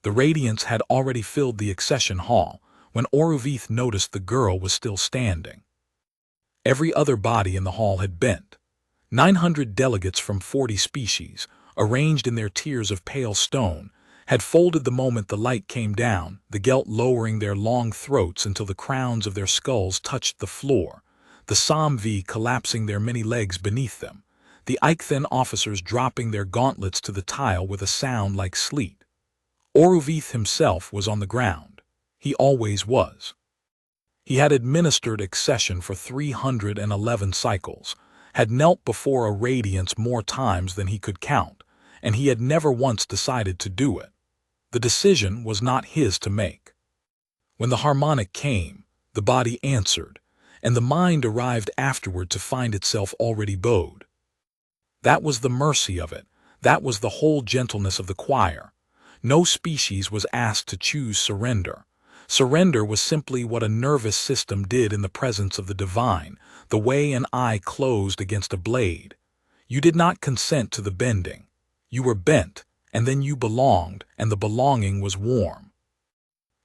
The radiance had already filled the accession hall when Oruvith noticed the girl was still standing. Every other body in the hall had bent. 900 delegates from 40 species, arranged in their tiers of pale stone, had folded the moment the light came down, the Gelt lowering their long throats until the crowns of their skulls touched the floor, the SOMV collapsing their many legs beneath them, the Eichthen officers dropping their gauntlets to the tile with a sound like sleet. Oruvith himself was on the ground. He always was. He had administered accession for 311 cycles, had knelt before a radiance more times than he could count, and he had never once decided to do it. The decision was not his to make. When the harmonic came, the body answered, and the mind arrived afterward to find itself already bowed. That was the mercy of it. That was the whole gentleness of the choir. No species was asked to choose surrender. Surrender was simply what a nervous system did in the presence of the divine, the way an eye closed against a blade. You did not consent to the bending. You were bent, and then you belonged, and the belonging was warm.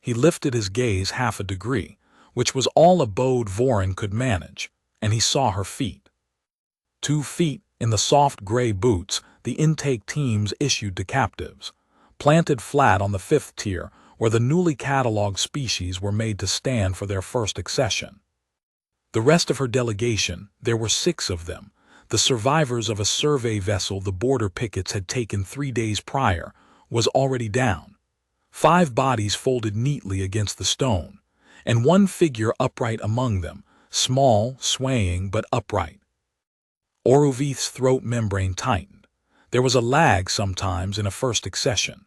He lifted his gaze half a degree, which was all a bowed Vorin could manage, and he saw her feet. 2 feet, in the soft gray boots the intake teams issued to captives, planted flat on the 5th tier, where the newly catalogued species were made to stand for their first accession. The rest of her delegation, there were 6 of them, the survivors of a survey vessel the border pickets had taken 3 days prior, was already down. 5 bodies folded neatly against the stone, and 1 figure upright among them, small, swaying, but upright. Oruvith's throat membrane tightened. There was a lag sometimes in a first accession.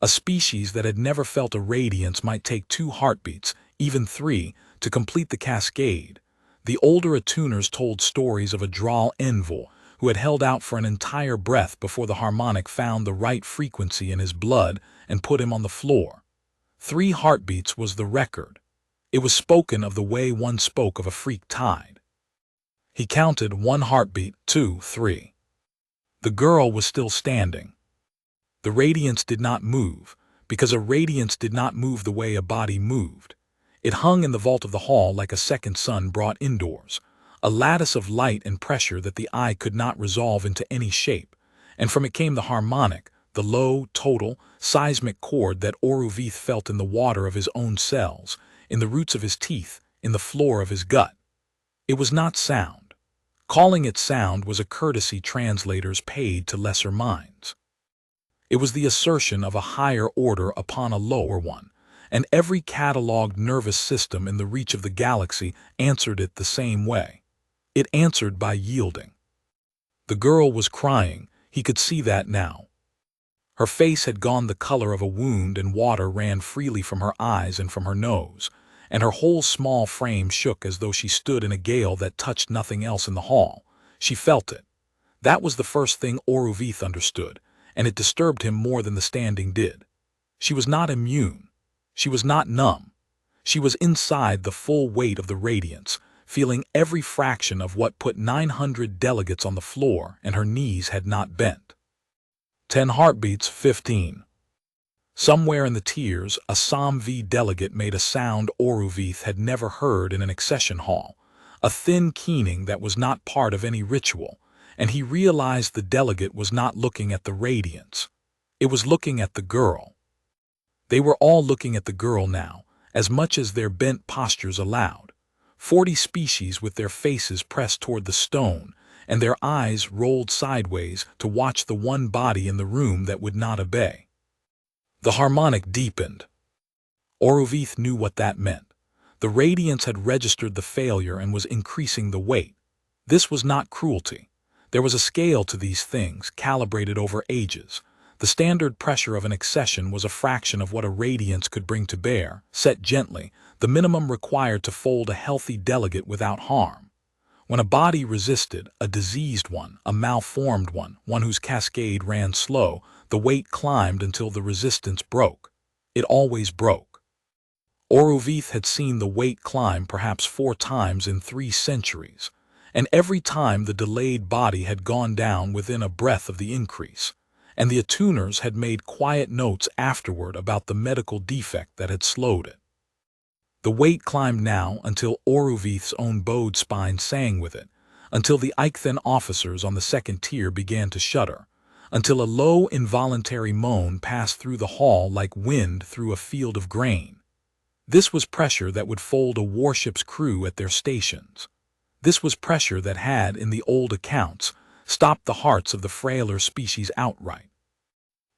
A species that had never felt a radiance might take 2 heartbeats, even 3, to complete the cascade. The older attuners told stories of a Dral envoy who had held out for an entire breath before the harmonic found the right frequency in his blood and put him on the floor. 3 heartbeats was the record. It was spoken of the way one spoke of a freak tide. He counted 1 heartbeat, 2, 3. The girl was still standing. The radiance did not move, because a radiance did not move the way a body moved. It hung in the vault of the hall like a second sun brought indoors, a lattice of light and pressure that the eye could not resolve into any shape, and from it came the harmonic, the low, total, seismic chord that Oruvith felt in the water of his own cells, in the roots of his teeth, in the floor of his gut. It was not sound. Calling it sound was a courtesy translators paid to lesser minds. It was the assertion of a higher order upon a lower one, and every catalogued nervous system in the reach of the galaxy answered it the same way. It answered by yielding. The girl was crying, he could see that now. Her face had gone the color of a wound and water ran freely from her eyes and from her nose, and her whole small frame shook as though she stood in a gale that touched nothing else in the hall. She felt it. That was the first thing Oruvith understood, and it disturbed him more than the standing did. She was not immune. She was not numb. She was inside the full weight of the radiance, feeling every fraction of what put 900 delegates on the floor, and her knees had not bent. 10 heartbeats, 15. Somewhere in the tiers, a SOMV delegate made a sound Oruvith had never heard in an accession hall, a thin keening that was not part of any ritual, and he realized the delegate was not looking at the radiance. It was looking at the girl. They were all looking at the girl now, as much as their bent postures allowed. 40 species with their faces pressed toward the stone, and their eyes rolled sideways to watch the one body in the room that would not obey. The harmonic deepened. Oruvith knew what that meant. The radiance had registered the failure and was increasing the weight. This was not cruelty. There was a scale to these things, calibrated over ages. The standard pressure of an accession was a fraction of what a radiance could bring to bear, set gently, the minimum required to fold a healthy delegate without harm. When a body resisted, a diseased one, a malformed one, one whose cascade ran slow, the weight climbed until the resistance broke. It always broke. Oruvith had seen the weight climb perhaps 4 times in 3 centuries, and every time the delayed body had gone down within a breath of the increase. and the attuners had made quiet notes afterward about the medical defect that had slowed it. The weight climbed now until Oruvith's own bowed spine sang with it, until the Eikthen officers on the second tier began to shudder, until a low involuntary moan passed through the hall like wind through a field of grain. This was pressure that would fold a warship's crew at their stations. This was pressure that had, in the old accounts, stopped the hearts of the frailer species outright.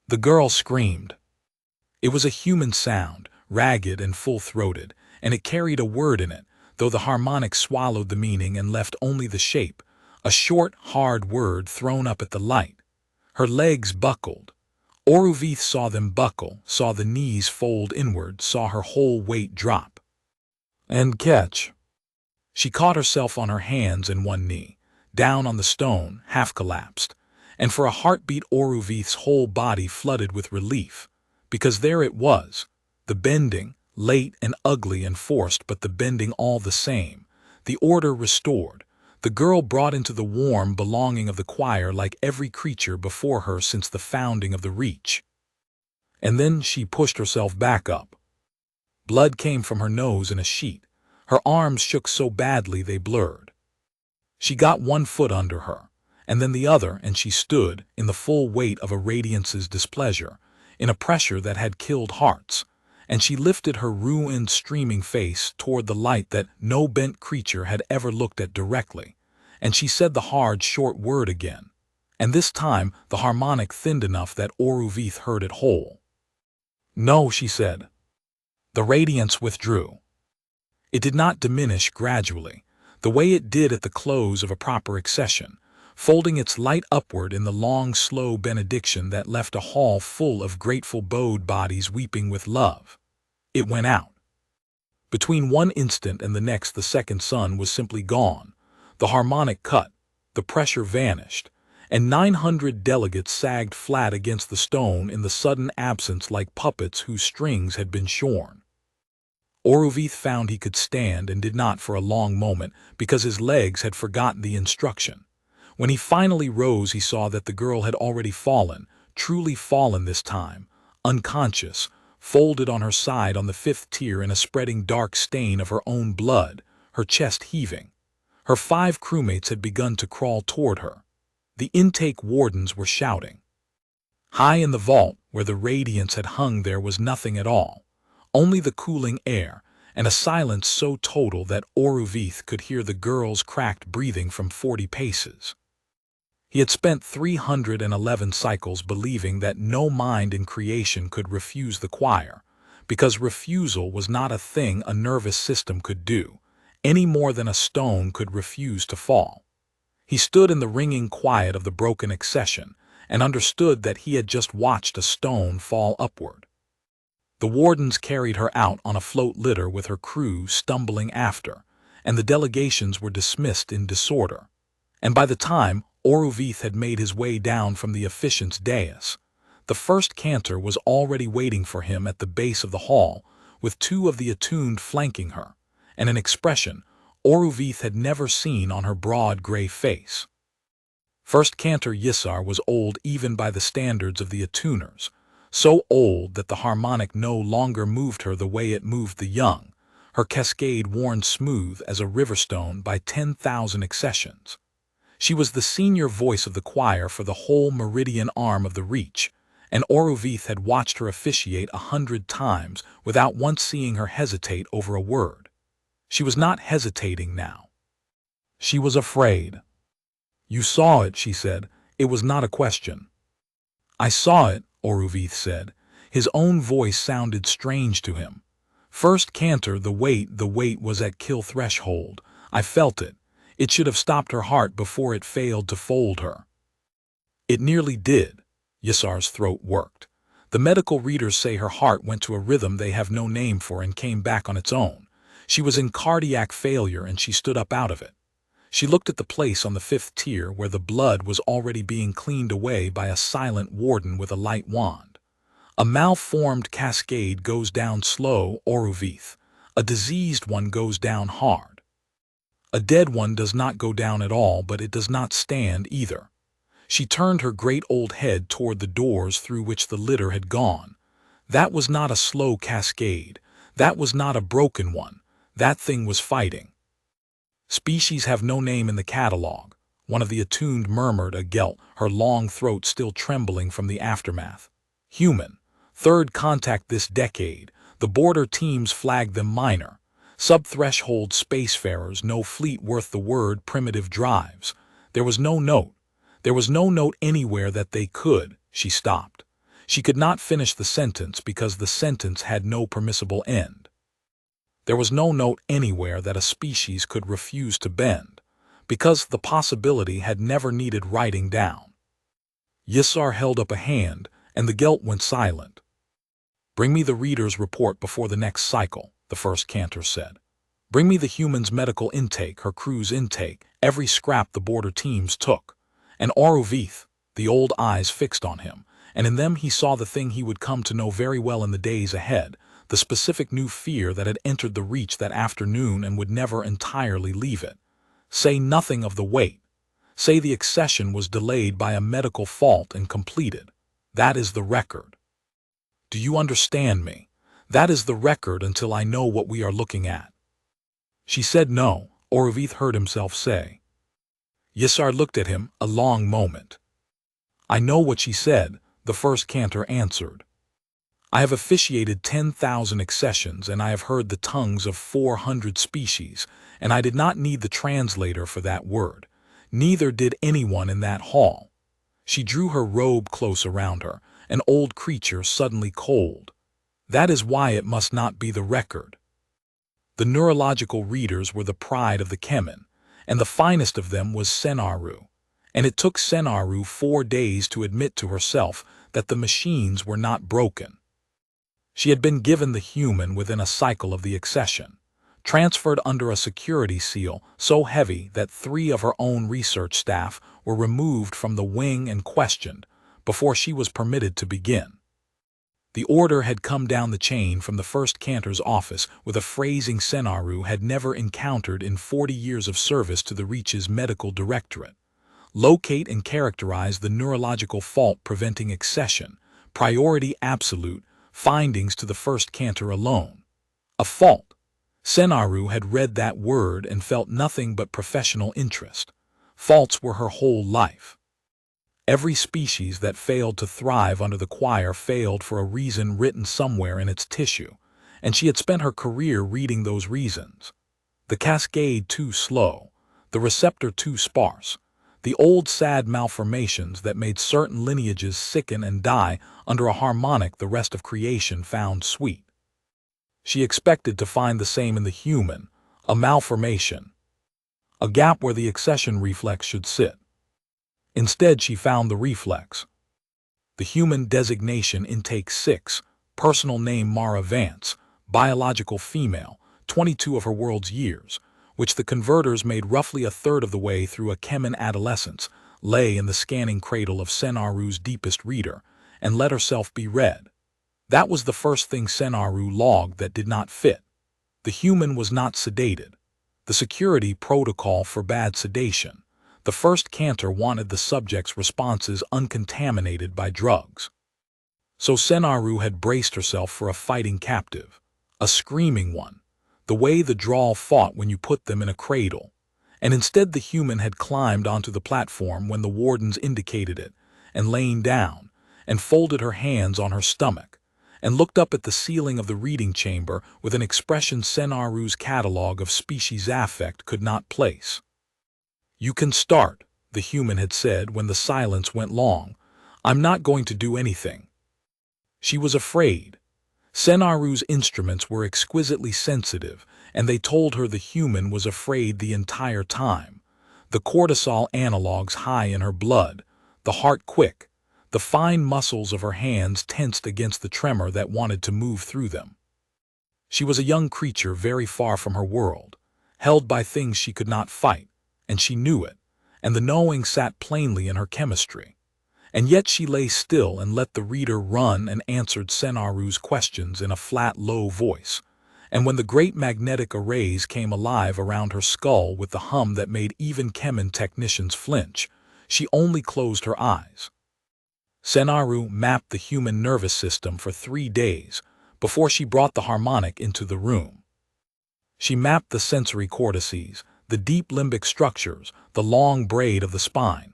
The girl screamed. It was a human sound, ragged and full-throated, and it carried a word in it, though the harmonic swallowed the meaning and left only the shape, a short, hard word thrown up at the light. Her legs buckled. Oruvith saw them buckle, saw the knees fold inward, saw her whole weight drop. And catch. She caught herself on her hands and one knee, down on the stone, half collapsed, and for a heartbeat Oruvith's whole body flooded with relief, because there it was, the bending, late and ugly and forced, but the bending all the same, the order restored, the girl brought into the warm belonging of the choir like every creature before her since the founding of the Reach. And then she pushed herself back up. Blood came from her nose in a sheet. Her arms shook so badly they blurred. She got one foot under her, and then the other, and she stood, in the full weight of a radiance's displeasure, in a pressure that had killed hearts, and she lifted her ruined, streaming face toward the light that no bent creature had ever looked at directly, and she said the hard, short word again, and this time the harmonic thinned enough that Oruvith heard it whole. "No," she said. The radiance withdrew. It did not diminish gradually, the way it did at the close of a proper accession, folding its light upward in the long, slow benediction that left a hall full of grateful bowed bodies weeping with love. It went out. Between one instant and the next the second sun was simply gone, the harmonic cut, the pressure vanished, and 900 delegates sagged flat against the stone in the sudden absence like puppets whose strings had been shorn. Oruvith found he could stand and did not for a long moment because his legs had forgotten the instruction. When he finally rose he saw that the girl had already fallen, truly fallen this time, unconscious, folded on her side on the fifth tier in a spreading dark stain of her own blood, her chest heaving. Her 5 crewmates had begun to crawl toward her. The intake wardens were shouting. High in the vault, where the radiance had hung, there was nothing at all, only the cooling air, and a silence so total that Oruvith could hear the girl's cracked breathing from 40 paces. He had spent 311 cycles believing that no mind in creation could refuse the choir, because refusal was not a thing a nervous system could do, any more than a stone could refuse to fall. He stood in the ringing quiet of the broken accession and understood that he had just watched a stone fall upward. The wardens carried her out on a float litter with her crew stumbling after, and the delegations were dismissed in disorder. And by the time Oruvith had made his way down from the officiant's dais, the first cantor was already waiting for him at the base of the hall, with 2 of the attuned flanking her, and an expression Oruvith had never seen on her broad gray face. First Cantor Yissar was old even by the standards of the attuners, so old that the harmonic no longer moved her the way it moved the young, her cascade worn smooth as a riverstone by 10,000 accessions. She was the senior voice of the choir for the whole meridian arm of the Reach, and Oruvith had watched her officiate 100 times without once seeing her hesitate over a word. She was not hesitating now. She was afraid. "You saw it," she said. "It was not a question." "I saw it," Oruvith said. His own voice sounded strange to him. "First Cantor, the weight was at kill threshold. I felt it. It should have stopped her heart before it failed to fold her." "It nearly did." Yissar's throat worked. "The medical readers say her heart went to a rhythm they have no name for and came back on its own. She was in cardiac failure and she stood up out of it." She looked at the place on the 5th tier where the blood was already being cleaned away by a silent warden with a light wand. "A malformed cascade goes down slow, Oruvith. A diseased one goes down hard. A dead one does not go down at all, but it does not stand either." She turned her great old head toward the doors through which the litter had gone. That was not a slow cascade. That was not a broken one. That thing was fighting. Species have no name in the catalog, one of the attuned murmured, a gelt, her long throat still trembling from the aftermath. Human. Third contact this decade. The border teams flagged them minor. Sub-threshold spacefarers, no fleet worth the word, primitive drives. There was no note. There was no note anywhere that they could. She stopped. She could not finish the sentence because the sentence had no permissible end. There was no note anywhere that a species could refuse to bend, because the possibility had never needed writing down. Yissar held up a hand, and the gelt went silent. "Bring me the reader's report before the next cycle," the first cantor said. "Bring me the human's medical intake, her crew's intake, every scrap the border teams took." And Aurovith, the old eyes fixed on him, and in them he saw the thing he would come to know very well in the days ahead, the specific new fear that had entered the Reach that afternoon and would never entirely leave it. Say nothing of the wait. Say the accession was delayed by a medical fault and completed. That is the record. Do you understand me? That is the record until I know what we are looking at. She said no, Aurovith heard himself say. Yissar looked at him a long moment. "I know what she said," the first cantor answered. "I have officiated 10,000 accessions, and I have heard the tongues of 400 species, and I did not need the translator for that word. Neither did anyone in that hall." She drew her robe close around her, an old creature suddenly cold. "That is why it must not be the record." The neurological readers were the pride of the Kemen, and the finest of them was Senaru, and it took Senaru 4 days to admit to herself that the machines were not broken. She had been given the human within a cycle of the accession, transferred under a security seal so heavy that 3 of her own research staff were removed from the wing and questioned before she was permitted to begin. The order had come down the chain from the first cantor's office with a phrasing Senaru had never encountered in 40 years of service to the Reach's medical directorate. Locate and characterize the neurological fault preventing accession. Priority absolute. Findings to the first cantor alone. A fault. Senaru had read that word and felt nothing but professional interest. Faults were her whole life. Every species that failed to thrive under the choir failed for a reason written somewhere in its tissue, and she had spent her career reading those reasons. The cascade too slow, the receptor too sparse, the old sad malformations that made certain lineages sicken and die under a harmonic the rest of creation found sweet. She expected to find the same in the human, a malformation, a gap where the accession reflex should sit. Instead, she found the reflex. The human designation intake 6, personal name Mara Vance, biological female, 22 of her world's years, which the converters made roughly a third of the way through a Kemen adolescence, lay in the scanning cradle of Senaru's deepest reader, and let herself be read. That was the first thing Senaru logged that did not fit. The human was not sedated. The security protocol forbade sedation. The first cantor wanted the subject's responses uncontaminated by drugs. So Senaru had braced herself for a fighting captive, a screaming one, the way the drawl fought when you put them in a cradle. And instead the human had climbed onto the platform when the wardens indicated it, and lain down, and folded her hands on her stomach, and looked up at the ceiling of the reading chamber with an expression Senaru's catalog of species affect could not place. "You can start," the human had said when the silence went long. "I'm not going to do anything." She was afraid. Senaru's instruments were exquisitely sensitive, and they told her the human was afraid the entire time. The cortisol analogs high in her blood, the heart quick, the fine muscles of her hands tensed against the tremor that wanted to move through them. She was a young creature very far from her world, held by things she could not fight. And she knew it, and the knowing sat plainly in her chemistry. And yet she lay still and let the reader run and answered Senaru's questions in a flat, low voice. And when the great magnetic arrays came alive around her skull with the hum that made even Kemen technicians flinch, She only closed her eyes. Senaru mapped the human nervous system for 3 days before she brought the harmonic into the room. She mapped the sensory cortices, the deep limbic structures, the long braid of the spine.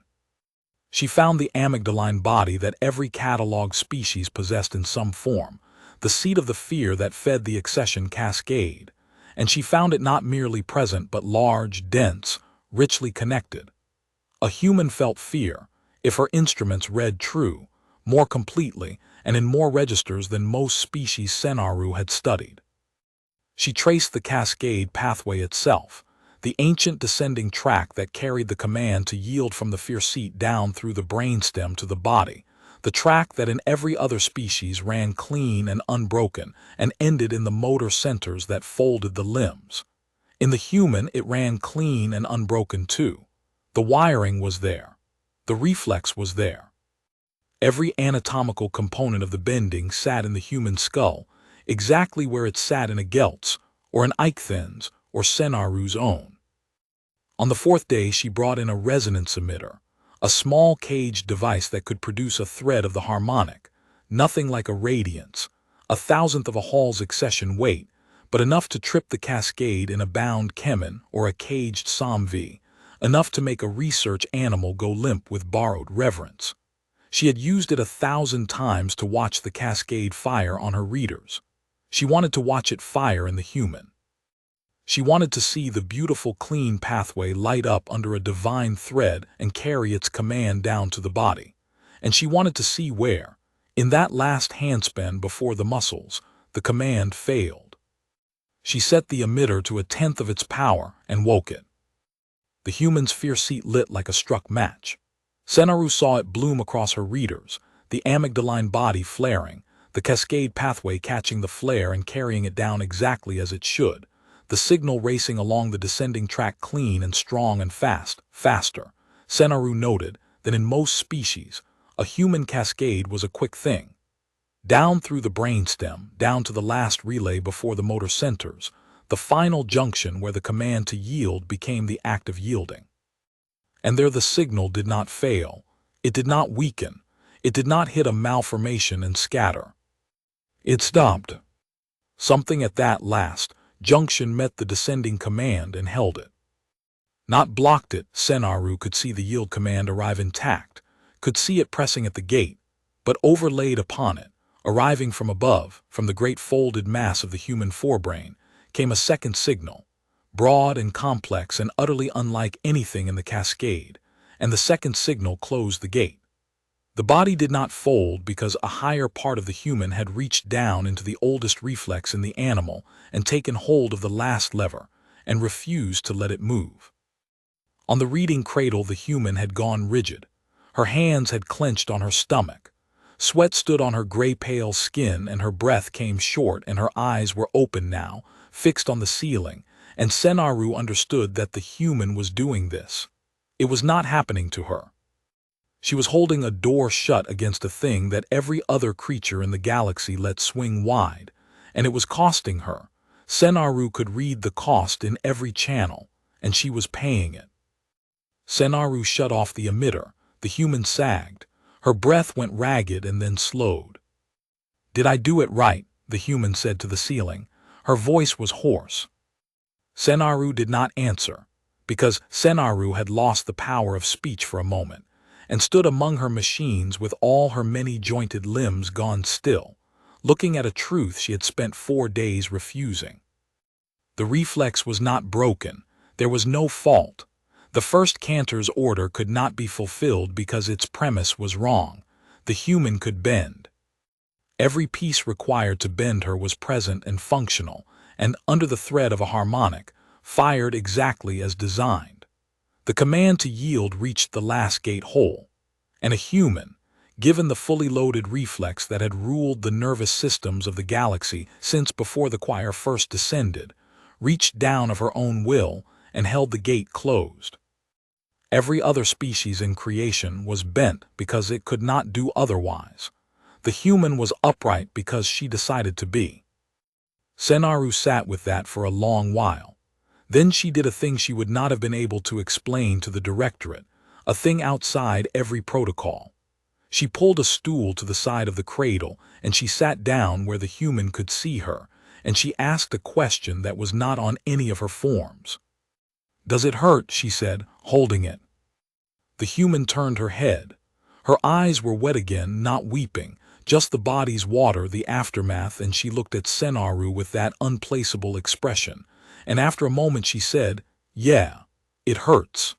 She found the amygdaline body that every catalog species possessed in some form, the seat of the fear that fed the accession cascade, and she found it not merely present but large, dense, richly connected. A human felt fear if her instruments read true, more completely and in more registers than most species Senaru had studied. She traced the cascade pathway itself, the ancient descending track that carried the command to yield from the fear seat down through the brainstem to the body, the track that in every other species ran clean and unbroken and ended in the motor centers that folded the limbs. In the human, it ran clean and unbroken too. The wiring was there. The reflex was there. Every anatomical component of the bending sat in the human skull, exactly where it sat in a Gelt's, or an Eichthen's, or Senaru's own. On the 4th day, she brought in a resonance emitter, a small caged device that could produce a thread of the harmonic, nothing like a radiance, 1,000th of a Hall's accession weight, but enough to trip the cascade in a bound Kemen or a caged Samvi, enough to make a research animal go limp with borrowed reverence. She had used it 1,000 times to watch the cascade fire on her readers. She wanted to watch it fire in the human. She wanted to see the beautiful clean pathway light up under a divine thread and carry its command down to the body. And she wanted to see where, in that last handspan before the muscles, the command failed. She set the emitter to 1/10 of its power and woke it. The human's fear seat lit like a struck match. Senaru saw it bloom across her readers, the amygdaline body flaring, the cascade pathway catching the flare and carrying it down exactly as it should, the signal racing along the descending track clean and strong and faster. Senaru noted that in most species, a human cascade was a quick thing. Down through the brainstem, down to the last relay before the motor centers, the final junction where the command to yield became the act of yielding. And there the signal did not fail, it did not weaken, it did not hit a malformation and scatter. It stopped. Something at that last junction met the descending command and held it. Not blocked it, Senaru could see the yield command arrive intact, could see it pressing at the gate, but overlaid upon it, arriving from above, from the great folded mass of the human forebrain, came a second signal, broad and complex and utterly unlike anything in the cascade, and the second signal closed the gate. The body did not fold because a higher part of the human had reached down into the oldest reflex in the animal and taken hold of the last lever and refused to let it move. On the reading cradle the human had gone rigid. Her hands had clenched on her stomach. Sweat stood on her gray-pale skin and her breath came short and her eyes were open now, fixed on the ceiling, and Senaru understood that the human was doing this. It was not happening to her. She was holding a door shut against a thing that every other creature in the galaxy let swing wide, and it was costing her. Senaru could read the cost in every channel, and she was paying it. Senaru shut off the emitter. The human sagged. Her breath went ragged and then slowed. "Did I do it right?" the human said to the ceiling. Her voice was hoarse. Senaru did not answer, because Senaru had lost the power of speech for a moment, and stood among her machines with all her many-jointed limbs gone still, looking at a truth she had spent 4 days refusing. The reflex was not broken. There was no fault. The first cantor's order could not be fulfilled because its premise was wrong. The human could bend. Every piece required to bend her was present and functional, and under the thread of a harmonic, fired exactly as designed. The command to yield reached the last gate hole, and a human, given the fully loaded reflex that had ruled the nervous systems of the galaxy since before the choir first descended, reached down of her own will and held the gate closed. Every other species in creation was bent because it could not do otherwise. The human was upright because she decided to be. Senaru sat with that for a long while. Then she did a thing she would not have been able to explain to the directorate, a thing outside every protocol. She pulled a stool to the side of the cradle, and she sat down where the human could see her, and she asked a question that was not on any of her forms. "Does it hurt?" she said, holding it. The human turned her head. Her eyes were wet again, not weeping, just the body's water, the aftermath, and she looked at Senaru with that unplaceable expression, and after a moment she said, "Yeah, it hurts."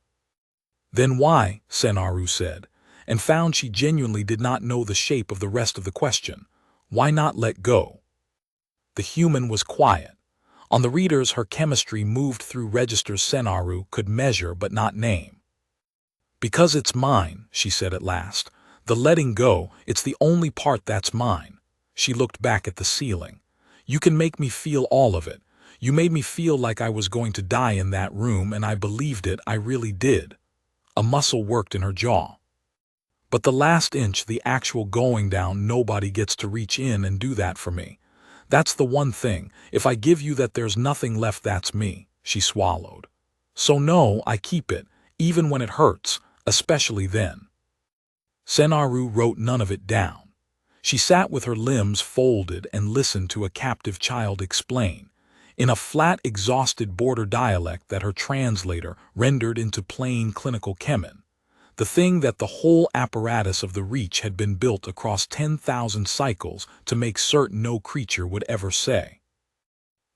"Then why?" Senaru said, and found she genuinely did not know the shape of the rest of the question. "Why not let go?" The human was quiet. On the readers, her chemistry moved through registers Senaru could measure but not name. "Because it's mine," she said at last. "The letting go, it's the only part that's mine." She looked back at the ceiling. "You can make me feel all of it. You made me feel like I was going to die in that room, and I believed it, I really did." A muscle worked in her jaw. "But the last inch, the actual going down, nobody gets to reach in and do that for me. That's the one thing. If I give you that there's nothing left, that's me." She swallowed. "So no, I keep it, even when it hurts, especially then." Senaru wrote none of it down. She sat with her limbs folded and listened to a captive child explain, in a flat, exhausted border dialect that her translator rendered into plain clinical chemin, the thing that the whole apparatus of the Reach had been built across 10,000 cycles to make certain no creature would ever say.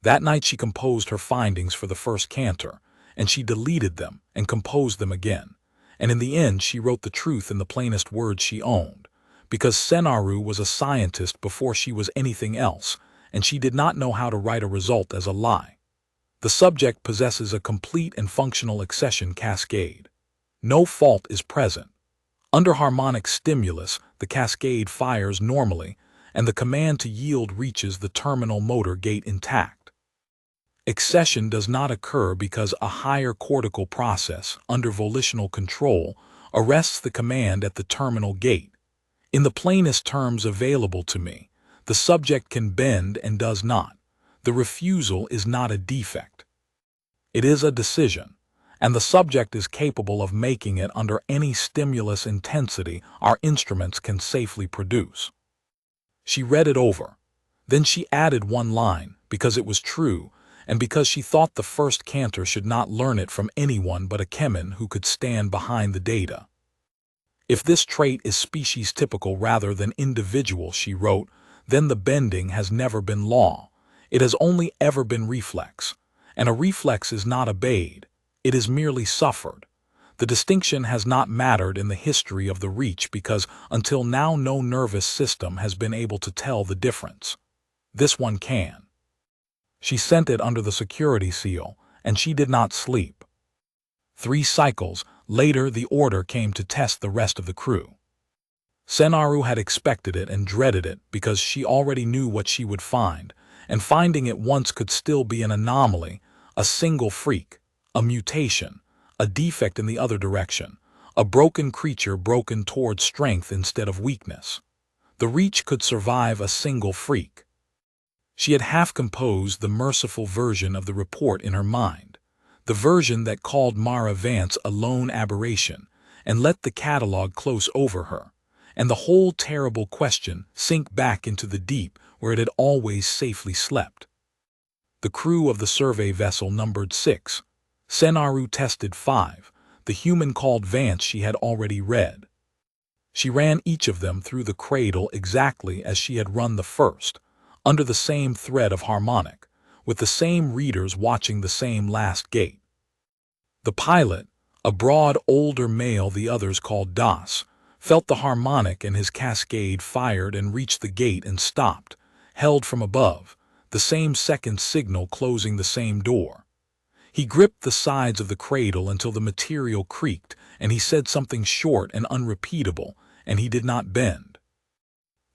That night she composed her findings for the first canter, and she deleted them and composed them again. And in the end she wrote the truth in the plainest words she owned, because Senaru was a scientist before she was anything else, and she did not know how to write a result as a lie. The subject possesses a complete and functional accession cascade. No fault is present. Under harmonic stimulus, the cascade fires normally, and the command to yield reaches the terminal motor gate intact. Accession does not occur because a higher cortical process, under volitional control, arrests the command at the terminal gate. In the plainest terms available to me, the subject can bend and does not. The refusal is not a defect. It is a decision, and the subject is capable of making it under any stimulus intensity our instruments can safely produce. She read it over. Then she added one line, because it was true, and because she thought the first cantor should not learn it from anyone but a chemin who could stand behind the data. "If this trait is species-typical rather than individual," she wrote, "then the bending has never been law. It has only ever been reflex. And a reflex is not obeyed. It is merely suffered. The distinction has not mattered in the history of the Reach because until now no nervous system has been able to tell the difference. This one can." She sent it under the security seal, and she did not sleep. 3 cycles later the order came to test the rest of the crew. Senaru had expected it and dreaded it because she already knew what she would find, and finding it once could still be an anomaly, a single freak, a mutation, a defect in the other direction, a broken creature broken toward strength instead of weakness. The Reach could survive a single freak. She had half-composed the merciful version of the report in her mind, the version that called Mara Vance a lone aberration and let the catalog close over her, and the whole terrible question sink back into the deep where it had always safely slept. The crew of the survey vessel numbered 6. Senaru tested 5. The human called Vance she had already read. She ran each of them through the cradle exactly as she had run the first, under the same thread of harmonic, with the same readers watching the same last gate. The pilot, a broad, older male the others called Das, felt the harmonic and his cascade fired and reached the gate and stopped, held from above, the same second signal closing the same door. He gripped the sides of the cradle until the material creaked, and he said something short and unrepeatable, and he did not bend.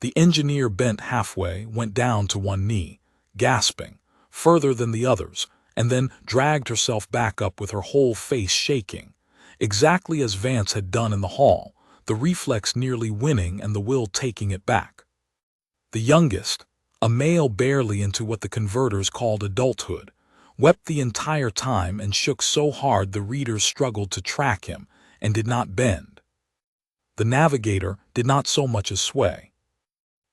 The engineer bent halfway, went down to one knee, gasping, further than the others, and then dragged herself back up with her whole face shaking, exactly as Vance had done in the hall, the reflex nearly winning and the will taking it back. The youngest, a male barely into what the converters called adulthood, wept the entire time and shook so hard the readers struggled to track him, and did not bend. The navigator did not so much as sway.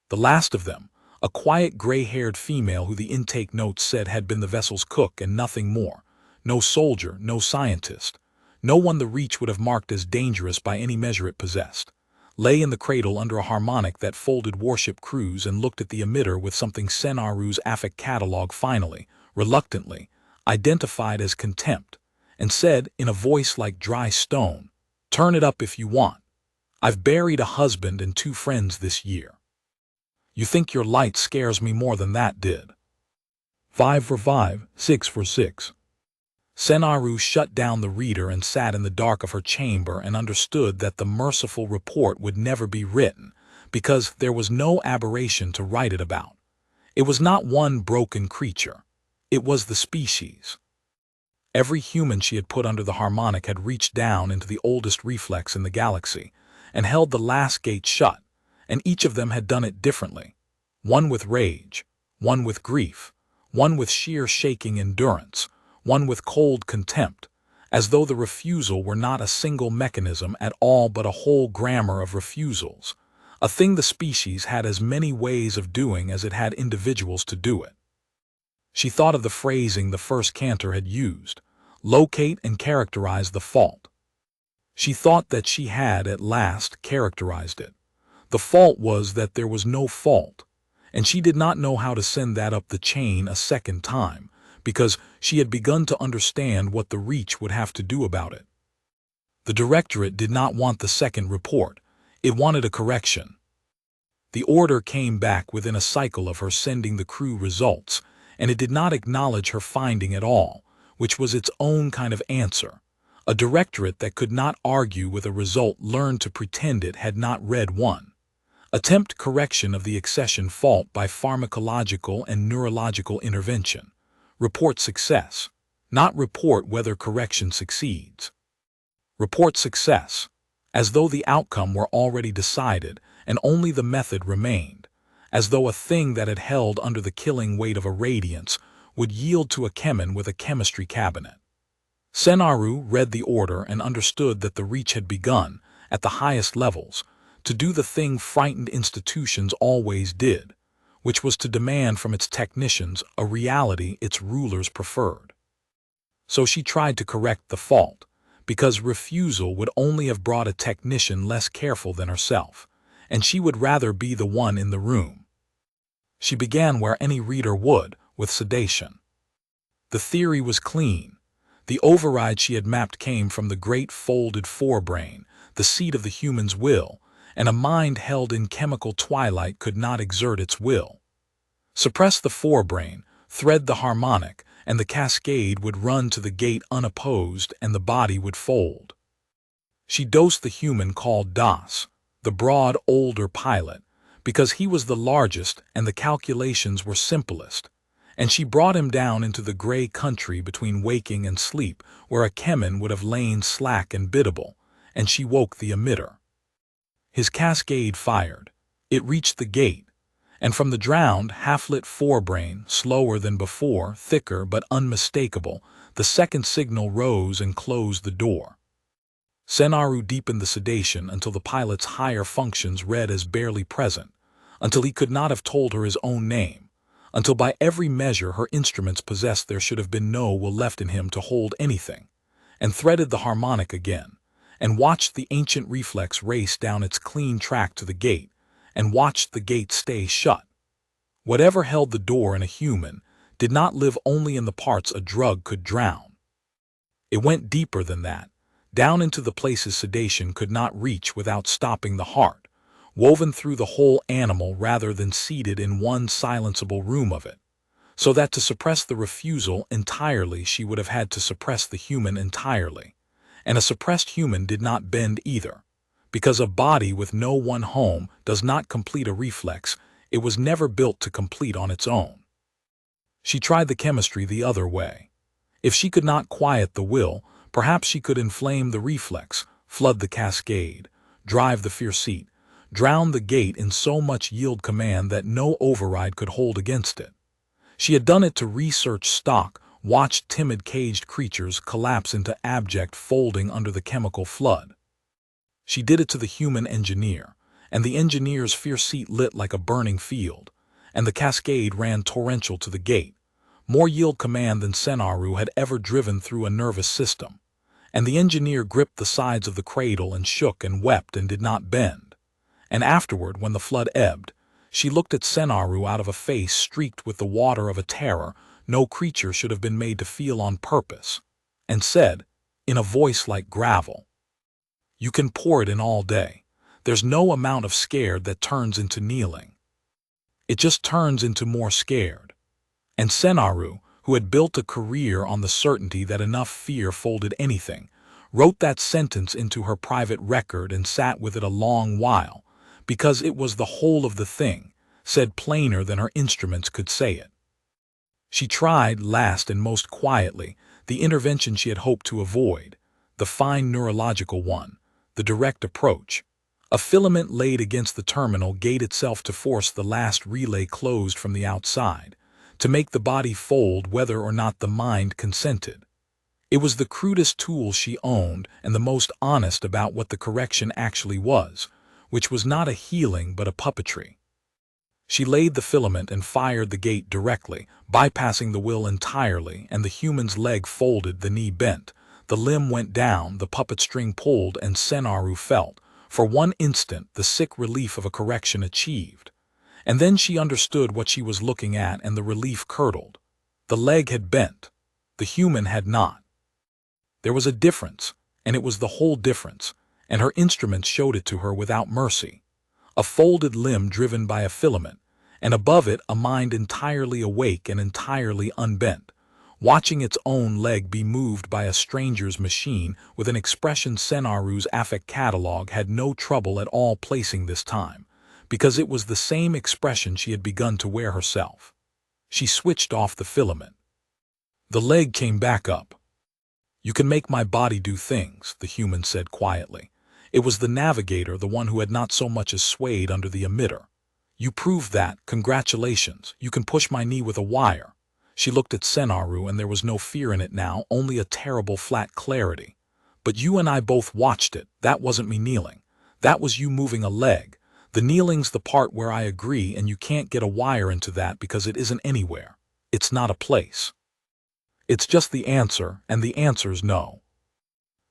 The last of them, a quiet gray-haired female who the intake notes said had been the vessel's cook and nothing more, no soldier, no scientist, no one the Reach would have marked as dangerous by any measure it possessed, lay in the cradle under a harmonic that folded warship crews and looked at the emitter with something ScienceFiction's AFIC catalog finally, reluctantly, identified as contempt, and said in a voice like dry stone, "Turn it up if you want. I've buried a husband and 2 friends this year. You think your light scares me more than that did?" 5 for 5, 6 for 6. ScienceFiction shut down the reader and sat in the dark of her chamber and understood that the merciful report would never be written, because there was no aberration to write it about. It was not one broken creature. It was the species. Every human she had put under the harmonic had reached down into the oldest reflex in the galaxy and held the last gate shut, and each of them had done it differently. One with rage, one with grief, one with sheer shaking endurance, one with cold contempt, as though the refusal were not a single mechanism at all but a whole grammar of refusals, a thing the species had as many ways of doing as it had individuals to do it. She thought of the phrasing the first Cantor had used, locate and characterize the fault. She thought that she had at last characterized it. The fault was that there was no fault, and she did not know how to send that up the chain a second time, because she had begun to understand what the Reach would have to do about it. The Directorate did not want the second report. It wanted a correction. The order came back within a cycle of her sending the crew results, and it did not acknowledge her finding at all, which was its own kind of answer. A Directorate that could not argue with a result learned to pretend it had not read one. Attempt correction of the accession fault by pharmacological and neurological intervention. Report success. Not report whether correction succeeds. Report success, as though the outcome were already decided and only the method remained, as though a thing that had held under the killing weight of a radiance would yield to a chemin with a chemistry cabinet. ScienceFiction read the order and understood that the Reach had begun, at the highest levels, to do the thing frightened institutions always did, which was to demand from its technicians a reality its rulers preferred. So she tried to correct the fault, because refusal would only have brought a technician less careful than herself, and she would rather be the one in the room. She began where any reader would, with sedation. The theory was clean. The override she had mapped came from the great folded forebrain, the seat of the human's will, and a mind held in chemical twilight could not exert its will. Suppress the forebrain, thread the harmonic, and the cascade would run to the gate unopposed and the body would fold. She dosed the human called Das, the broad, older pilot, because he was the largest and the calculations were simplest, and she brought him down into the gray country between waking and sleep where a chemin would have lain slack and biddable, and she woke the emitter. His cascade fired. It reached the gate, and from the drowned, half-lit forebrain, slower than before, thicker but unmistakable, the second signal rose and closed the door. ScienceFiction deepened the sedation until the pilot's higher functions read as barely present, until he could not have told her his own name, until by every measure her instruments possessed there should have been no will left in him to hold anything, and threaded the harmonic again, and watched the ancient reflex race down its clean track to the gate, and watched the gate stay shut. Whatever held the door in a human did not live only in the parts a drug could drown. It went deeper than that, down into the places sedation could not reach without stopping the heart, woven through the whole animal rather than seated in one silenceable room of it, so that to suppress the refusal entirely she would have had to suppress the human entirely. And a suppressed human did not bend either, because a body with no one home does not complete a reflex. It was never built to complete on its own. She tried the chemistry the other way. If she could not quiet the will, perhaps she could inflame the reflex, flood the cascade, drive the fear seat, drown the gate in so much yield command that no override could hold against it. She had done it to research stock, watched timid caged creatures collapse into abject folding under the chemical flood. She did it to the human engineer, and the engineer's fierce seat lit like a burning field, and the cascade ran torrential to the gate, more yield command than Senaru had ever driven through a nervous system. And the engineer gripped the sides of the cradle and shook and wept and did not bend. And afterward, when the flood ebbed, she looked at Senaru out of a face streaked with the water of a terror no creature should have been made to feel on purpose, and said, in a voice like gravel, "You can pour it in all day. There's no amount of scared that turns into kneeling. It just turns into more scared." And Senaru, who had built a career on the certainty that enough fear folded anything, wrote that sentence into her private record and sat with it a long while, because it was the whole of the thing, said plainer than her instruments could say it. She tried, last and most quietly, the intervention she had hoped to avoid, the fine neurological one, the direct approach. A filament laid against the terminal gate itself to force the last relay closed from the outside, to make the body fold whether or not the mind consented. It was the crudest tool she owned and the most honest about what the correction actually was, which was not a healing but a puppetry. She laid the filament and fired the gate directly, bypassing the will entirely, and the human's leg folded, the knee bent, the limb went down, the puppet string pulled, and Senaru felt, for one instant, the sick relief of a correction achieved. And then she understood what she was looking at, and the relief curdled. The leg had bent. The human had not. There was a difference, and it was the whole difference, and her instruments showed it to her without mercy. A folded limb driven by a filament, and above it a mind entirely awake and entirely unbent, watching its own leg be moved by a stranger's machine with an expression Senaru's affect catalog had no trouble at all placing this time, because it was the same expression she had begun to wear herself. She switched off the filament. The leg came back up. "You can make my body do things," the human said quietly. It was the navigator, the one who had not so much as swayed under the emitter. "You proved that. Congratulations. You can push my knee with a wire." She looked at Senaru, and there was no fear in it now, only a terrible flat clarity. "But you and I both watched it. That wasn't me kneeling. That was you moving a leg. The kneeling's the part where I agree, and you can't get a wire into that because it isn't anywhere. It's not a place. It's just the answer, and the answer's no."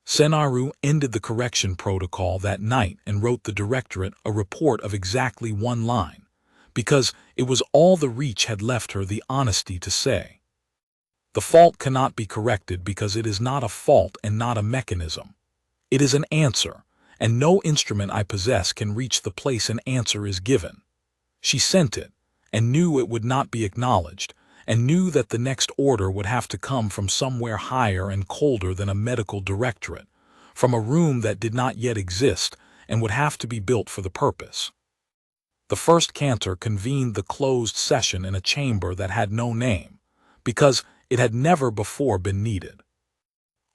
Senaru ended the correction protocol that night and wrote the directorate a report of exactly one line, because it was all the reach had left her the honesty to say. "The fault cannot be corrected because it is not a fault and not a mechanism. It is an answer, and no instrument I possess can reach the place an answer is given." She sent it, and knew it would not be acknowledged, and knew that the next order would have to come from somewhere higher and colder than a medical directorate, from a room that did not yet exist and would have to be built for the purpose. The first cantor convened the closed session in a chamber that had no name, because it had never before been needed.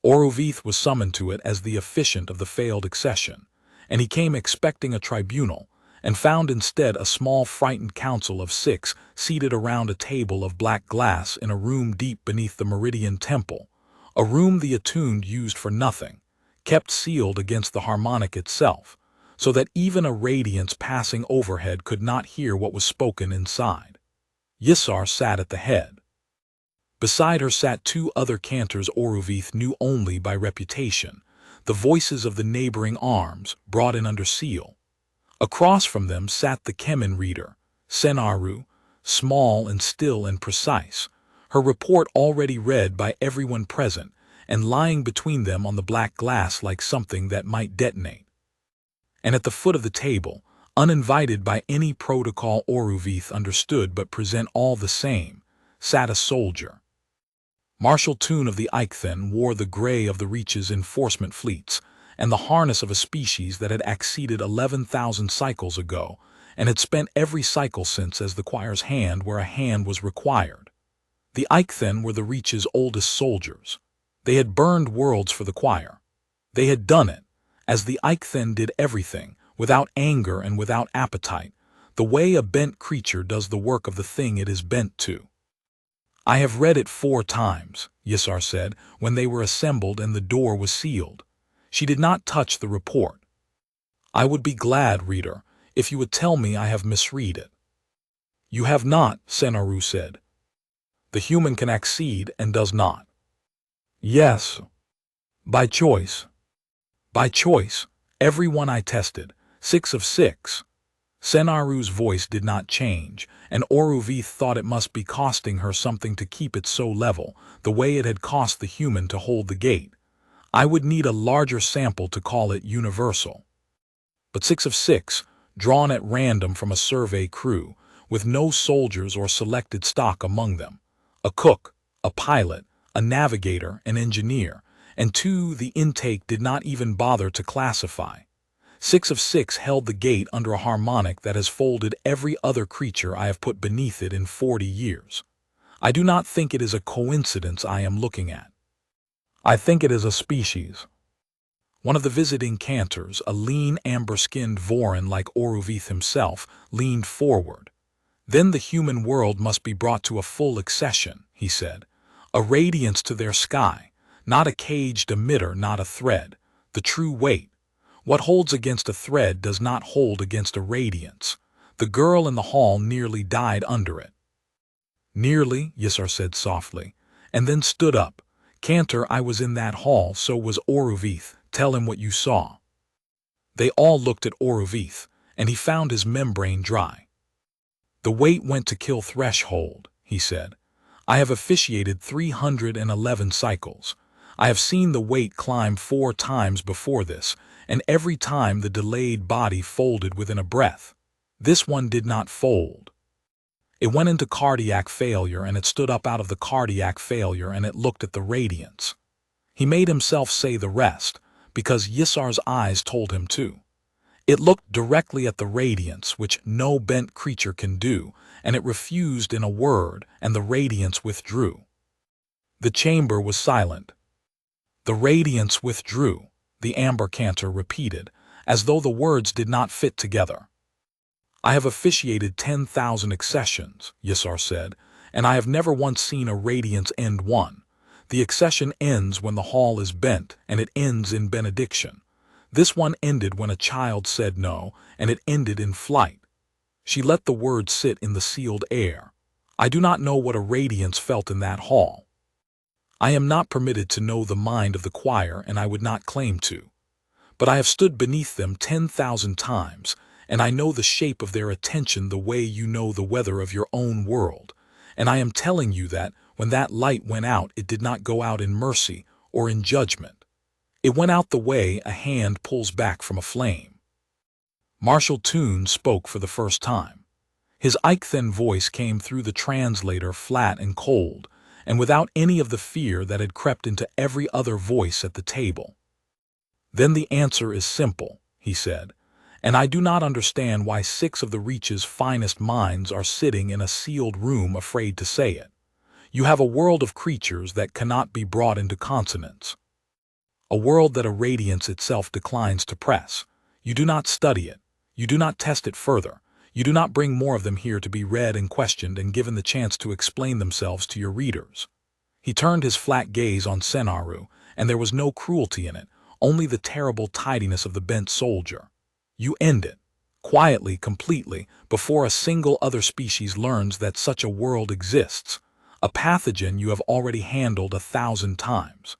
Oruvith was summoned to it as the officiant of the failed accession, and he came expecting a tribunal, and found instead a small frightened council of 6 seated around a table of black glass in a room deep beneath the Meridian Temple, a room the attuned used for nothing, kept sealed against the harmonic itself, so that even a radiance passing overhead could not hear what was spoken inside. Yissar sat at the head. Beside her sat 2 other cantors Oruvith knew only by reputation, the voices of the neighboring arms, brought in under seal. Across from them sat the Kemen reader, Senaru, small and still and precise, her report already read by everyone present, and lying between them on the black glass like something that might detonate. And at the foot of the table, uninvited by any protocol Oruvith understood but present all the same, sat a soldier. Marshal Toon of the Eikthen wore the gray of the Reach's enforcement fleets, and the harness of a species that had acceded 11,000 cycles ago, and had spent every cycle since as the choir's hand where a hand was required. The Eikthen were the Reach's oldest soldiers. They had burned worlds for the choir. They had done it, as the Eikthen did everything, without anger and without appetite, the way a bent creature does the work of the thing it is bent to. "I have read it 4 times, Yissar said, when they were assembled and the door was sealed. She did not touch the report. I would be glad, reader, if you would tell me I have misread it. You have not, Senaru said. The human can accede and does not. Yes. By choice. By choice. Everyone I tested, 6 of 6. Senaru's voice did not change, and Oruvith thought it must be costing her something to keep it so level, the way it had cost the human to hold the gate. I would need a larger sample to call it universal. But 6 of 6, drawn at random from a survey crew, with no soldiers or selected stock among them. A cook, a pilot, a navigator, an engineer, and 2 the intake did not even bother to classify. 6 of 6 held the gate under a harmonic that has folded every other creature I have put beneath it in 40 years. I do not think it is a coincidence I am looking at. I think it is a species. One of the visiting cantors, a lean amber-skinned Vorin like Oruvith himself, leaned forward. Then the human world must be brought to a full accession, he said. A radiance to their sky, not a caged emitter, not a thread. The true weight. What holds against a thread does not hold against a radiance. The girl in the hall nearly died under it. Nearly, Yisar said softly, and then stood up. Cantor, I was in that hall, so was Oruvith. Tell him what you saw. They all looked at Oruvith, and he found his membrane dry. The weight went to kill threshold, he said. I have officiated 311 cycles. I have seen the weight climb 4 times before this, and every time the delayed body folded within a breath. This one did not fold. It went into cardiac failure, and it stood up out of the cardiac failure, and it looked at the radiance. He made himself say the rest, because Yisar's eyes told him to. It looked directly at the radiance, which no bent creature can do, and it refused in a word, and the radiance withdrew. The chamber was silent. The radiance withdrew, the amber cantor repeated, as though the words did not fit together. I have officiated 10,000 accessions, Yisar said, and I have never once seen a radiance end one. The accession ends when the hall is bent, and it ends in benediction. This one ended when a child said no, and it ended in flight. She let the word sit in the sealed air. I do not know what a radiance felt in that hall. I am not permitted to know the mind of the choir, and I would not claim to. But I have stood beneath them 10,000 times, and I know the shape of their attention the way you know the weather of your own world. And I am telling you that when that light went out, it did not go out in mercy or in judgment. It went out the way a hand pulls back from a flame. Marshal Toon spoke for the first time. His Eichthen voice came through the translator flat and cold, and without any of the fear that had crept into every other voice at the table. Then the answer is simple, he said, and I do not understand why 6 of the Reach's finest minds are sitting in a sealed room afraid to say it. You have a world of creatures that cannot be brought into consonance. A world that a radiance itself declines to press. You do not study it. You do not test it further. You do not bring more of them here to be read and questioned and given the chance to explain themselves to your readers. He turned his flat gaze on Senaru, and there was no cruelty in it, only the terrible tidiness of the bent soldier. You end it, quietly, completely, before a single other species learns that such a world exists, a pathogen you have already handled 1,000 times.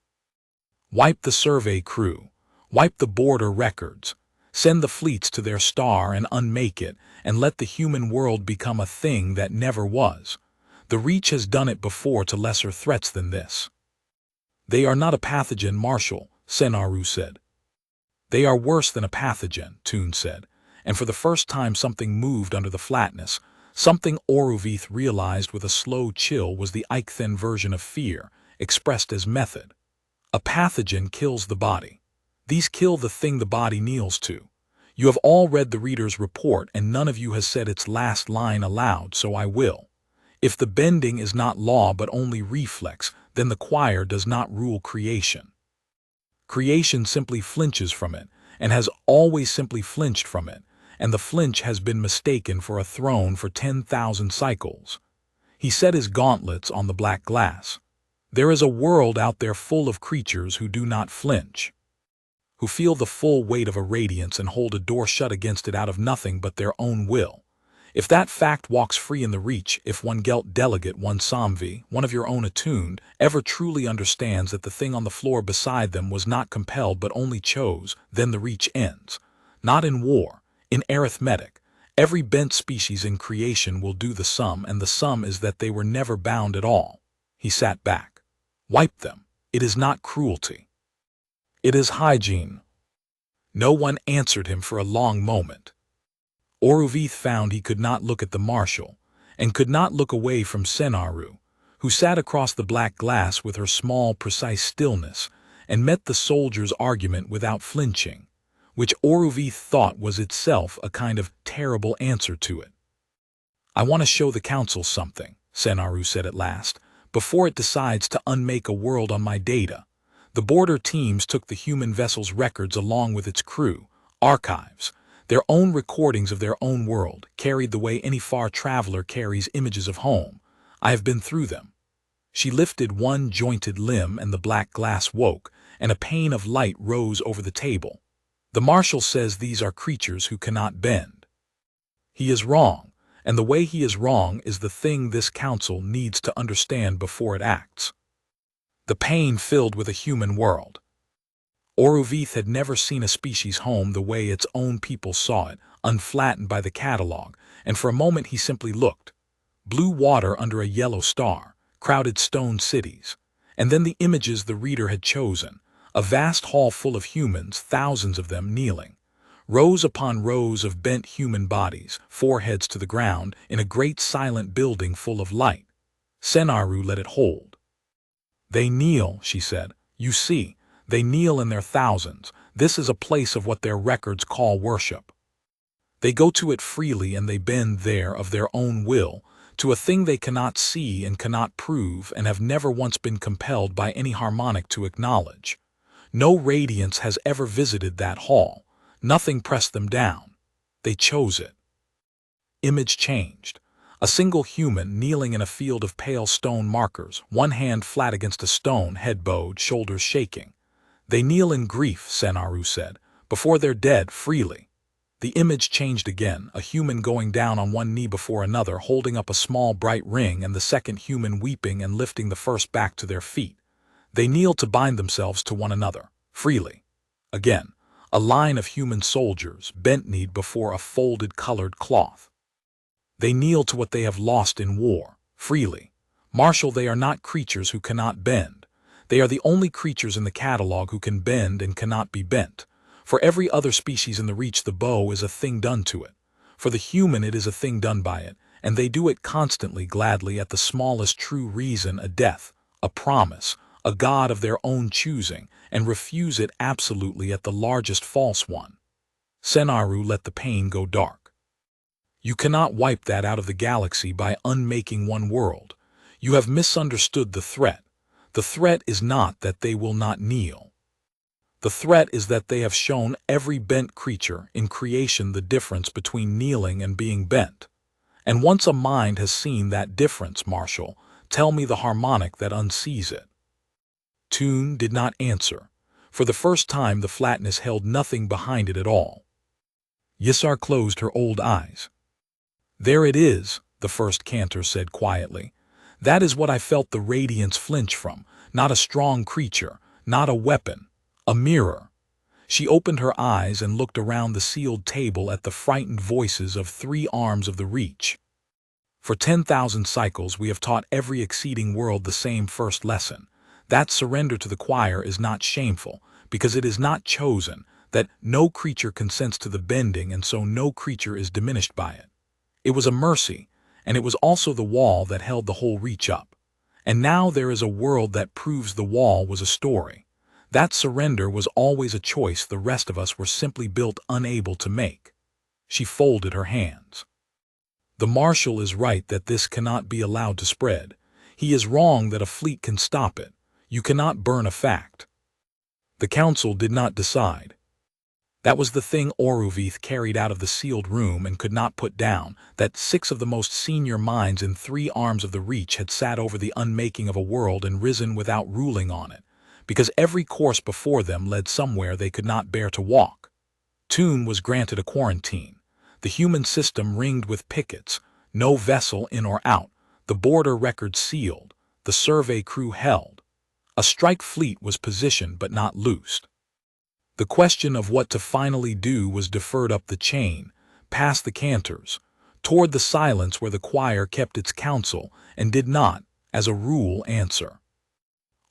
Wipe the survey crew, wipe the border records, send the fleets to their star and unmake it, and let the human world become a thing that never was. The Reach has done it before to lesser threats than this. They are not a pathogen, Marshal, Senaru said. They are worse than a pathogen, Toon said, and for the first time something moved under the flatness. Something Oruvith realized with a slow chill was the Eichthen version of fear, expressed as method. A pathogen kills the body. These kill the thing the body kneels to. You have all read the reader's report, and none of you has said its last line aloud, so I will. If the bending is not law but only reflex, then the choir does not rule creation. Creation simply flinches from it, and has always simply flinched from it, and the flinch has been mistaken for a throne for 10,000 cycles. He set his gauntlets on the black glass. There is a world out there full of creatures who do not flinch, who feel the full weight of a radiance and hold a door shut against it out of nothing but their own will. If that fact walks free in the reach, if one Gelt delegate, one Samvi, one of your own attuned, ever truly understands that the thing on the floor beside them was not compelled but only chose, then the reach ends. Not in war, in arithmetic. Every bent species in creation will do the sum, and the sum is that they were never bound at all. He sat back. Wipe them. It is not cruelty. It is hygiene. No one answered him for a long moment. Oruvith found he could not look at the marshal, and could not look away from Senaru, who sat across the black glass with her small, precise stillness, and met the soldier's argument without flinching, which Oruvith thought was itself a kind of terrible answer to it. "I want to show the council something," Senaru said at last, "before it decides to unmake a world on my data." The border teams took the human vessel's records along with its crew, archives, their own recordings of their own world, carried the way any far traveler carries images of home. I have been through them. She lifted one jointed limb and the black glass woke, and a pane of light rose over the table. "The marshal says these are creatures who cannot bend. He is wrong, and the way he is wrong is the thing this council needs to understand before it acts." The pane filled with a human world. Oruvith had never seen a species home the way its own people saw it, unflattened by the catalog, and for a moment he simply looked. Blue water under a yellow star, crowded stone cities, and then the images the reader had chosen, a vast hall full of humans, thousands of them kneeling, rows upon rows of bent human bodies, foreheads to the ground, in a great silent building full of light. Senaru let it hold. "They kneel," she said. "You see, they kneel in their thousands. This is a place of what their records call worship. They go to it freely, and they bend there of their own will to a thing they cannot see and cannot prove, and have never once been compelled by any harmonic to acknowledge. No radiance has ever visited that hall. Nothing pressed them down. They chose it." Image changed. A single human kneeling in a field of pale stone markers, one hand flat against a stone, head bowed, shoulders shaking. "They kneel in grief," Senaru said, "before their dead, freely." The image changed again, a human going down on one knee before another, holding up a small bright ring, and the second human weeping and lifting the first back to their feet. "They kneel to bind themselves to one another, freely." Again, a line of human soldiers, bent-kneed before a folded colored cloth. "They kneel to what they have lost in war, freely. Marshal, they are not creatures who cannot bend. They are the only creatures in the catalog who can bend and cannot be bent. For every other species in the reach, the bow is a thing done to it. For the human, it is a thing done by it, and they do it constantly, gladly, at the smallest true reason, a death, a promise, a god of their own choosing, and refuse it absolutely at the largest false one." Senaru let the pane go dark. "You cannot wipe that out of the galaxy by unmaking one world. You have misunderstood the threat. The threat is not that they will not kneel. The threat is that they have shown every bent creature in creation the difference between kneeling and being bent. And once a mind has seen that difference, Marshal, tell me the harmonic that unsees it." Toon did not answer. For the first time the flatness held nothing behind it at all. Yissar closed her old eyes. "There it is," the first cantor said quietly. "That is what I felt the radiance flinch from, not a strong creature, not a weapon, a mirror." She opened her eyes and looked around the sealed table at the frightened voices of 3 arms of the reach. "For 10,000 cycles we have taught every exceeding world the same first lesson. That surrender to the choir is not shameful, because it is not chosen, that no creature consents to the bending, and so no creature is diminished by it. It was a mercy, and it was also the wall that held the whole reach up. And now there is a world that proves the wall was a story. That surrender was always a choice the rest of us were simply built unable to make." She folded her hands. "The Marshal is right that this cannot be allowed to spread. He is wrong that a fleet can stop it. You cannot burn a fact." The council did not decide. That was the thing Oruvith carried out of the sealed room and could not put down, that 6 of the most senior minds in 3 arms of the reach had sat over the unmaking of a world and risen without ruling on it, because every course before them led somewhere they could not bear to walk. Toon was granted a quarantine, the human system ringed with pickets, no vessel in or out, the border records sealed, the survey crew held. A strike fleet was positioned but not loosed. The question of what to finally do was deferred up the chain, past the cantors, toward the silence where the choir kept its counsel and did not, as a rule, answer.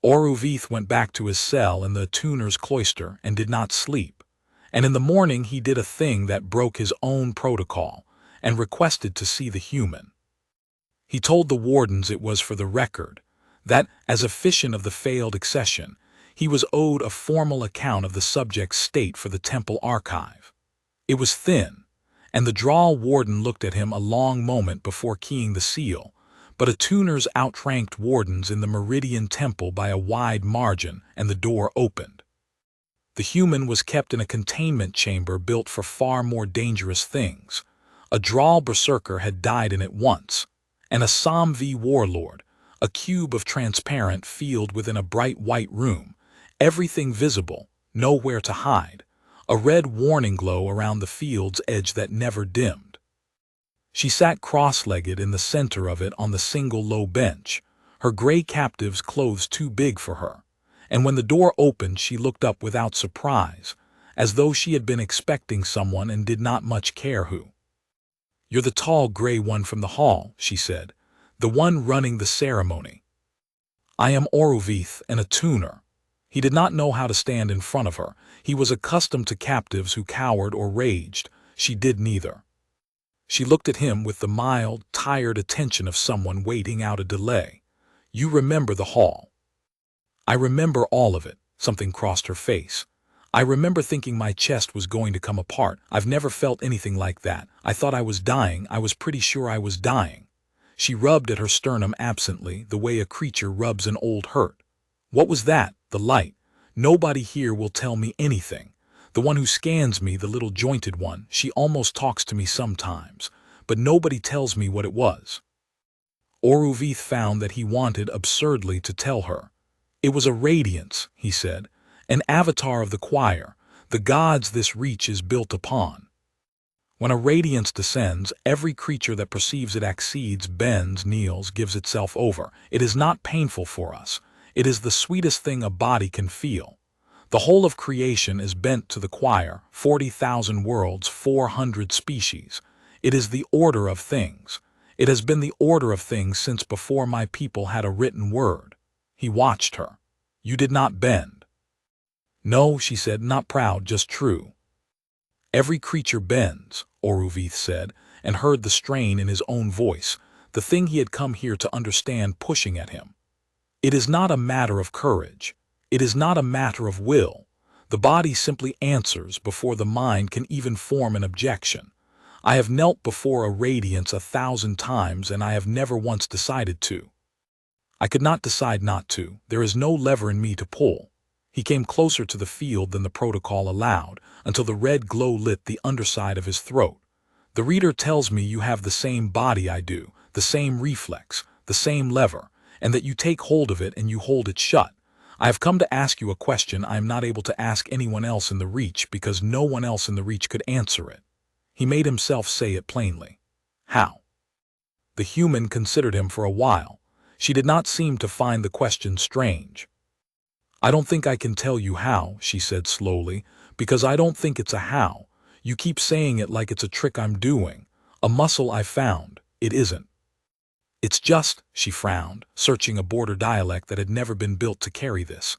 Oruvith went back to his cell in the tuner's cloister and did not sleep, and in the morning he did a thing that broke his own protocol and requested to see the human. He told the wardens it was for the record, that, as officiant of the failed accession, he was owed a formal account of the subject's state for the temple archive. It was thin, and the droll warden looked at him a long moment before keying the seal, but a tuner's outranked wardens in the Meridian Temple by a wide margin, and the door opened. The human was kept in a containment chamber built for far more dangerous things. A droll berserker had died in it once, and a Somv warlord, a cube of transparent field within a bright white room, everything visible, nowhere to hide, a red warning glow around the field's edge that never dimmed. She sat cross-legged in the center of it on the single low bench, her gray captive's clothes too big for her, and when the door opened she looked up without surprise, as though she had been expecting someone and did not much care who. "You're the tall gray one from the hall," she said, "the one running the ceremony." "I am Oruvith and a tuner." He did not know how to stand in front of her. He was accustomed to captives who cowered or raged. She did neither. She looked at him with the mild, tired attention of someone waiting out a delay. "You remember the hall." "I remember all of it." Something crossed her face. "I remember thinking my chest was going to come apart. I've never felt anything like that. I thought I was dying. I was pretty sure I was dying." She rubbed at her sternum absently, the way a creature rubs an old hurt. "What was that?" "The light. Nobody here will tell me anything. The one who scans me, the little jointed one, she almost talks to me sometimes, but nobody tells me what it was." Oruvith found that he wanted absurdly to tell her. "It was a radiance," he said, "an avatar of the choir, the gods this reach is built upon. When a radiance descends, every creature that perceives it accedes, bends, kneels, gives itself over. It is not painful for us. It is the sweetest thing a body can feel. The whole of creation is bent to the choir, 40,000 worlds, 400 species. It is the order of things. It has been the order of things since before my people had a written word." He watched her. "You did not bend." "No," she said, "not proud, just true." "Every creature bends," Oruvith said, and heard the strain in his own voice, the thing he had come here to understand pushing at him. "It is not a matter of courage. It is not a matter of will. The body simply answers before the mind can even form an objection. I have knelt before a radiance 1,000 times, and I have never once decided to. I could not decide not to. There is no lever in me to pull." He came closer to the field than the protocol allowed, until the red glow lit the underside of his throat. "The reader tells me you have the same body I do, the same reflex, the same lever, and that you take hold of it and you hold it shut. I have come to ask you a question I am not able to ask anyone else in the Reach because no one else in the Reach could answer it." He made himself say it plainly. "How?" The human considered him for a while. She did not seem to find the question strange. "I don't think I can tell you how," she said slowly, "because I don't think it's a how. You keep saying it like it's a trick I'm doing, a muscle I found. It isn't. It's just," she frowned, searching a border dialect that had never been built to carry this.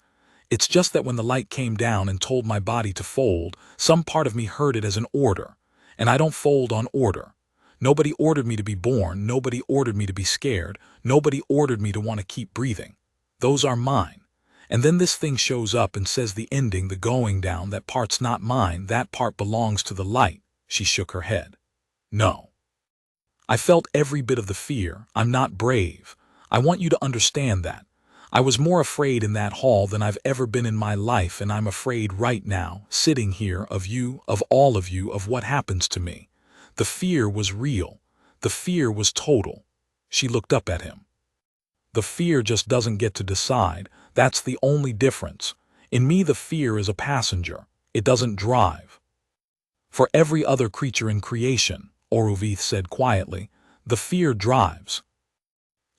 "It's just that when the light came down and told my body to fold, some part of me heard it as an order, and I don't fold on order. Nobody ordered me to be born, nobody ordered me to be scared, nobody ordered me to want to keep breathing. Those are mine. And then this thing shows up and says the ending, the going down, that part's not mine, that part belongs to the light." She shook her head. "No. I felt every bit of the fear. I'm not brave. I want you to understand that. I was more afraid in that hall than I've ever been in my life, and I'm afraid right now, sitting here, of you, of all of you, of what happens to me. The fear was real. The fear was total." She looked up at him. The fear just doesn't get to decide. That's the only difference. In me, the fear is a passenger. It doesn't drive. For every other creature in creation, Oruvith said quietly, the fear drives.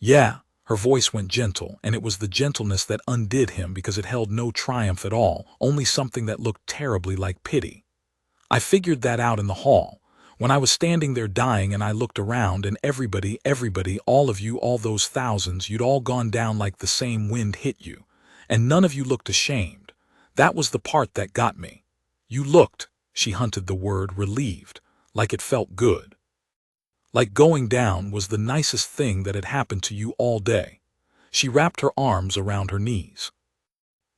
Yeah, her voice went gentle, and it was the gentleness that undid him because it held no triumph at all, only something that looked terribly like pity. I figured that out in the hall, when I was standing there dying and I looked around and everybody, all of you, all those thousands, you'd all gone down like the same wind hit you, and none of you looked ashamed. That was the part that got me. You looked, she hunted the word, relieved, like it felt good. Like going down was the nicest thing that had happened to you all day. She wrapped her arms around her knees.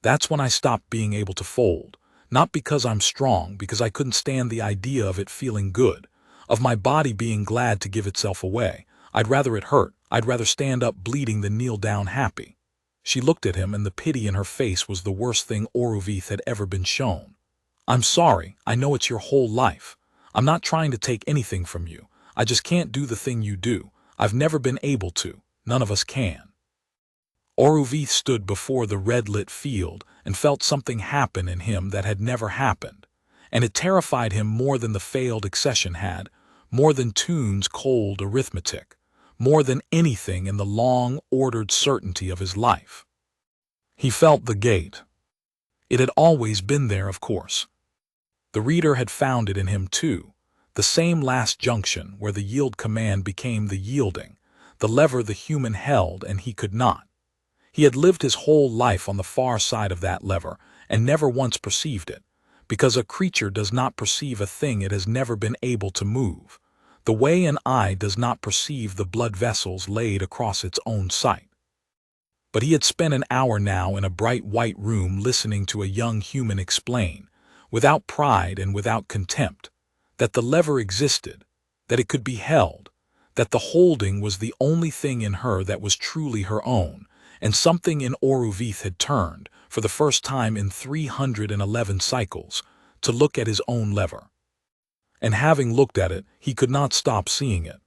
That's when I stopped being able to fold. Not because I'm strong, because I couldn't stand the idea of it feeling good, of my body being glad to give itself away. I'd rather it hurt. I'd rather stand up bleeding than kneel down happy. She looked at him, and the pity in her face was the worst thing Oruvith had ever been shown. I'm sorry, I know it's your whole life. I'm not trying to take anything from you. I just can't do the thing you do. I've never been able to. None of us can. Oruvith stood before the red-lit field and felt something happen in him that had never happened, and it terrified him more than the failed accession had, more than Toon's cold arithmetic, more than anything in the long, ordered certainty of his life. He felt the gate. It had always been there, of course. The reader had found it in him too, the same last junction where the yield command became the yielding, the lever the human held and he could not. He had lived his whole life on the far side of that lever and never once perceived it, because a creature does not perceive a thing it has never been able to move, the way an eye does not perceive the blood vessels laid across its own sight. But he had spent an hour now in a bright white room listening to a young human explain, without pride and without contempt, that the lever existed, that it could be held, that the holding was the only thing in her that was truly her own, and something in Oruvith had turned, for the first time in 311 cycles, to look at his own lever. And having looked at it, he could not stop seeing it.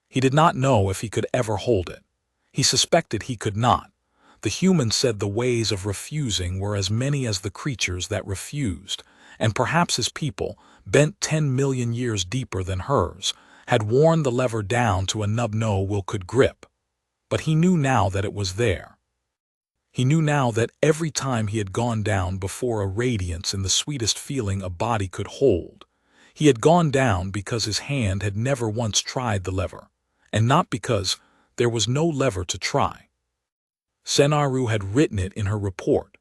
He did not know if he could ever hold it. He suspected he could not. The humans said the ways of refusing were as many as the creatures that refused, and perhaps his people, bent 10 million years deeper than hers, had worn the lever down to a nub no will could grip. But he knew now that it was there. He knew now that every time he had gone down before a radiance in the sweetest feeling a body could hold, he had gone down because his hand had never once tried the lever, and not because there was no lever to try. Senaru had written it in her report.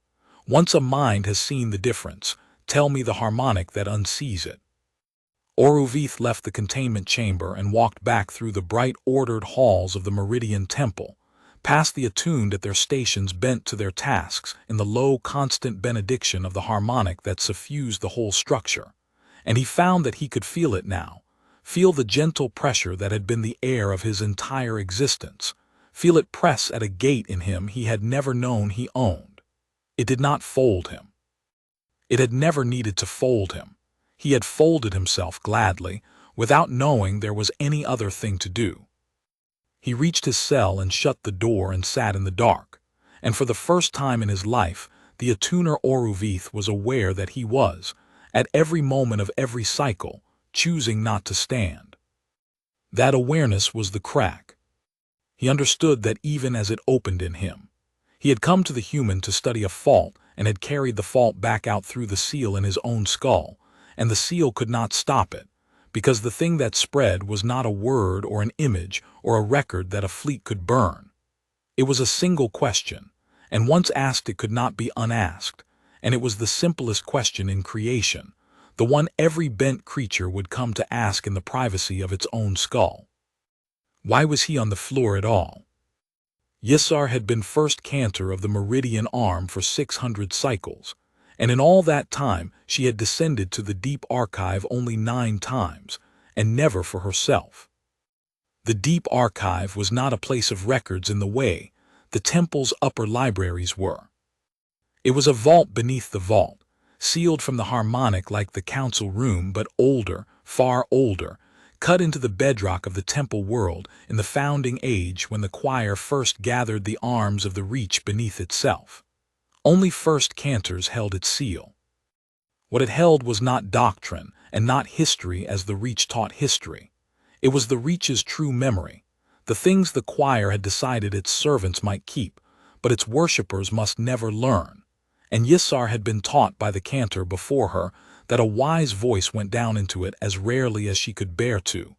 Once a mind has seen the difference, tell me the harmonic that unsees it. Oruvith left the containment chamber and walked back through the bright ordered halls of the Meridian Temple, past the attuned at their stations bent to their tasks in the low constant benediction of the harmonic that suffused the whole structure, and he found that he could feel it now, feel the gentle pressure that had been the air of his entire existence, feel it press at a gate in him he had never known he owned. It did not fold him. It had never needed to fold him. He had folded himself gladly, without knowing there was any other thing to do. He reached his cell and shut the door and sat in the dark, and for the first time in his life, the attuner Oruvith was aware that he was, at every moment of every cycle, choosing not to stand. That awareness was the crack. He understood that even as it opened in him, he had come to the human to study a fault and had carried the fault back out through the seal in his own skull, and the seal could not stop it, because the thing that spread was not a word or an image or a record that a fleet could burn. It was a single question, and once asked it could not be unasked, and it was the simplest question in creation, the one every bent creature would come to ask in the privacy of its own skull. Why was he on the floor at all? Yissar had been first cantor of the Meridian Arm for 600 cycles, and in all that time she had descended to the deep archive only 9 times, and never for herself. The deep archive was not a place of records in the way the temple's upper libraries were. It was a vault beneath the vault, sealed from the harmonic like the council room, but older, far older, cut into the bedrock of the temple world in the founding age when the choir first gathered the arms of the reach beneath itself. Only first cantors held its seal. What it held was not doctrine and not history as the reach taught history. It was the reach's true memory, the things the choir had decided its servants might keep, but its worshippers must never learn. And Yissar had been taught by the cantor before her that a wise voice went down into it as rarely as she could bear to,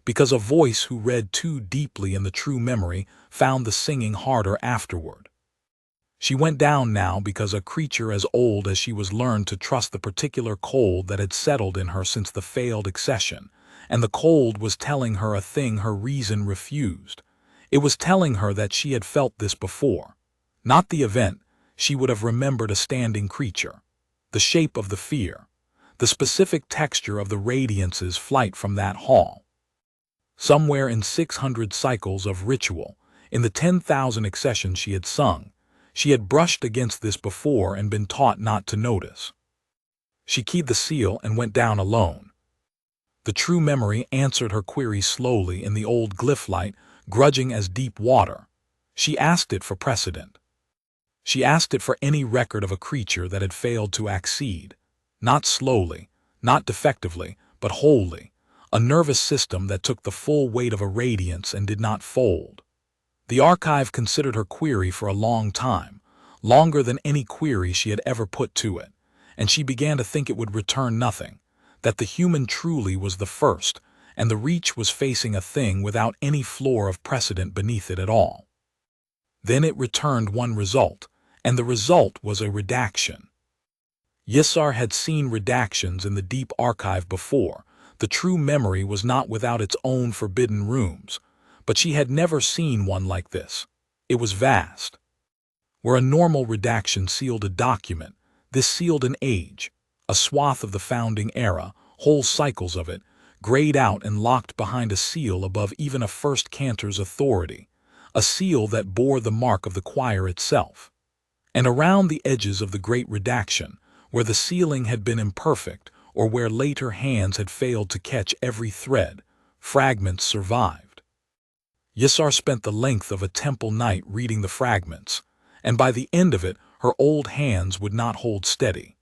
because a voice who read too deeply in the true memory found the singing harder afterward. She went down now because a creature as old as she was learned to trust the particular cold that had settled in her since the failed accession, and the cold was telling her a thing her reason refused. It was telling her that she had felt this before. Not the event, she would have remembered a standing creature, the shape of the fear, the specific texture of the radiance's flight from that hall. Somewhere in 600 cycles of ritual, in the 10,000 accessions she had sung, she had brushed against this before and been taught not to notice. She keyed the seal and went down alone. The true memory answered her query slowly in the old glyph light, grudging as deep water. She asked it for precedent. She asked it for any record of a creature that had failed to accede, not slowly, not defectively, but wholly, a nervous system that took the full weight of a radiance and did not fold. The archive considered her query for a long time, longer than any query she had ever put to it, and she began to think it would return nothing, that the human truly was the first, and the reach was facing a thing without any floor of precedent beneath it at all. Then it returned one result, and the result was a redaction. Yissar had seen redactions in the deep archive before. The true memory was not without its own forbidden rooms, but she had never seen one like this. It was vast. Where a normal redaction sealed a document, this sealed an age, a swath of the founding era, whole cycles of it, grayed out and locked behind a seal above even a first cantor's authority, a seal that bore the mark of the choir itself. And around the edges of the great redaction, where the sealing had been imperfect or where later hands had failed to catch every thread, fragments survived. Yissar spent the length of a temple night reading the fragments, and by the end of it her old hands would not hold steady.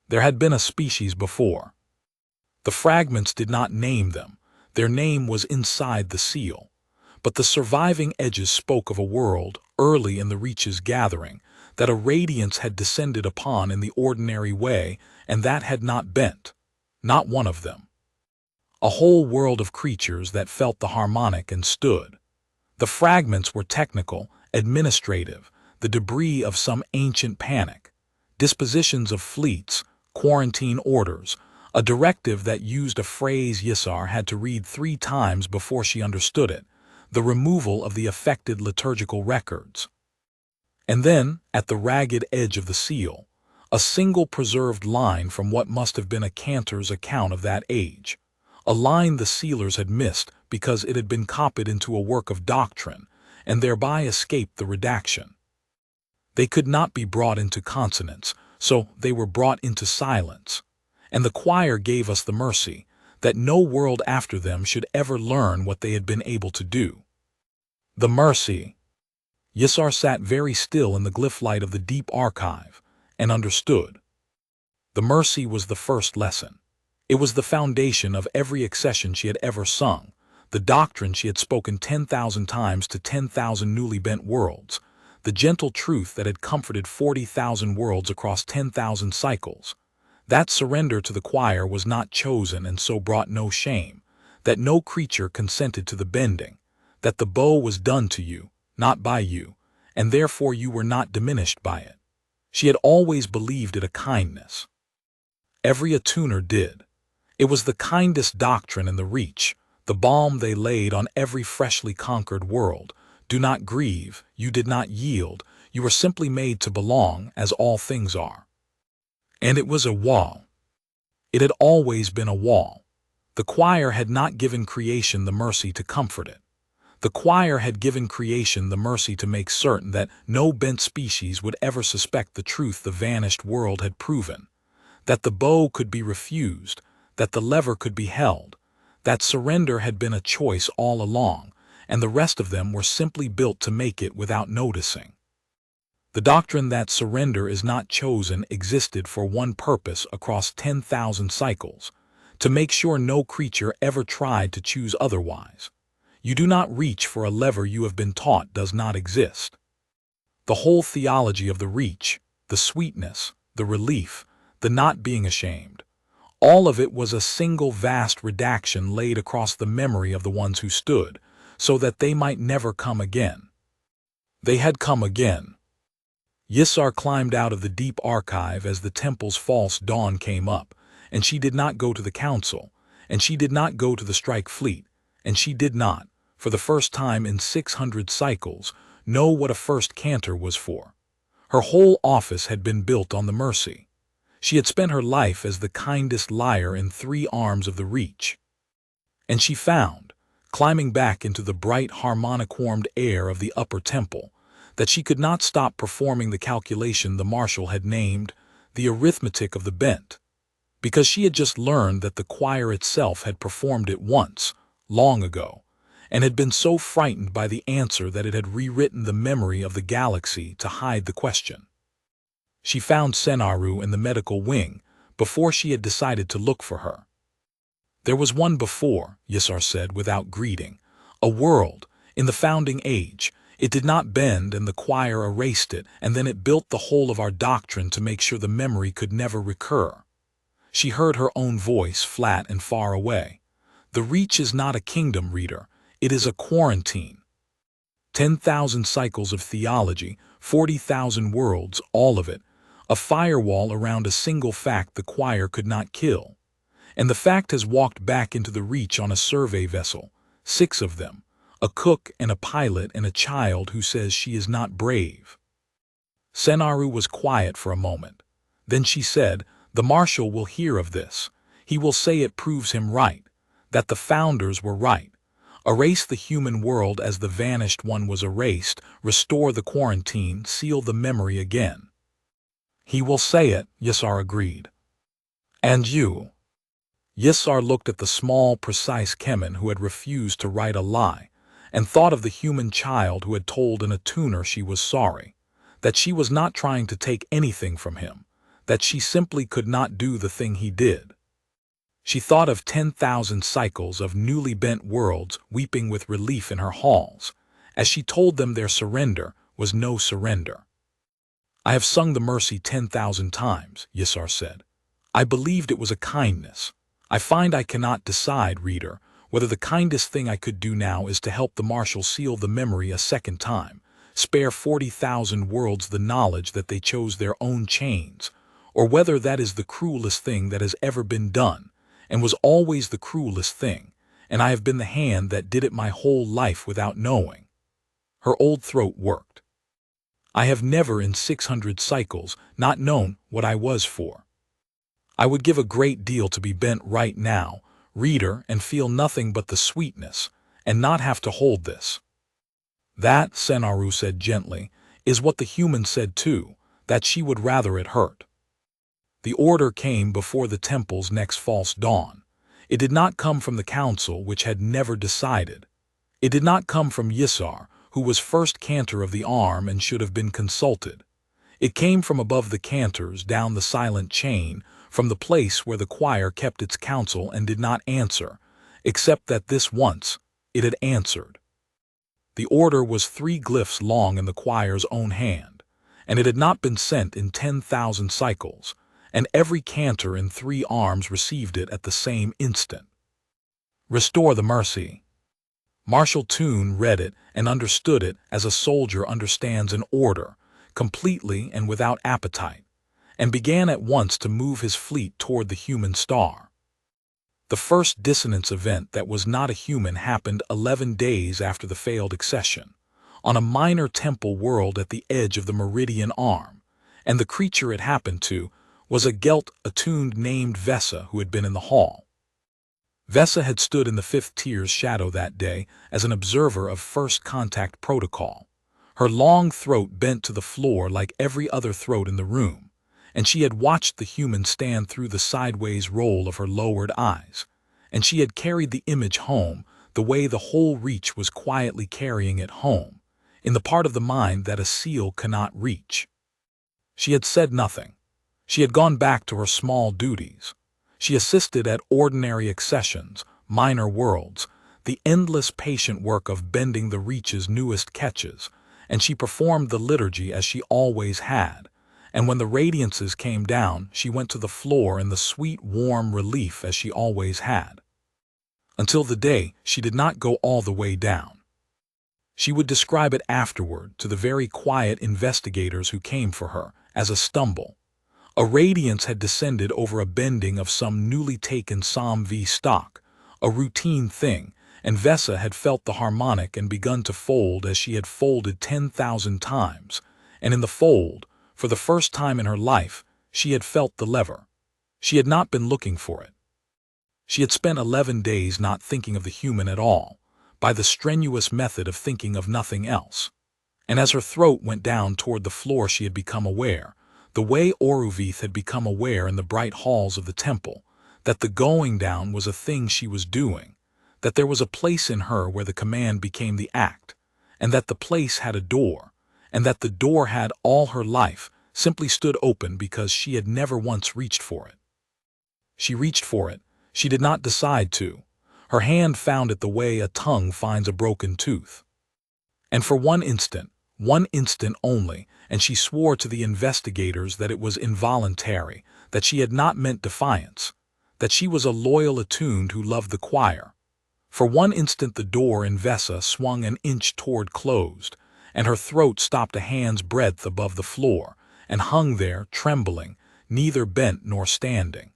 There had been a species before. The fragments did not name them, their name was inside the seal, but the surviving edges spoke of a world, early in the reach's gathering, that a radiance had descended upon in the ordinary way, and that had not bent, not one of them. A whole world of creatures that felt the harmonic and stood. The fragments were technical, administrative, the debris of some ancient panic, dispositions of fleets, quarantine orders, a directive that used a phrase Yissar had to read 3 times before she understood it, the removal of the affected liturgical records. And then, at the ragged edge of the seal, a single preserved line from what must have been a cantor's account of that age, a line the sealers had missed because it had been copied into a work of doctrine and thereby escaped the redaction. They could not be brought into consonance, so they were brought into silence, and the choir gave us the mercy that no world after them should ever learn what they had been able to do. The mercy. Yissar sat very still in the glyph light of the deep archive and understood. The mercy was the first lesson. It was the foundation of every accession she had ever sung, the doctrine she had spoken 10,000 times to 10,000 newly bent worlds, the gentle truth that had comforted 40,000 worlds across 10,000 cycles. That surrender to the choir was not chosen and so brought no shame, that no creature consented to the bending, that the bow was done to you, not by you, and therefore you were not diminished by it. She had always believed it a kindness. Every attuner did. It was the kindest doctrine in the reach, the balm they laid on every freshly conquered world. Do not grieve, you did not yield, you were simply made to belong as all things are. And it was a wall. It had always been a wall. The choir had not given creation the mercy to comfort it. The choir had given creation the mercy to make certain that no bent species would ever suspect the truth the vanished world had proven, that the bow could be refused, that the lever could be held, that surrender had been a choice all along, and the rest of them were simply built to make it without noticing. The doctrine that surrender is not chosen existed for one purpose across 10,000 cycles, to make sure no creature ever tried to choose otherwise. You do not reach for a lever you have been taught does not exist. The whole theology of the reach, the sweetness, the relief, the not being ashamed, all of it was a single vast redaction laid across the memory of the ones who stood, so that they might never come again. They had come again. Yisar climbed out of the deep archive as the temple's false dawn came up, and she did not go to the council, and she did not go to the strike fleet, and she did not, for the first time in 600 cycles, know what a first cantor was for. Her whole office had been built on the mercy. She had spent her life as the kindest liar in 3 arms of the reach. And she found, climbing back into the bright harmonic-warmed air of the upper temple, that she could not stop performing the calculation the marshal had named the arithmetic of the bent, because she had just learned that the choir itself had performed it once, long ago, and had been so frightened by the answer that it had rewritten the memory of the galaxy to hide the question. She found Senaru in the medical wing before she had decided to look for her. There was one before, Yisar said without greeting, a world, in the founding age. It did not bend and the choir erased it, and then it built the whole of our doctrine to make sure the memory could never recur. She heard her own voice flat and far away. The reach is not a kingdom, reader. It is a quarantine. 10,000 cycles of theology, 40,000 worlds, all of it, a firewall around a single fact the choir could not kill. And the fact has walked back into the reach on a survey vessel, 6 of them, a cook and a pilot and a child who says she is not brave. Senaru was quiet for a moment. Then she said, "The marshal will hear of this. He will say it proves him right, that the founders were right. Erase the human world as the vanished one was erased, restore the quarantine, seal the memory again." "He will say it," Yisar agreed. "And you?" Yisar looked at the small, precise Kemen who had refused to write a lie, and thought of the human child who had told an attuner she was sorry, that she was not trying to take anything from him, that she simply could not do the thing he did. She thought of 10,000 cycles of newly bent worlds weeping with relief in her halls, as she told them their surrender was no surrender. "I have sung the mercy 10,000 times, Yisar said. "I believed it was a kindness. I find I cannot decide, reader, whether the kindest thing I could do now is to help the marshal seal the memory a second time, spare 40,000 worlds the knowledge that they chose their own chains, or whether that is the cruelest thing that has ever been done, and was always the cruelest thing, and I have been the hand that did it my whole life without knowing." Her old throat worked. "I have never in 600 cycles not known what I was for. I would give a great deal to be bent right now, reader, and feel nothing but the sweetness, and not have to hold this." "That," Senaru said gently, "is what the human said too, that she would rather it hurt." The order came before the temple's next false dawn. It did not come from the council, which had never decided. It did not come from Yisar, who was first cantor of the arm and should have been consulted. It came from above the cantors, down the silent chain, from the place where the choir kept its counsel and did not answer, except that this once it had answered. The order was 3 glyphs long in the choir's own hand, and it had not been sent in 10,000 cycles, and every cantor in 3 arms received it at the same instant. "Restore the mercy." Marshal Toon read it and understood it as a soldier understands an order, completely and without appetite, and began at once to move his fleet toward the human star. The first dissonance event that was not a human happened 11 days after the failed accession, on a minor temple world at the edge of the meridian arm, and the creature it happened to was a Gelt attuned named Vesa who had been in the hall. Vesa had stood in the 5th tier's shadow that day as an observer of first contact protocol, her long throat bent to the floor like every other throat in the room, and she had watched the human stand through the sideways roll of her lowered eyes, and she had carried the image home the way the whole reach was quietly carrying it home, in the part of the mind that a seal cannot reach. She had said nothing. She had gone back to her small duties. She assisted at ordinary accessions, minor worlds, the endless patient work of bending the reach's newest catches, and she performed the liturgy as she always had. And when the radiances came down, she went to the floor in the sweet, warm relief as she always had. Until the day she did not go all the way down. She would describe it afterward to the very quiet investigators who came for her as a stumble. A radiance had descended over a bending of some newly taken Psalm V stock, a routine thing, and Vesa had felt the harmonic and begun to fold as she had folded 10,000 times, and in the fold, for the first time in her life, she had felt the lever. She had not been looking for it. She had spent 11 days not thinking of the human at all, by the strenuous method of thinking of nothing else. And as her throat went down toward the floor, she had become aware, the way Oruvith had become aware in the bright halls of the temple, that the going down was a thing she was doing, that there was a place in her where the command became the act, and that the place had a door, and that the door had all her life simply stood open because she had never once reached for it. She reached for it. She did not decide to. Her hand found it the way a tongue finds a broken tooth. And for one instant only, and she swore to the investigators that it was involuntary, that she had not meant defiance, that she was a loyal attuned who loved the choir. For one instant the door in Vesa swung an inch toward closed, and her throat stopped a hand's breadth above the floor, and hung there, trembling, neither bent nor standing.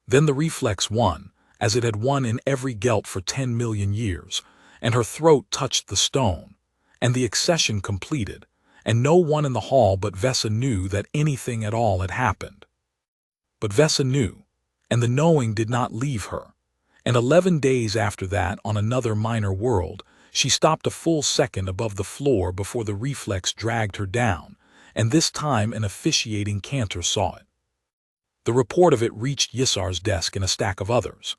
Then the reflex won, as it had won in every Gelt for 10 million years, and her throat touched the stone, and the accession completed, and no one in the hall but Vesa knew that anything at all had happened. But Vesa knew, and the knowing did not leave her, and 11 days after that, on another minor world, she stopped a full second above the floor before the reflex dragged her down, and this time an officiating cantor saw it. The report of it reached Yisar's desk in a stack of others.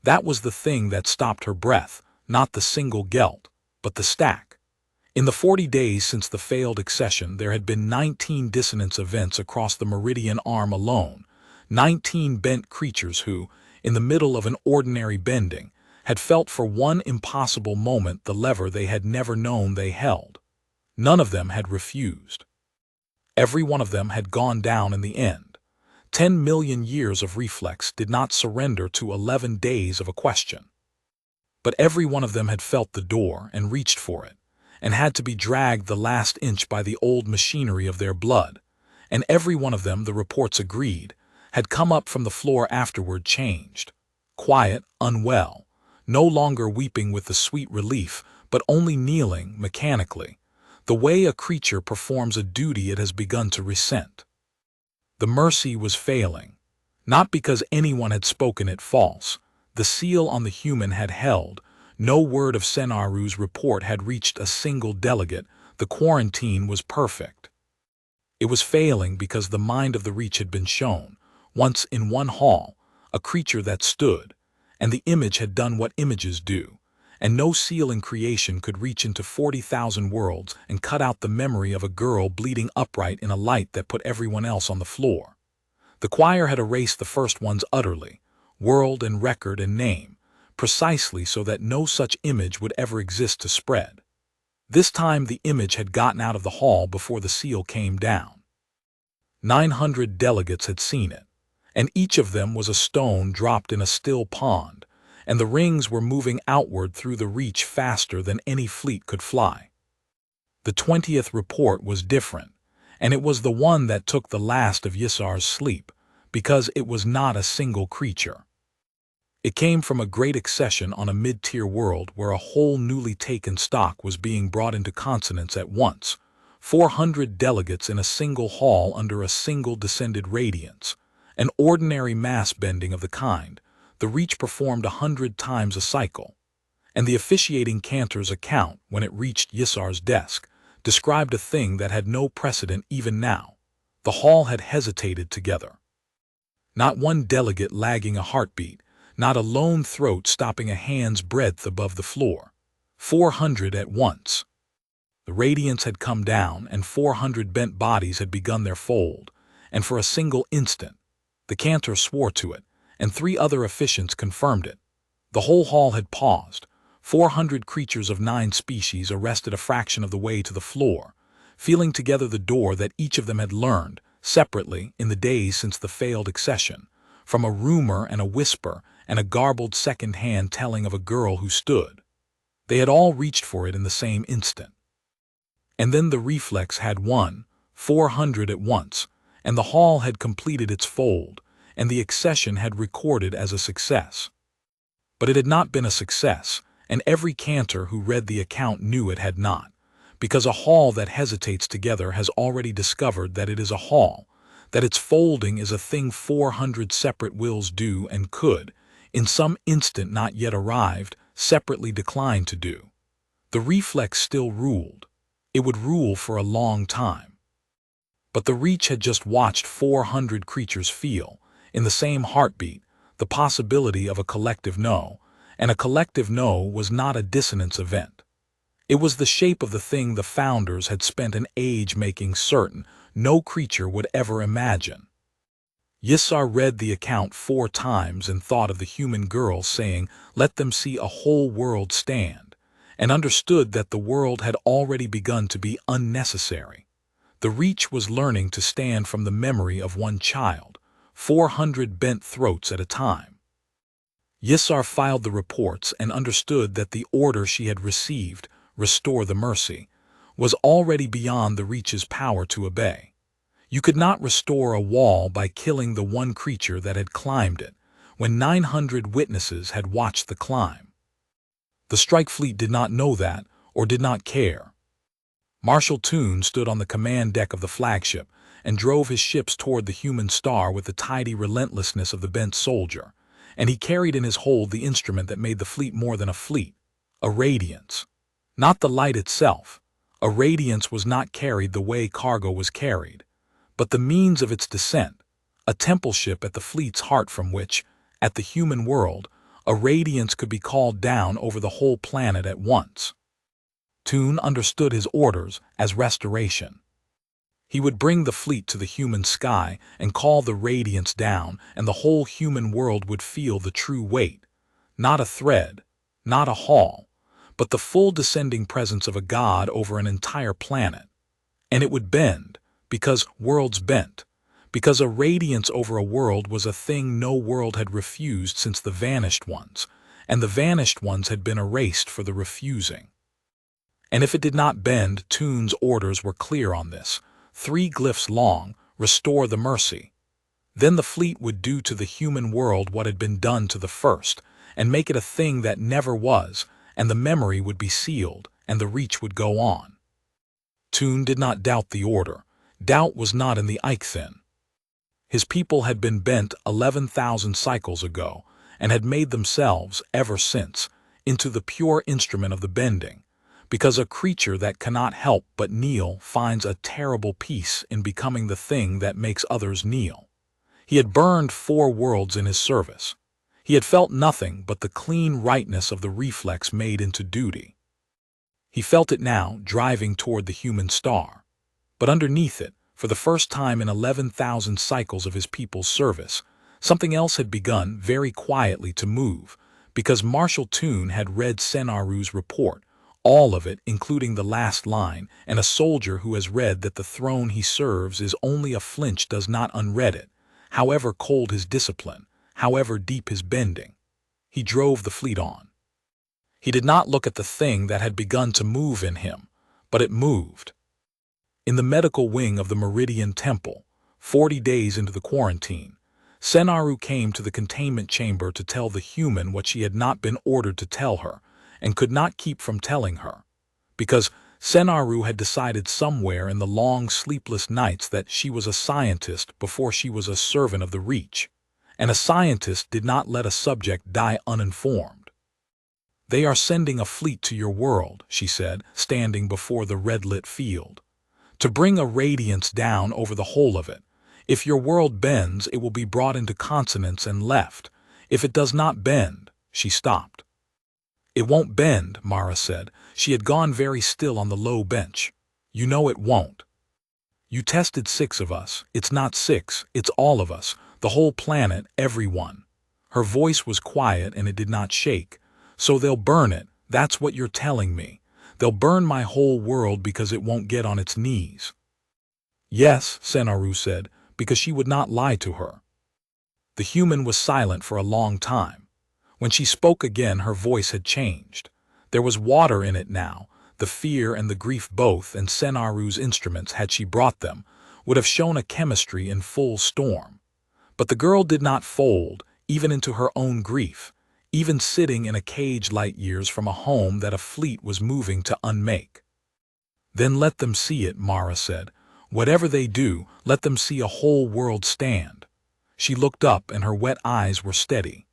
That was the thing that stopped her breath, not the single Gelt, but the stack. In the 40 days since the failed accession, there had been 19 dissonance events across the meridian arm alone, 19 bent creatures who, in the middle of an ordinary bending, had felt for one impossible moment the lever they had never known they held. None of them had refused. Every one of them had gone down in the end. 10 million years of reflex did not surrender to 11 days of a question. But every one of them had felt the door and reached for it, and had to be dragged the last inch by the old machinery of their blood, and every one of them, the reports agreed, had come up from the floor afterward changed, quiet, unwell, no longer weeping with the sweet relief, but only kneeling mechanically, the way a creature performs a duty it has begun to resent. The mercy was failing, not because anyone had spoken it false. The seal on the human had held. No word of Senaru's report had reached a single delegate. The quarantine was perfect. It was failing because the mind of the reach had been shown, once in one hall, a creature that stood, and the image had done what images do, and no seal in creation could reach into 40,000 worlds and cut out the memory of a girl bleeding upright in a light that put everyone else on the floor. The choir had erased the first ones utterly, world and record and name, precisely so that no such image would ever exist to spread. This time the image had gotten out of the hall before the seal came down. 900 delegates had seen it, and each of them was a stone dropped in a still pond, and the rings were moving outward through the reach faster than any fleet could fly. The 20th report was different, and it was the one that took the last of Yisar's sleep, because it was not a single creature. It came from a great accession on a mid-tier world where a whole newly taken stock was being brought into consonance at once, 400 delegates in a single hall under a single descended radiance, an ordinary mass bending of the kind. The reach performed 100 times a cycle, and the officiating cantor's account, when it reached Yisar's desk, described a thing that had no precedent even now. The hall had hesitated together. Not one delegate lagging a heartbeat, not a lone throat stopping a hand's breadth above the floor. 400 at once. The radiance had come down, and 400 bent bodies had begun their fold, and for a single instant, the cantor swore to it, and 3 other officiants confirmed it. The whole hall had paused. 400 creatures of 9 species arrested a fraction of the way to the floor, feeling together the door that each of them had learned, separately, in the days since the failed accession, from a rumor and a whisper and a garbled second-hand telling of a girl who stood. They had all reached for it in the same instant. And then the reflex had won, 400 at once, and the hall had completed its fold, and the accession had recorded as a success. But it had not been a success, and every cantor who read the account knew it had not, because a hall that hesitates together has already discovered that it is a hall, that its folding is a thing 400 separate wills do and could, in some instant not yet arrived, separately decline to do. The reflex still ruled. It would rule for a long time. But the reach had just watched 400 creatures feel, in the same heartbeat, the possibility of a collective no, and a collective no was not a dissonance event. It was the shape of the thing the founders had spent an age making certain no creature would ever imagine. Yissar read the account 4 times and thought of the human girl saying, "Let them see a whole world stand," and understood that the world had already begun to be unnecessary. The reach was learning to stand from the memory of one child, 400 bent throats at a time. Yissar filed the reports and understood that the order she had received, "Restore the mercy," was already beyond the reach's power to obey. You could not restore a wall by killing the one creature that had climbed it, when 900 witnesses had watched the climb. The strike fleet did not know that, or did not care. Marshal Toon stood on the command deck of the flagship and drove his ships toward the human star with the tidy relentlessness of the bent soldier, and he carried in his hold the instrument that made the fleet more than a fleet, a radiance. Not the light itself. A radiance was not carried the way cargo was carried, but the means of its descent, a temple ship at the fleet's heart from which, at the human world, a radiance could be called down over the whole planet at once. Toon understood his orders as restoration. He would bring the fleet to the human sky and call the radiance down, and the whole human world would feel the true weight, not a thread, not a hall, but the full descending presence of a god over an entire planet. And it would bend, because worlds bent, because a radiance over a world was a thing no world had refused since the vanished ones, and the vanished ones had been erased for the refusing. And if it did not bend, Toon's orders were clear on this, 3 glyphs long, "Restore the mercy." Then the fleet would do to the human world what had been done to the first, and make it a thing that never was, and the memory would be sealed, and the reach would go on. Toon did not doubt the order. Doubt was not in the Eikthin. His people had been bent 11,000 cycles ago, and had made themselves, ever since, into the pure instrument of the bending, because a creature that cannot help but kneel finds a terrible peace in becoming the thing that makes others kneel. He had burned 4 worlds in his service. He had felt nothing but the clean rightness of the reflex made into duty. He felt it now, driving toward the human star. But underneath it, for the first time in 11,000 cycles of his people's service, something else had begun very quietly to move, because Marshal Toon had read Senaru's report, all of it, including the last line, and a soldier who has read that the throne he serves is only a flinch does not unread it, however cold his discipline, however deep his bending. He drove the fleet on. He did not look at the thing that had begun to move in him, but it moved. In the medical wing of the Meridian Temple, 40 days into the quarantine, Senaru came to the containment chamber to tell the human what she had not been ordered to tell her, and could not keep from telling her, because Senaru had decided somewhere in the long sleepless nights that she was a scientist before she was a servant of the Reach, and a scientist did not let a subject die uninformed. "They are sending a fleet to your world," she said, standing before the red-lit field, "to bring a radiance down over the whole of it. If your world bends, it will be brought into consonance and left. If it does not bend, she stopped. It won't bend, Mara said. She had gone very still on the low bench. You know it won't. You tested 6 of us. It's not 6, it's all of us, the whole planet, everyone. Her voice was quiet and it did not shake. So they'll burn it, that's what you're telling me. They'll burn my whole world because it won't get on its knees. Yes, ScienceFiction said, because she would not lie to her. The human was silent for a long time. When she spoke again, her voice had changed. There was water in it now. The fear and the grief both, and ScienceFiction's instruments, had she brought them, would have shown a chemistry in full storm. But the girl did not fold, even into her own grief, even sitting in a cage light years from a home that a fleet was moving to unmake. Then let them see it, Mara said. Whatever they do, let them see a whole world stand. She looked up and her wet eyes were steady.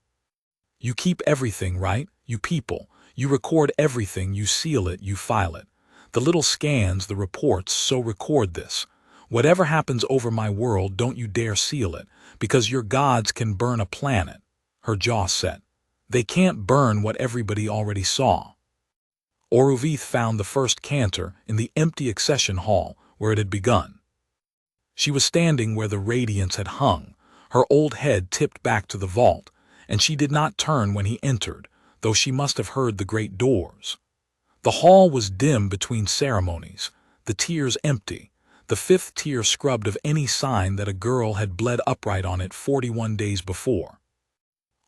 You keep everything, right, you people? You record everything, you seal it, you file it. The little scans, the reports, so record this. Whatever happens over my world, don't you dare seal it, because your gods can burn a planet. Her jaw set. They can't burn what everybody already saw. Oruvith found the first cantor in the empty accession hall where it had begun. She was standing where the radiance had hung, her old head tipped back to the vault, and she did not turn when he entered, though she must have heard the great doors. The hall was dim between ceremonies, the tiers empty, the 5th tier scrubbed of any sign that a girl had bled upright on it 41 days before.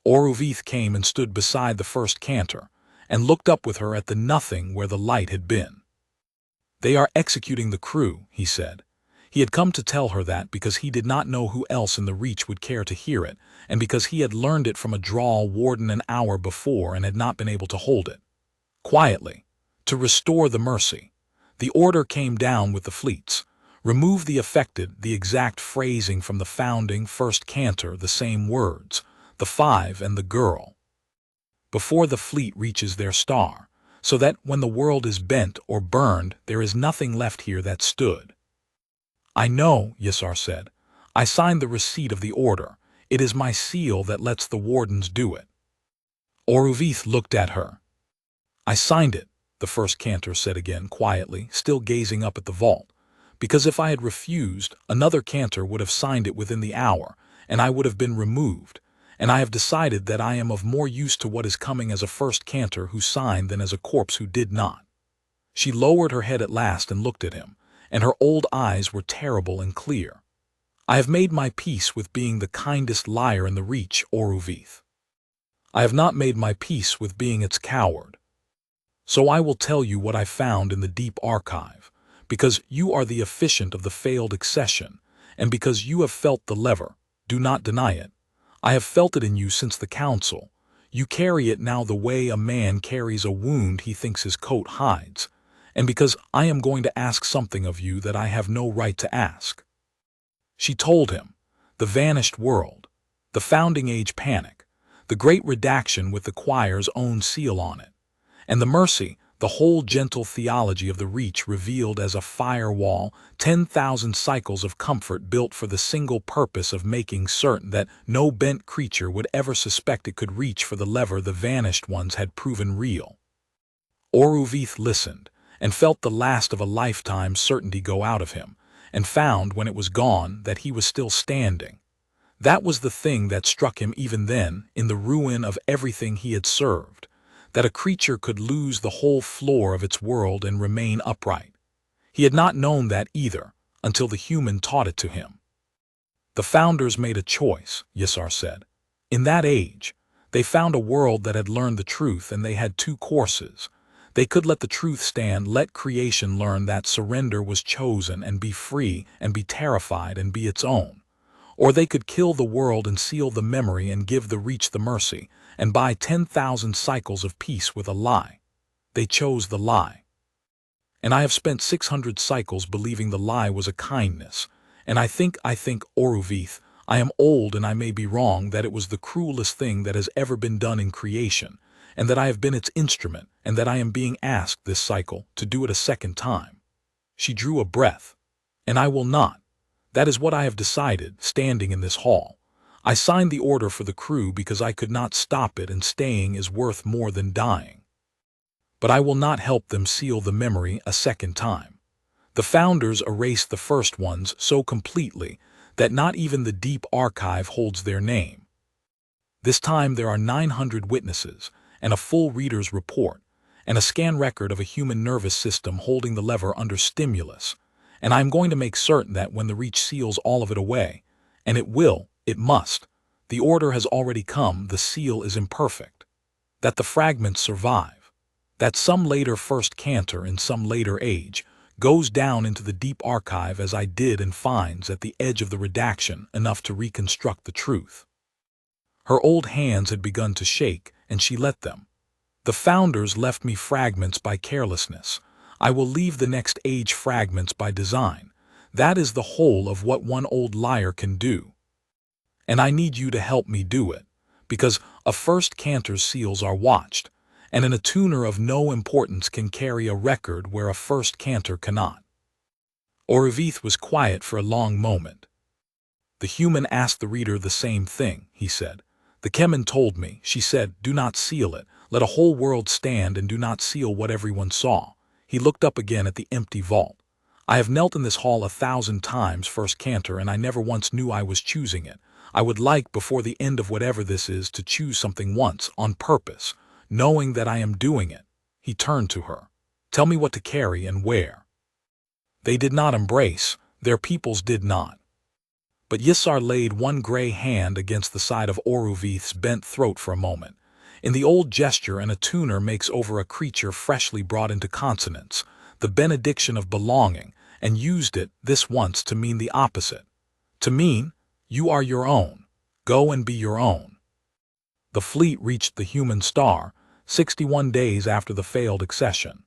Oruvith came and stood beside the first cantor, and looked up with her at the nothing where the light had been. They are executing the crew, he said. He had come to tell her that because he did not know who else in the Reach would care to hear it, and because he had learned it from a drawl warden an hour before and had not been able to hold it. Quietly, to restore the mercy. The order came down with the fleets. Remove the affected, the exact phrasing from the founding first cantor, the same words, the 5 and the girl. Before the fleet reaches their star, so that when the world is bent or burned, there is nothing left here that stood. I know, Yisar said. I signed the receipt of the order. It is my seal that lets the wardens do it. Oruvith looked at her. I signed it, the first cantor said again quietly, still gazing up at the vault, because if I had refused, another cantor would have signed it within the hour, and I would have been removed, and I have decided that I am of more use to what is coming as a first cantor who signed than as a corpse who did not. She lowered her head at last and looked at him, and her old eyes were terrible and clear. I have made my peace with being the kindest liar in the Reach, Oruvith. I have not made my peace with being its coward. So I will tell you what I found in the deep archive, because you are the efficient of the failed accession, and because you have felt the lever, do not deny it. I have felt it in you since the council. You carry it now the way a man carries a wound he thinks his coat hides, and because I am going to ask something of you that I have no right to ask. She told him, the vanished world, the founding age panic, the great redaction with the choir's own seal on it, and the mercy, the whole gentle theology of the Reach revealed as a firewall, 10,000 cycles of comfort built for the single purpose of making certain that no bent creature would ever suspect it could reach for the lever the vanished ones had proven real. Oruvith listened, and felt the last of a lifetime's certainty go out of him, and found when it was gone that he was still standing. That was the thing that struck him even then, in the ruin of everything he had served, that a creature could lose the whole floor of its world and remain upright. He had not known that either, until the human taught it to him. The founders made a choice, Yisar said. In that age, they found a world that had learned the truth, and they had 2 courses. They could let the truth stand, let creation learn that surrender was chosen and be free and be terrified and be its own. Or they could kill the world and seal the memory and give the Reach the mercy and buy 10,000 cycles of peace with a lie. They chose the lie. And I have spent 600 cycles believing the lie was a kindness, and I think, Oruvith, I am old and I may be wrong, that it was the cruelest thing that has ever been done in creation, and that I have been its instrument, and that I am being asked this cycle to do it a second time. She drew a breath. And I will not. That is what I have decided, standing in this hall. I signed the order for the crew because I could not stop it, and staying is worth more than dying. But I will not help them seal the memory a second time. The founders erased the first ones so completely that not even the deep archive holds their name. This time there are 900 witnesses, and a full reader's report, and a scan record of a human nervous system holding the lever under stimulus, and I am going to make certain that when the Reach seals all of it away, and it must, the order has already come, the seal is imperfect, that the fragments survive, that some later first cantor in some later age goes down into the deep archive as I did and finds at the edge of the redaction enough to reconstruct the truth. Her old hands had begun to shake, and she let them. The founders left me fragments by carelessness. I will leave the next age fragments by design. That is the whole of what one old liar can do. And I need you to help me do it, because a first cantor's seals are watched, and an attuner of no importance can carry a record where a first cantor cannot. Oruvith was quiet for a long moment. The human asked the reader the same thing, he said. The Kemen told me, she said, do not seal it, let a whole world stand and do not seal what everyone saw. He looked up again at the empty vault. I have knelt in this hall 1,000 times, first cantor, and I never once knew I was choosing it. I would like, before the end of whatever this is, to choose something once, on purpose, knowing that I am doing it. He turned to her. Tell me what to carry and where. They did not embrace, their peoples did not. But Yissar laid one gray hand against the side of Oruvith's bent throat for a moment. In the old gesture an attuner makes over a creature freshly brought into consonance, the benediction of belonging, and used it this once to mean the opposite. To mean, you are your own. Go and be your own. The fleet reached the human star 61 days after the failed accession.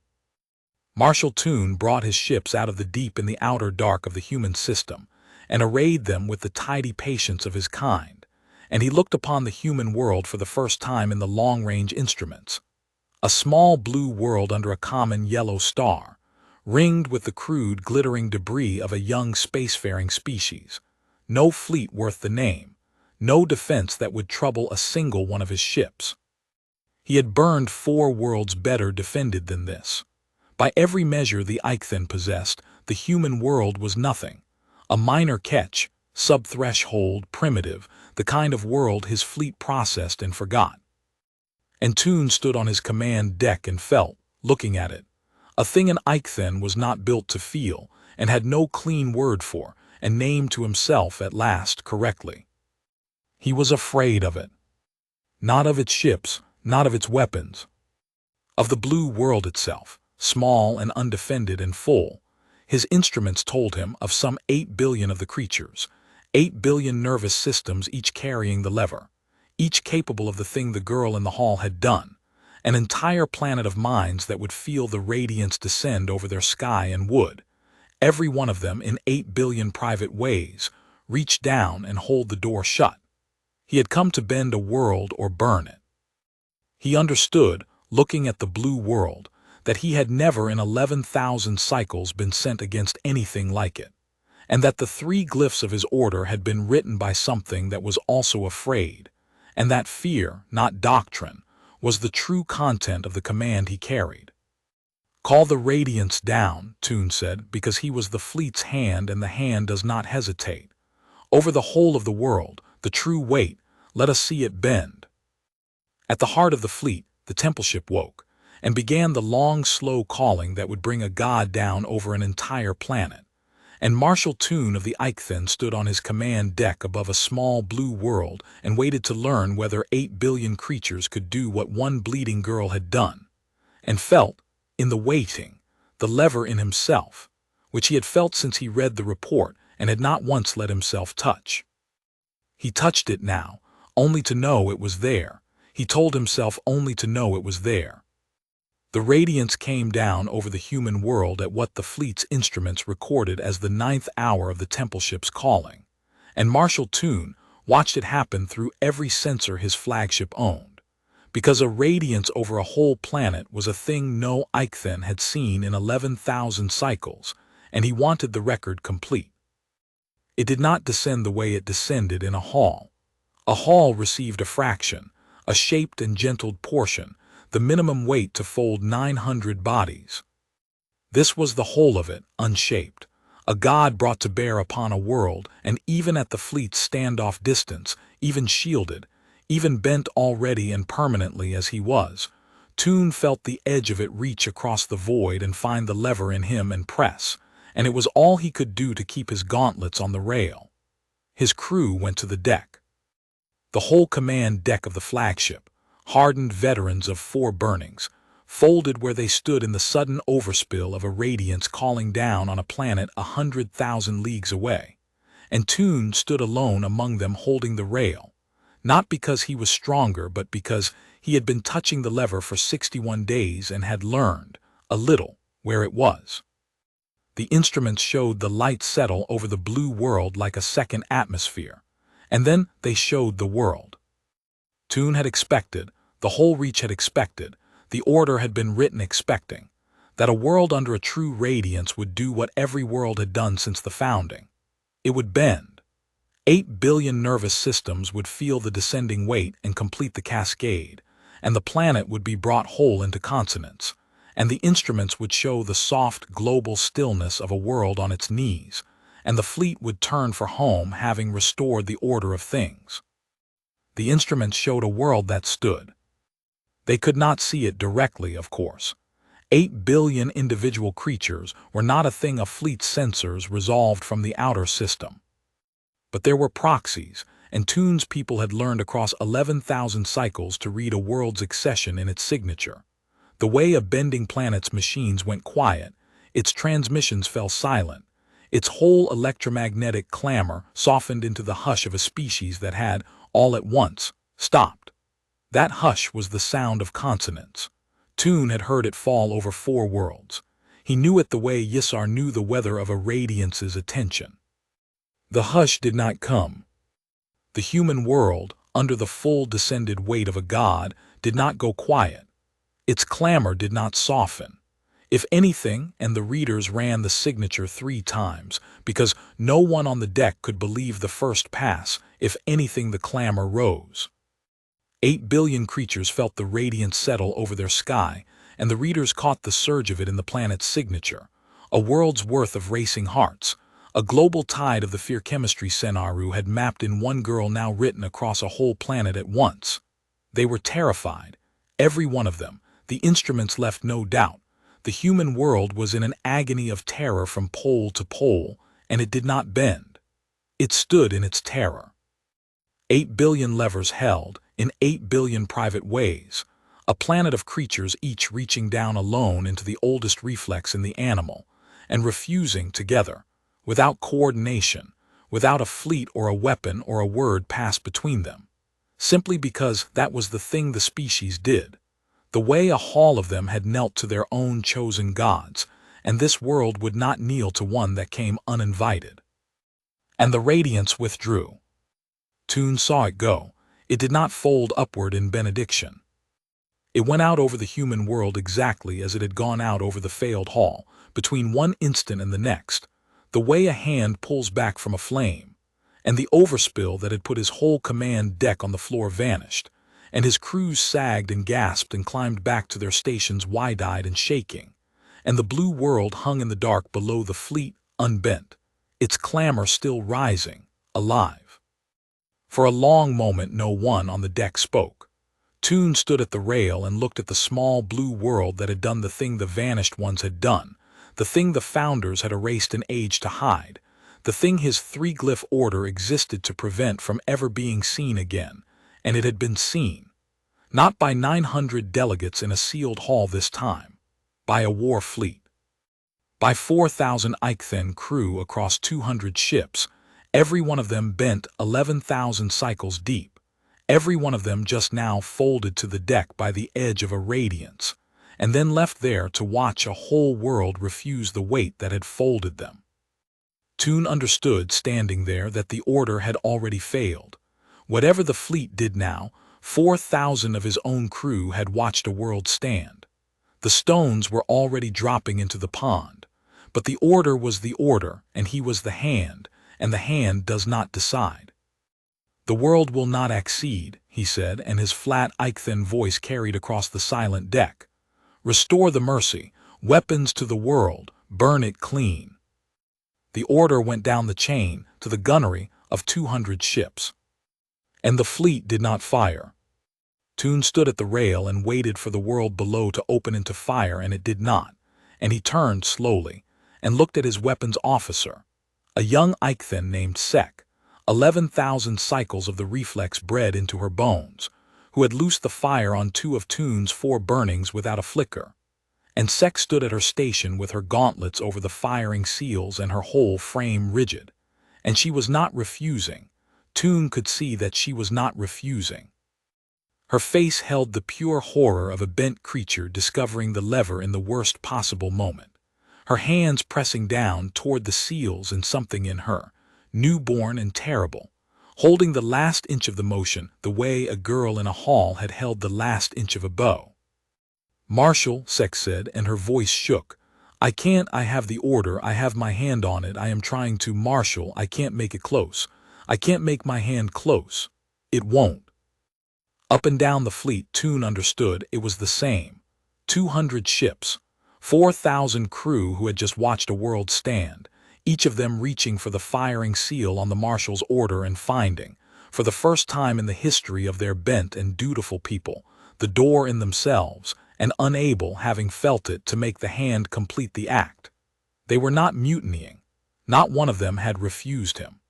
Marshal Toon brought his ships out of the deep in the outer dark of the human system, and arrayed them with the tidy patience of his kind, and he looked upon the human world for the first time in the long-range instruments. A small blue world under a common yellow star, ringed with the crude, glittering debris of a young spacefaring species. No fleet worth the name, no defense that would trouble a single one of his ships. He had burned 4 worlds better defended than this. By every measure the Eikthen possessed, the human world was nothing. A minor catch, sub-threshold, primitive, the kind of world his fleet processed and forgot. And Toon stood on his command deck and felt, looking at it, a thing an Eikthen was not built to feel, and had no clean word for, and named to himself at last correctly. He was afraid of it. Not of its ships, not of its weapons. Of the blue world itself, small and undefended and full. His instruments told him of some 8 billion of the creatures, 8 billion nervous systems, each carrying the lever, each capable of the thing the girl in the hall had done, an entire planet of minds that would feel the radiance descend over their sky and would, every one of them in 8 billion private ways, reach down and hold the door shut. He had come to bend a world or burn it. He understood, looking at the blue world, that he had never in 11,000 cycles been sent against anything like it, and that the 3 glyphs of his order had been written by something that was also afraid, and that fear, not doctrine, was the true content of the command he carried. Call the radiance down, Toon said, because he was the fleet's hand, and the hand does not hesitate. Over the whole of the world, the true weight, let us see it bend. At the heart of the fleet, the temple ship woke, and began the long, slow calling that would bring a god down over an entire planet. And Marshal Toon of the Eikthen stood on his command deck above a small blue world and waited to learn whether 8 billion creatures could do what one bleeding girl had done, and felt, in the waiting, the lever in himself, which he had felt since he read the report and had not once let himself touch. He touched it now, only to know it was there. He told himself only to know it was there. The radiance came down over the human world at what the fleet's instruments recorded as the 9th hour of the temple ship's calling, and Marshal Toon watched it happen through every sensor his flagship owned, because a radiance over a whole planet was a thing no Eikthen had seen in 11,000 cycles, and he wanted the record complete. It did not descend the way it descended in a hall. A hull received a fraction, a shaped and gentled portion, the minimum weight to fold 900 bodies. This was the whole of it, unshaped. A god brought to bear upon a world, and even at the fleet's standoff distance, even shielded, even bent already and permanently as he was, Toon felt the edge of it reach across the void and find the lever in him and press, and it was all he could do to keep his gauntlets on the rail. His crew went to the deck. The whole command deck of the flagship, hardened veterans of 4 burnings, folded where they stood in the sudden overspill of a radiance calling down on a planet 100,000 leagues away, and Toon stood alone among them holding the rail, not because he was stronger but because he had been touching the lever for 61 days and had learned, a little, where it was. The instruments showed the light settle over the blue world like a second atmosphere, and then they showed the world. Toon had expected, the whole reach had expected, the order had been written expecting, that a world under a true radiance would do what every world had done since the founding. It would bend. 8 billion nervous systems would feel the descending weight and complete the cascade, and the planet would be brought whole into consonance, and the instruments would show the soft global stillness of a world on its knees, and the fleet would turn for home having restored the order of things. The instruments showed a world that stood. They could not see it directly, of course. 8 billion individual creatures were not a thing of fleet sensors resolved from the outer system. But there were proxies, and Toon's people had learned across 11,000 cycles to read a world's accession in its signature. The way a bending planet's machines went quiet, its transmissions fell silent, its whole electromagnetic clamor softened into the hush of a species that had, all at once, stopped. That hush was the sound of consonance. Toon had heard it fall over 4 worlds. He knew it the way Yisar knew the weather of a radiance's attention. The hush did not come. The human world, under the full descended weight of a god, did not go quiet. Its clamor did not soften. If anything, and the readers ran the signature 3 times, because no one on the deck could believe the first pass, if anything the clamor rose. 8 billion creatures felt the radiance settle over their sky, and the readers caught the surge of it in the planet's signature, a world's worth of racing hearts. A global tide of the fear chemistry scenario had mapped in one girl now written across a whole planet at once. They were terrified, every one of them. The instruments left no doubt. The human world was in an agony of terror from pole to pole, and it did not bend. It stood in its terror. 8 billion levers held, in 8 billion private ways, a planet of creatures each reaching down alone into the oldest reflex in the animal, and refusing together, without coordination, without a fleet or a weapon or a word passed between them, simply because that was the thing the species did, the way a hall of them had knelt to their own chosen gods, and this world would not kneel to one that came uninvited. And the radiance withdrew. Toon saw it go. It did not fold upward in benediction. It went out over the human world exactly as it had gone out over the failed hall, between one instant and the next, the way a hand pulls back from a flame, and the overspill that had put his whole command deck on the floor vanished, and his crews sagged and gasped and climbed back to their stations wide-eyed and shaking, and the blue world hung in the dark below the fleet, unbent, its clamor still rising, alive. For a long moment no one on the deck spoke. Toon stood at the rail and looked at the small blue world that had done the thing the vanished ones had done, the thing the founders had erased an age to hide, the thing his 3-glyph order existed to prevent from ever being seen again, and it had been seen. Not by 900 delegates in a sealed hall this time, by a war fleet. By 4,000 Eichthen crew across 200 ships, every one of them bent 11,000 cycles deep, every one of them just now folded to the deck by the edge of a radiance, and then left there to watch a whole world refuse the weight that had folded them. Toon understood standing there that the order had already failed. Whatever the fleet did now, 4,000 of his own crew had watched a world stand. The stones were already dropping into the pond, but the order was the order, and he was the hand, and the hand does not decide. "The world will not accede," he said, and his flat, ike-thin voice carried across the silent deck. "Restore the mercy, weapons to the world, burn it clean." The order went down the chain to the gunnery of 200 ships. And the fleet did not fire. Toon stood at the rail and waited for the world below to open into fire, and it did not. And he turned slowly and looked at his weapons officer, a young Eichthen named Sek, 11,000 cycles of the reflex bred into her bones, who had loosed the fire on 2 of Toon's 4 burnings without a flicker. And Sek stood at her station with her gauntlets over the firing seals and her whole frame rigid. And she was not refusing. Toon could see that she was not refusing. Her face held the pure horror of a bent creature discovering the lever in the worst possible moment. Her hands pressing down toward the seals, and something in her, newborn and terrible, holding the last inch of the motion the way a girl in a hall had held the last inch of a bow. "Marshal," Sek said, and her voice shook. "I can't. I have the order. I have my hand on it. I am trying to. Marshal, I can't make it close. I can't make my hand close. It won't." Up and down the fleet, Toon understood it was the same. 200 ships, 4,000 crew who had just watched a world stand, each of them reaching for the firing seal on the marshal's order and finding, for the first time in the history of their bent and dutiful people, the door in themselves, and unable, having felt it, to make the hand complete the act. They were not mutinying. Not one of them had refused him.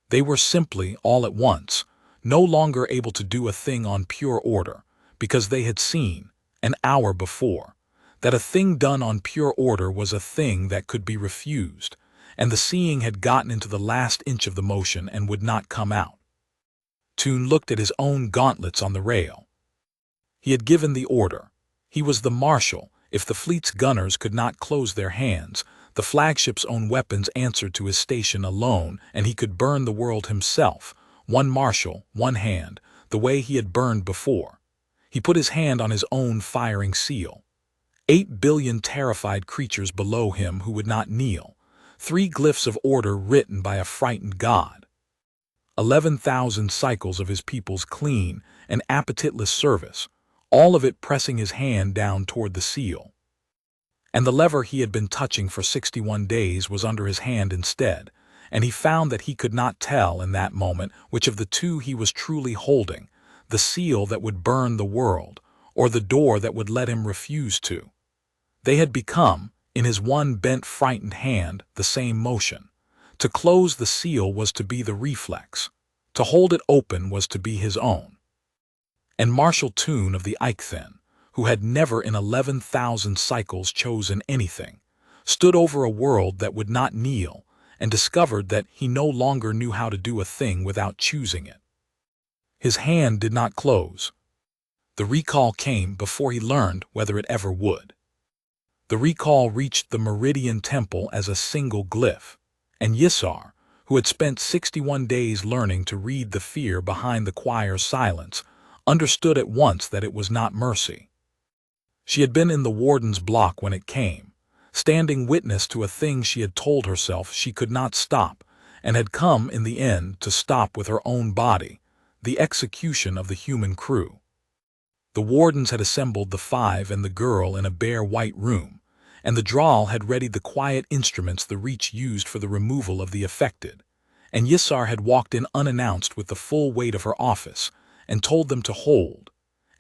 They were simply, all at once, no longer able to do a thing on pure order, because they had seen, an hour before, that a thing done on pure order was a thing that could be refused, and the seeing had gotten into the last inch of the motion and would not come out. Toon looked at his own gauntlets on the rail. He had given the order. He was the marshal. If the fleet's gunners could not close their hands, the flagship's own weapons answered to his station alone, and he could burn the world himself, one marshal, one hand, the way he had burned before. He put his hand on his own firing seal. 8 billion terrified creatures below him who would not kneel. 3 glyphs of order written by a frightened god. 11,000 cycles of his people's clean and appetiteless service, all of it pressing his hand down toward the seal. And the lever he had been touching for 61 days was under his hand instead, and he found that he could not tell in that moment which of the two he was truly holding, the seal that would burn the world, or the door that would let him refuse to. They had become, in his one bent, frightened hand, the same motion. To close the seal was to be the reflex. To hold it open was to be his own. And Marshal Toon of the Eichthen, who had never in 11,000 cycles chosen anything, stood over a world that would not kneel, and discovered that he no longer knew how to do a thing without choosing it. His hand did not close. The recall came before he learned whether it ever would. The recall reached the Meridian Temple as a single glyph, and Yissar, who had spent 61 days learning to read the fear behind the choir's silence, understood at once that it was not mercy. She had been in the warden's block when it came, standing witness to a thing she had told herself she could not stop, and had come in the end to stop with her own body, the execution of the human crew. The wardens had assembled the 5 and the girl in a bare white room, and the Draal had readied the quiet instruments the Reach used for the removal of the affected, and Yissar had walked in unannounced with the full weight of her office, and told them to hold,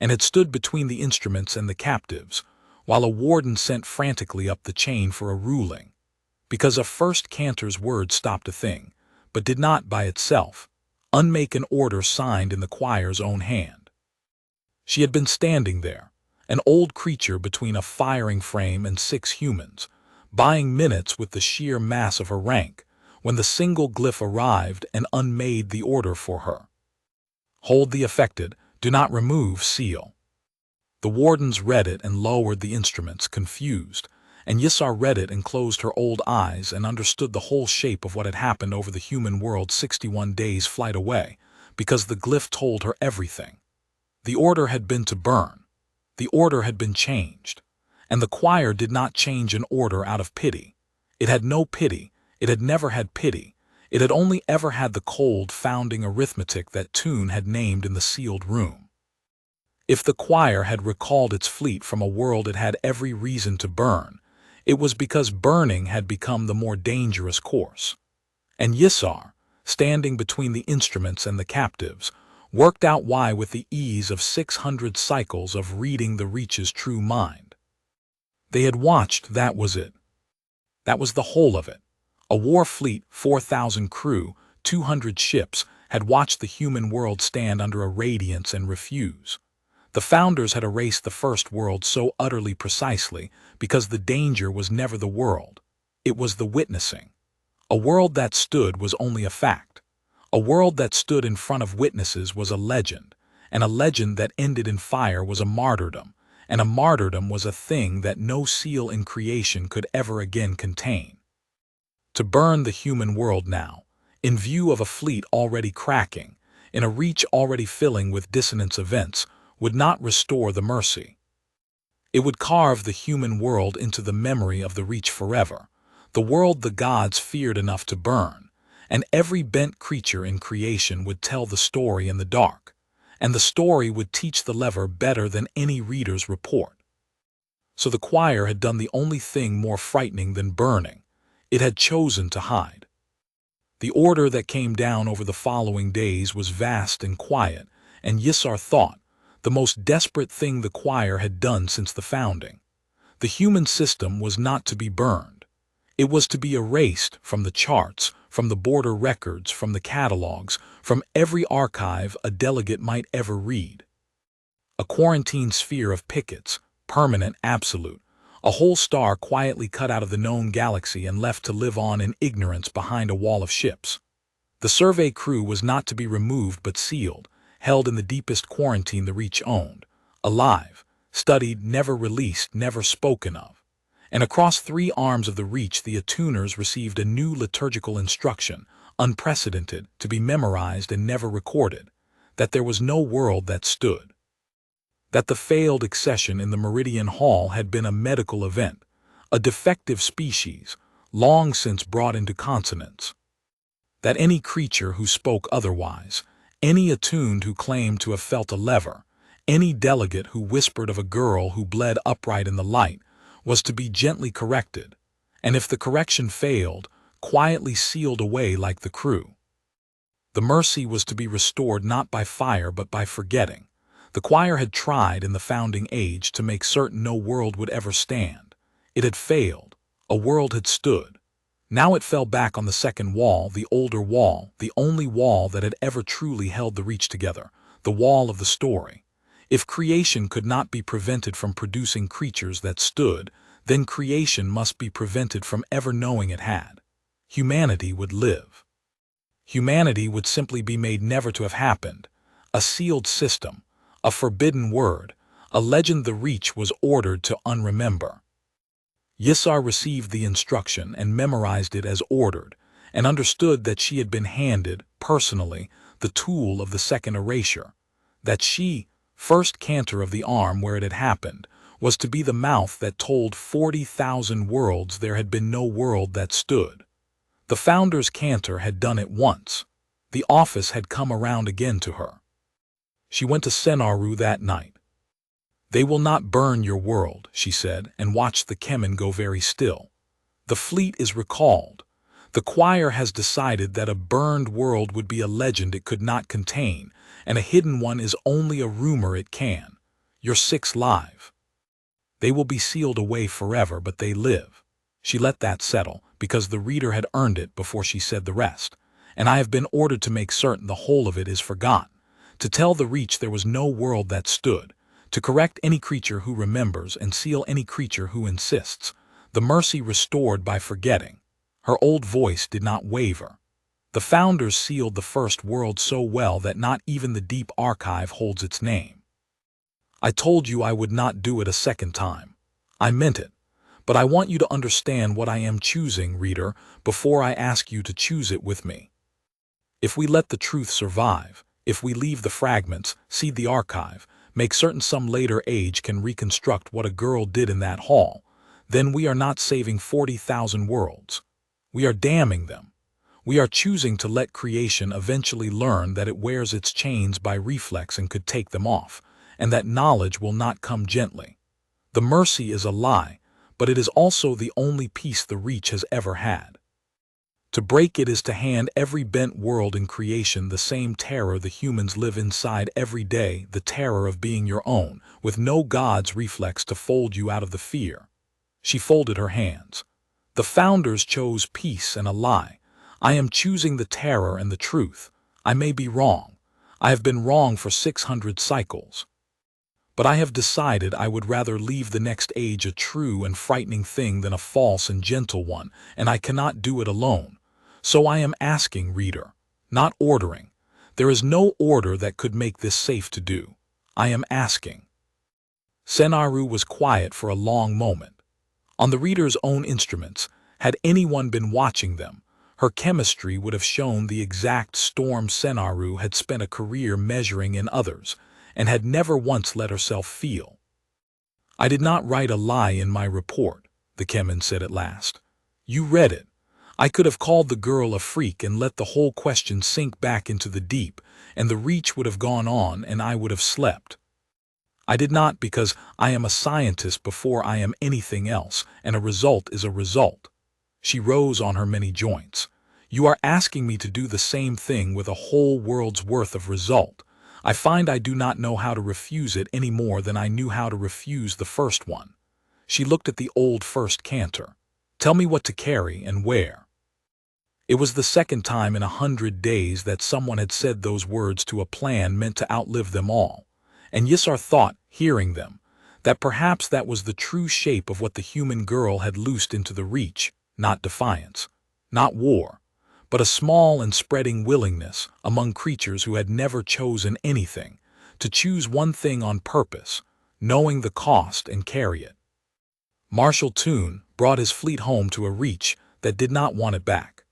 and had stood between the instruments and the captives, while a warden sent frantically up the chain for a ruling, because a first cantor's word stopped a thing, but did not by itself unmake an order signed in the choir's own hand. She had been standing there, an old creature between a firing frame and 6 humans, buying minutes with the sheer mass of her rank, when the single glyph arrived and unmade the order for her. Hold the affected, do not remove seal. The wardens read it and lowered the instruments, confused, and Yissar read it and closed her old eyes and understood the whole shape of what had happened over the human world 61 days' flight away, because the glyph told her everything. The order had been to burn. The order had been changed. And the choir did not change an order out of pity. It had no pity. It had never had pity. It had only ever had the cold, founding arithmetic that Toon had named in the sealed room. If the choir had recalled its fleet from a world it had every reason to burn, it was because burning had become the more dangerous course. And Yissar, standing between the instruments and the captives, worked out why with the ease of 600 cycles of reading the Reach's true mind. They had watched, that was it. That was the whole of it. A war fleet, 4,000 crew, 200 ships, had watched the human world stand under a radiance and refuse. The founders had erased the first world so utterly precisely because the danger was never the world. It was the witnessing. A world that stood was only a fact. A world that stood in front of witnesses was a legend, and a legend that ended in fire was a martyrdom, and a martyrdom was a thing that no seal in creation could ever again contain. To burn the human world now, in view of a fleet already cracking, in a reach already filling with dissonance events, would not restore the mercy. It would carve the human world into the memory of the Reach forever, the world the gods feared enough to burn, and every bent creature in creation would tell the story in the dark, and the story would teach the lever better than any reader's report. So the choir had done the only thing more frightening than burning. It had chosen to hide. The order that came down over the following days was vast and quiet, and Yissar thought, the most desperate thing the choir had done since the founding. The human system was not to be burned. It was to be erased from the charts, from the border records, from the catalogs, from every archive a delegate might ever read. A quarantine sphere of pickets, permanent, absolute, a whole star quietly cut out of the known galaxy and left to live on in ignorance behind a wall of ships. The survey crew was not to be removed but sealed, held in the deepest quarantine the Reach owned, alive, studied, never released, never spoken of. And across 3 arms of the Reach the attuners received a new liturgical instruction, unprecedented, to be memorized and never recorded, that there was no world that stood. That the failed accession in the Meridian Hall had been a medical event, a defective species, long since brought into consonance. That any creature who spoke otherwise, any attuned who claimed to have felt a lever, any delegate who whispered of a girl who bled upright in the light, was to be gently corrected, and if the correction failed, quietly sealed away like the crew. The mercy was to be restored not by fire but by forgetting. The choir had tried in the founding age to make certain no world would ever stand. It had failed. A world had stood. Now it fell back on the second wall, the older wall, the only wall that had ever truly held the Reach together, the wall of the story. If creation could not be prevented from producing creatures that stood, then creation must be prevented from ever knowing it had. Humanity would live. Humanity would simply be made never to have happened. A sealed system, a forbidden word, a legend the Reach was ordered to unremember. Yissar received the instruction and memorized it as ordered, and understood that she had been handed, personally, the tool of the second erasure, that she, first cantor of the arm where it had happened, was to be the mouth that told 40,000 worlds there had been no world that stood. The founder's cantor had done it once. The office had come around again to her. She went to Senaru that night. "They will not burn your world," she said, and watched the Kemen go very still. "The fleet is recalled. The choir has decided that a burned world would be a legend it could not contain, and a hidden one is only a rumor it can. Your 6 live. They will be sealed away forever, but they live." She let that settle, because the reader had earned it before she said the rest. "And I have been ordered to make certain the whole of it is forgotten, to tell the Reach there was no world that stood, to correct any creature who remembers and seal any creature who insists, the mercy restored by forgetting." Her old voice did not waver. "The founders sealed the first world so well that not even the deep archive holds its name. I told you I would not do it a second time. I meant it. But I want you to understand what I am choosing, reader, before I ask you to choose it with me. If we let the truth survive, if we leave the fragments, seed the archive, make certain some later age can reconstruct what a girl did in that hall, then we are not saving 40,000 worlds. We are damning them. We are choosing to let creation eventually learn that it wears its chains by reflex and could take them off, and that knowledge will not come gently. The mercy is a lie, but it is also the only peace the Reach has ever had. To break it is to hand every bent world in creation the same terror the humans live inside every day, the terror of being your own, with no God's reflex to fold you out of the fear. She folded her hands. The founders chose peace and a lie. I am choosing the terror and the truth. I may be wrong. I have been wrong for 600 cycles. But I have decided I would rather leave the next age a true and frightening thing than a false and gentle one, and I cannot do it alone. So I am asking, reader, not ordering. There is no order that could make this safe to do. I am asking. Senaru was quiet for a long moment. On the reader's own instruments, had anyone been watching them, her chemistry would have shown the exact storm Senaru had spent a career measuring in others, and had never once let herself feel. I did not write a lie in my report, the Chemin said at last. You read it. I could have called the girl a freak and let the whole question sink back into the deep, and the Reach would have gone on and I would have slept. I did not, because I am a scientist before I am anything else, and a result is a result. She rose on her many joints. You are asking me to do the same thing with a whole world's worth of result. I find I do not know how to refuse it any more than I knew how to refuse the first one. She looked at the old first cantor. Tell me what to carry and where. It was the second time in 100 days that someone had said those words to a plan meant to outlive them all. And Yisar thought, hearing them, that perhaps that was the true shape of what the human girl had loosed into the Reach, not defiance, not war, but a small and spreading willingness among creatures who had never chosen anything, to choose one thing on purpose, knowing the cost and carry it. Marshal Toon brought his fleet home to a Reach that did not want it back.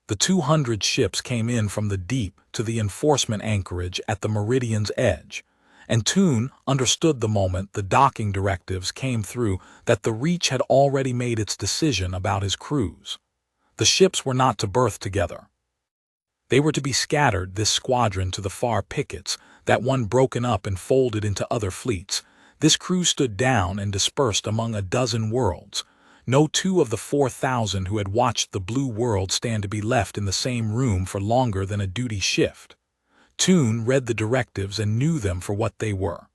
The 200 ships came in from the deep to the enforcement anchorage at the Meridian's edge, and Toon understood the moment the docking directives came through that the Reach had already made its decision about his crews. The ships were not to berth together. They were to be scattered, this squadron to the far pickets, that one broken up and folded into other fleets. This crew stood down and dispersed among a dozen worlds. No two of the 4,000 who had watched the blue world stand to be left in the same room for longer than a duty shift. Toon read the directives and knew them for what they were.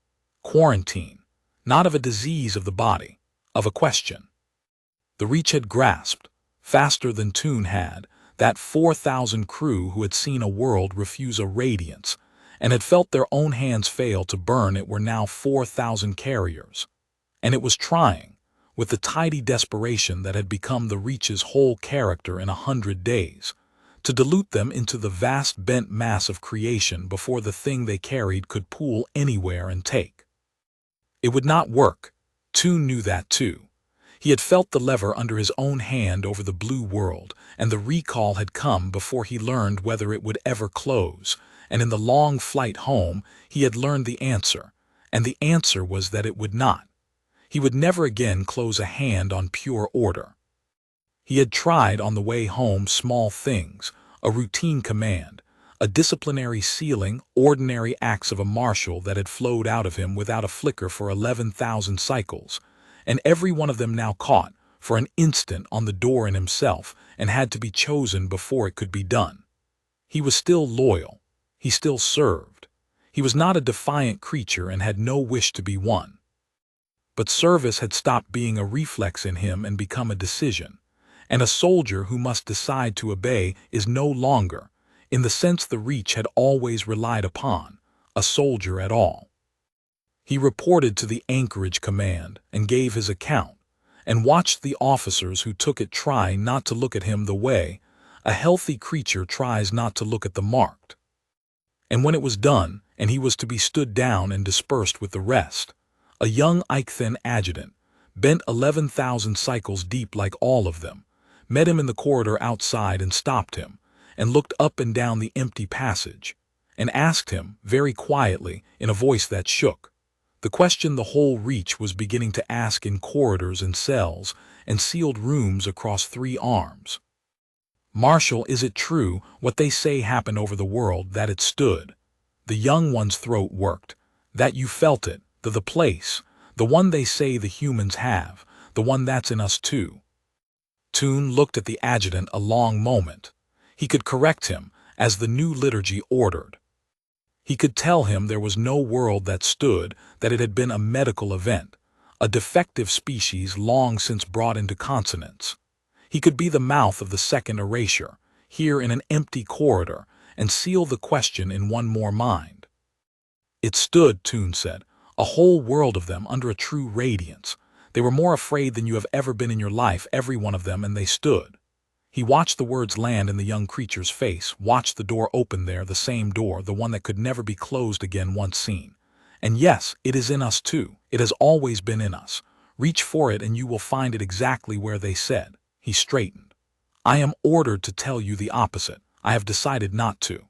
Quarantine, not of a disease of the body, of a question. The Reach had grasped, faster than Toon had, that 4,000 crew who had seen a world refuse a radiance, and had felt their own hands fail to burn it were now 4,000 carriers. And it was trying, with the tidy desperation that had become the Reach's whole character in 100 days, to dilute them into the vast bent mass of creation before the thing they carried could pool anywhere and take. It would not work. Toon knew that too. He had felt the lever under his own hand over the blue world, and the recall had come before he learned whether it would ever close, and in the long flight home he had learned the answer, and the answer was that it would not. He would never again close a hand on pure order. He had tried on the way home small things, a routine command, a disciplinary ceiling, ordinary acts of a marshal that had flowed out of him without a flicker for 11,000 cycles, and every one of them now caught, for an instant, on the door in himself, and had to be chosen before it could be done. He was still loyal. He still served. He was not a defiant creature and had no wish to be one. But service had stopped being a reflex in him and become a decision, and a soldier who must decide to obey is no longer, in the sense the Reach had always relied upon, a soldier at all. He reported to the anchorage command and gave his account, and watched the officers who took it try not to look at him the way a healthy creature tries not to look at the marked. And when it was done, and he was to be stood down and dispersed with the rest, a young Eichthen adjutant, bent 11,000 cycles deep like all of them, met him in the corridor outside and stopped him, and looked up and down the empty passage, and asked him, very quietly, in a voice that shook, the question the whole Reach was beginning to ask in corridors and cells and sealed rooms across 3 arms. Marshall, is it true, what they say happened over the world, that it stood? The young one's throat worked. That you felt it, the place, the one they say the humans have, the one that's in us too. Toon looked at the adjutant a long moment. He could correct him, as the new liturgy ordered. He could tell him there was no world that stood, that it had been a medical event, a defective species long since brought into consonance. He could be the mouth of the second erasure, here in an empty corridor, and seal the question in one more mind. It stood, Toon said, a whole world of them under a true radiance. They were more afraid than you have ever been in your life, every one of them, and they stood. He watched the words land in the young creature's face, watched the door open there, the same door, the one that could never be closed again once seen. And yes, it is in us too. It has always been in us. Reach for it and you will find it exactly where they said. He straightened. I am ordered to tell you the opposite. I have decided not to.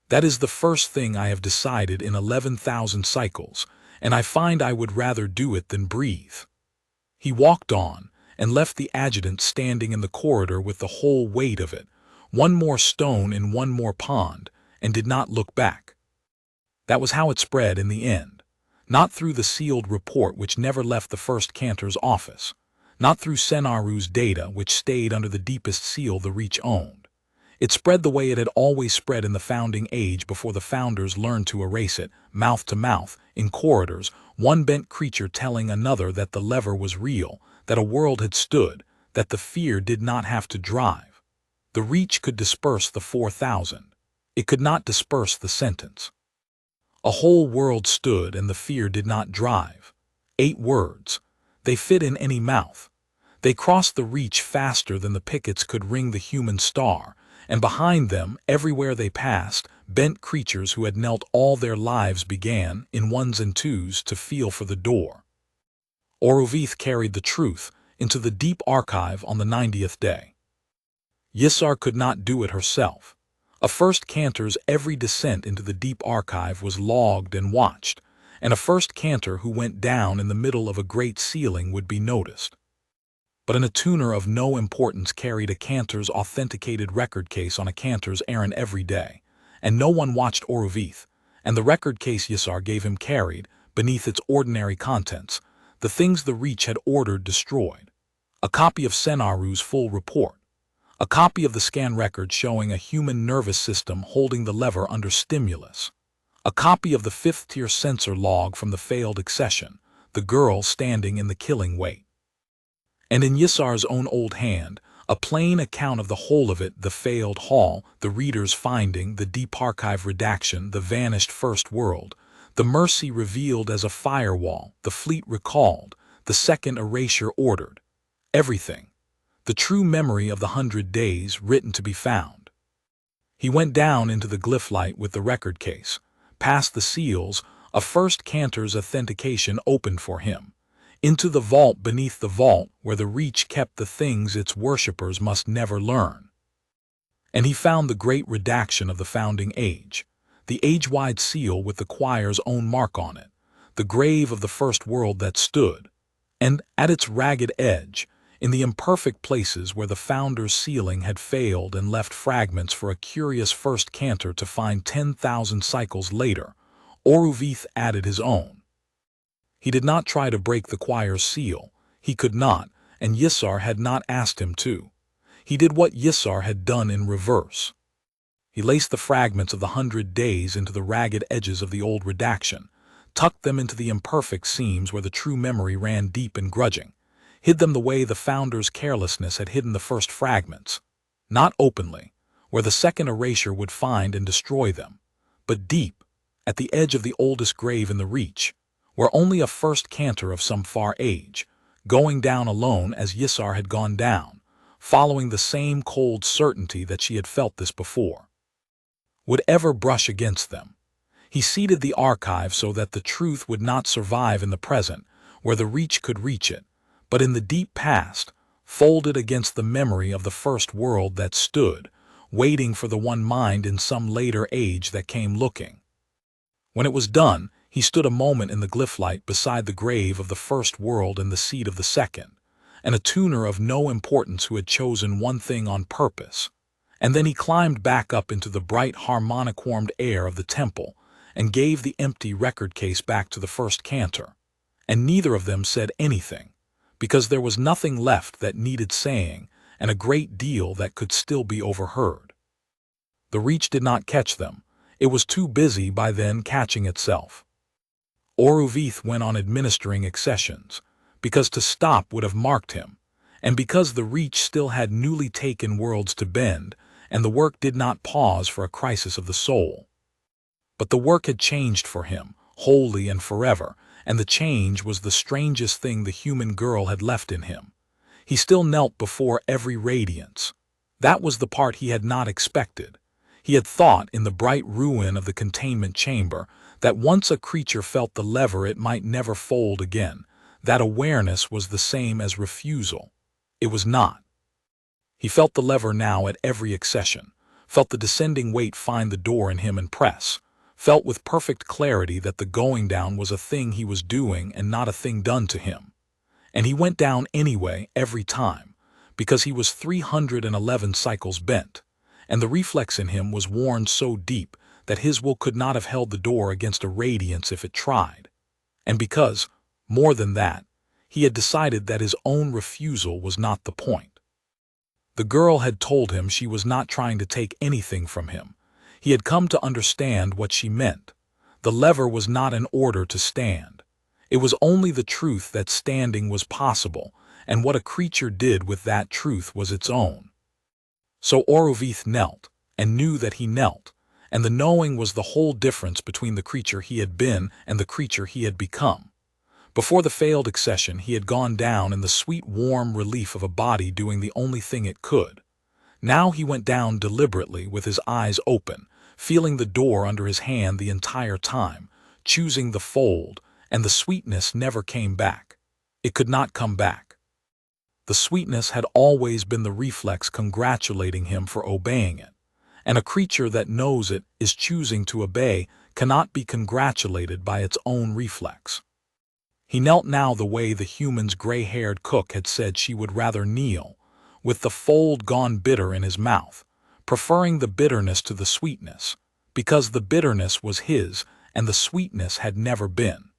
That is the first thing I have decided in 11,000 cycles, and I find I would rather do it than breathe. He walked on, and left the adjutant standing in the corridor with the whole weight of it, one more stone in one more pond, and did not look back. That was how it spread in the end. Not through the sealed report which never left the first Cantor's office. Not through ScienceFiction data which stayed under the deepest seal the Reach owned. It spread the way it had always spread in the founding age before the founders learned to erase it, mouth to mouth, in corridors, one bent creature telling another that the lever was real, that a world had stood, that the fear did not have to drive. The Reach could disperse the 4,000. It could not disperse the sentence. A whole world stood and the fear did not drive. 8 words. They fit in any mouth. They crossed the Reach faster than the pickets could ring the human star, and behind them, everywhere they passed, bent creatures who had knelt all their lives began, in ones and twos, to feel for the door. Oruvith carried the truth into the deep archive on the 90th day. Yissar could not do it herself. A first Cantor's every descent into the deep archive was logged and watched, and a first Cantor who went down in the middle of a great ceiling would be noticed. But an attuner of no importance carried a Cantor's authenticated record case on a Cantor's errand every day, and no one watched Oruvith, and the record case Yissar gave him carried, beneath its ordinary contents, the things the Reach had ordered destroyed. A copy of Senaru's full report. A copy of the scan record showing a human nervous system holding the lever under stimulus. A copy of the 5th-tier sensor log from the failed accession, the girl standing in the killing wait. And in Yissar's own old hand, a plain account of the whole of it, the failed haul, the reader's finding, the deep archive redaction, the vanished first world, the mercy revealed as a firewall, the fleet recalled, the second erasure ordered. Everything. The true memory of the 100 days written to be found. He went down into the glyph light with the record case. Past the seals, a first Cantor's authentication opened for him. Into the vault beneath the vault where the Reach kept the things its worshippers must never learn. And he found the great redaction of the founding age, the age-wide seal with the choir's own mark on it, the grave of the first world that stood, and at its ragged edge, in the imperfect places where the founder's sealing had failed and left fragments for a curious first Cantor to find 10,000 cycles later, Oruvith added his own. He did not try to break the choir's seal. He could not, and Yissar had not asked him to. He did what Yissar had done in reverse. He laced the fragments of the 100 days into the ragged edges of the old redaction, tucked them into the imperfect seams where the true memory ran deep and grudging, hid them the way the founder's carelessness had hidden the first fragments, not openly, where the second erasure would find and destroy them, but deep, at the edge of the oldest grave in the Reach, where only a first Cantor of some far age, going down alone as Yissar had gone down, following the same cold certainty that she had felt this before, would ever brush against them. He seeded the archive so that the truth would not survive in the present, where the Reach could reach it, but in the deep past, folded against the memory of the first world that stood, waiting for the one mind in some later age that came looking. When it was done, he stood a moment in the glyph light beside the grave of the first world and the seat of the second, an attuner of no importance who had chosen one thing on purpose, And then he climbed back up into the bright harmonic-warmed air of the temple and gave the empty record case back to the first cantor. And neither of them said anything, because there was nothing left that needed saying and a great deal that could still be overheard. The Reach did not catch them. It was too busy by then catching itself. Oruvith went on administering accessions, because to stop would have marked him, and because the Reach still had newly taken worlds to bend, and the work did not pause for a crisis of the soul. But the work had changed for him, wholly and forever, and the change was the strangest thing the human girl had left in him. He still knelt before every radiance. That was the part he had not expected. He had thought in the bright ruin of the containment chamber that once a creature felt the lever it might never fold again. That awareness was the same as refusal. It was not. He felt the lever now at every accession, felt the descending weight find the door in him and press, felt with perfect clarity that the going down was a thing he was doing and not a thing done to him. And he went down anyway every time, because he was 311 cycles bent, and the reflex in him was worn so deep that his will could not have held the door against a radiance if it tried. And because, more than that, he had decided that his own refusal was not the point. The girl had told him she was not trying to take anything from him. He had come to understand what she meant. The lever was not an order to stand. It was only the truth that standing was possible, and what a creature did with that truth was its own. So Oruvith knelt, and knew that he knelt, and the knowing was the whole difference between the creature he had been and the creature he had become. Before the failed accession, he had gone down in the sweet warm relief of a body doing the only thing it could. Now he went down deliberately with his eyes open, feeling the door under his hand the entire time, choosing the fold, and the sweetness never came back. It could not come back. The sweetness had always been the reflex congratulating him for obeying it, and a creature that knows it is choosing to obey cannot be congratulated by its own reflex. He knelt now the way the human's gray-haired cook had said she would rather kneel, with the fold gone bitter in his mouth, preferring the bitterness to the sweetness, because the bitterness was his and the sweetness had never been.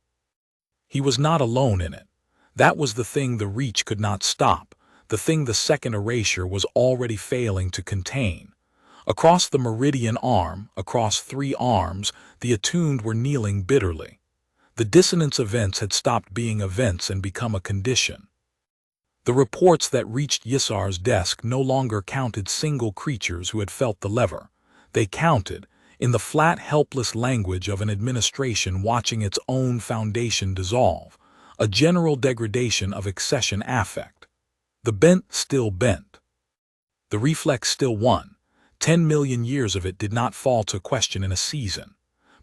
He was not alone in it. That was the thing the Reach could not stop, the thing the second erasure was already failing to contain. Across the meridian arm, across 3 arms, the attuned were kneeling bitterly. The dissonance events had stopped being events and become a condition. The reports that reached Yisar's desk no longer counted single creatures who had felt the lever. They counted, in the flat, helpless language of an administration watching its own foundation dissolve, a general degradation of accession affect. The bent still bent. The reflex still won. 10 million years of it did not fall to question in a season.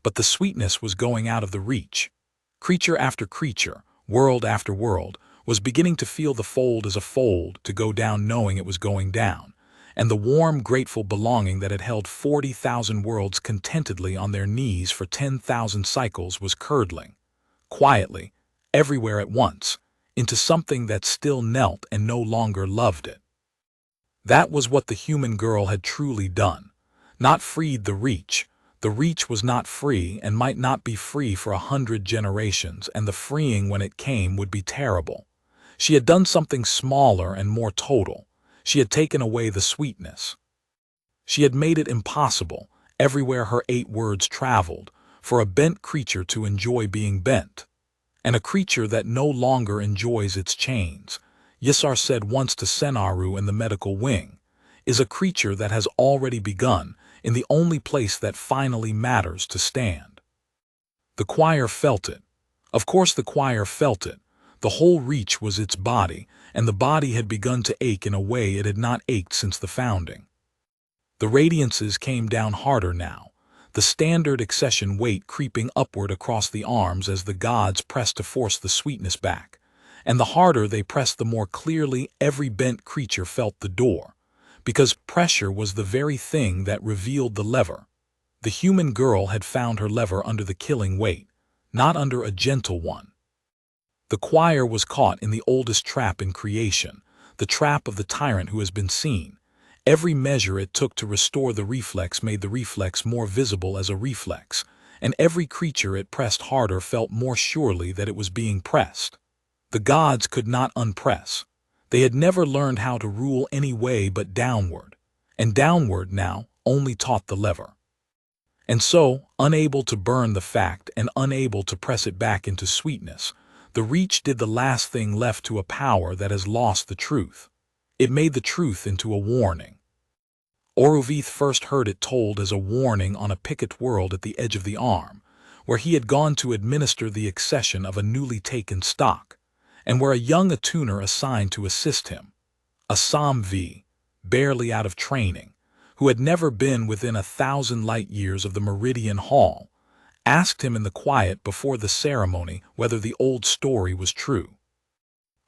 But the sweetness was going out of the Reach. Creature after creature, world after world, was beginning to feel the fold as a fold, to go down knowing it was going down, and the warm, grateful belonging that had held 40,000 worlds contentedly on their knees for 10,000 cycles was curdling, quietly, everywhere at once, into something that still knelt and no longer loved it. That was what the human girl had truly done, not freed the Reach. The Reach was not free and might not be free for 100 generations, and the freeing when it came would be terrible. She had done something smaller and more total. She had taken away the sweetness. She had made it impossible, everywhere her 8 words traveled, for a bent creature to enjoy being bent. And a creature that no longer enjoys its chains, Yisar said once to Senaru in the medical wing, is a creature that has already begun in the only place that finally matters to stand. The choir felt it. Of course the choir felt it. The whole Reach was its body, and the body had begun to ache in a way it had not ached since the founding. The radiances came down harder now, the standard accession weight creeping upward across the arms as the gods pressed to force the sweetness back, and the harder they pressed the more clearly every bent creature felt the door. Because pressure was the very thing that revealed the lever. The human girl had found her lever under the killing weight, not under a gentle one. The choir was caught in the oldest trap in creation, the trap of the tyrant who has been seen. Every measure it took to restore the reflex made the reflex more visible as a reflex, and every creature it pressed harder felt more surely that it was being pressed. The gods could not unpress. They had never learned how to rule any way but downward, and downward now only taught the lever. And so, unable to burn the fact and unable to press it back into sweetness, the reach did the last thing left to a power that has lost the truth. It made the truth into a warning. Oruvith first heard it told as a warning on a picket world at the edge of the arm, where he had gone to administer the accession of a newly taken stock, and where a young attuner assigned to assist him, a ScienceFiction, barely out of training, who had never been within 1,000 light-years of the Meridian Hall, asked him in the quiet before the ceremony whether the old story was true.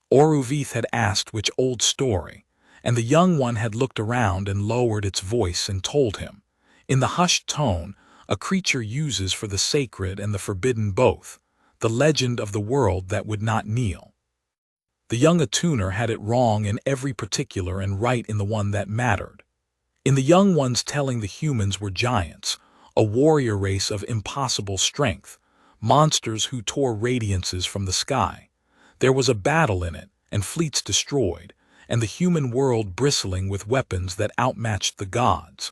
Oruvith had asked which old story, and the young one had looked around and lowered its voice and told him, in the hushed tone a creature uses for the sacred and the forbidden both, the legend of the world that would not kneel. The young attuner had it wrong in every particular and right in the one that mattered. In the young one's telling the humans were giants, a warrior race of impossible strength, monsters who tore radiances from the sky. There was a battle in it, and fleets destroyed, and the human world bristling with weapons that outmatched the gods.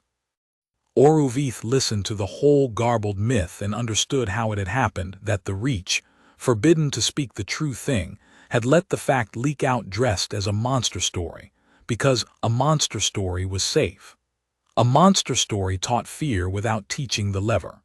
Oruvith listened to the whole garbled myth and understood how it had happened that the Reach, forbidden to speak the true thing, had let the fact leak out dressed as a monster story, because a monster story was safe. A monster story taught fear without teaching the lever.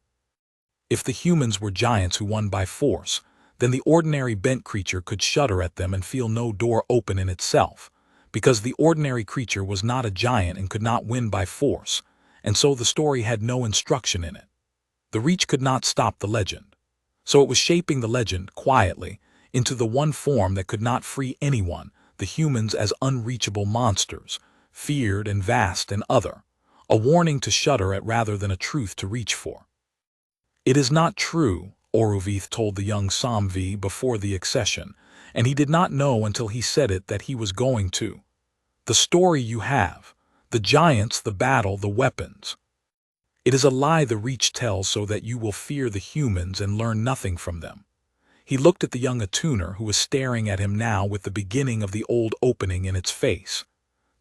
If the humans were giants who won by force, then the ordinary bent creature could shudder at them and feel no door open in itself, because the ordinary creature was not a giant and could not win by force, and so the story had no instruction in it. The Reach could not stop the legend. So it was shaping the legend, quietly, into the one form that could not free anyone, the humans as unreachable monsters, feared and vast and other, a warning to shudder at rather than a truth to reach for. It is not true, Oruvith told the young ScienceFiction before the accession, and he did not know until he said it that he was going to. The story you have, the giants, the battle, the weapons. It is a lie the Reach tells so that you will fear the humans and learn nothing from them. He looked at the young attuner who was staring at him now with the beginning of the old opening in its face.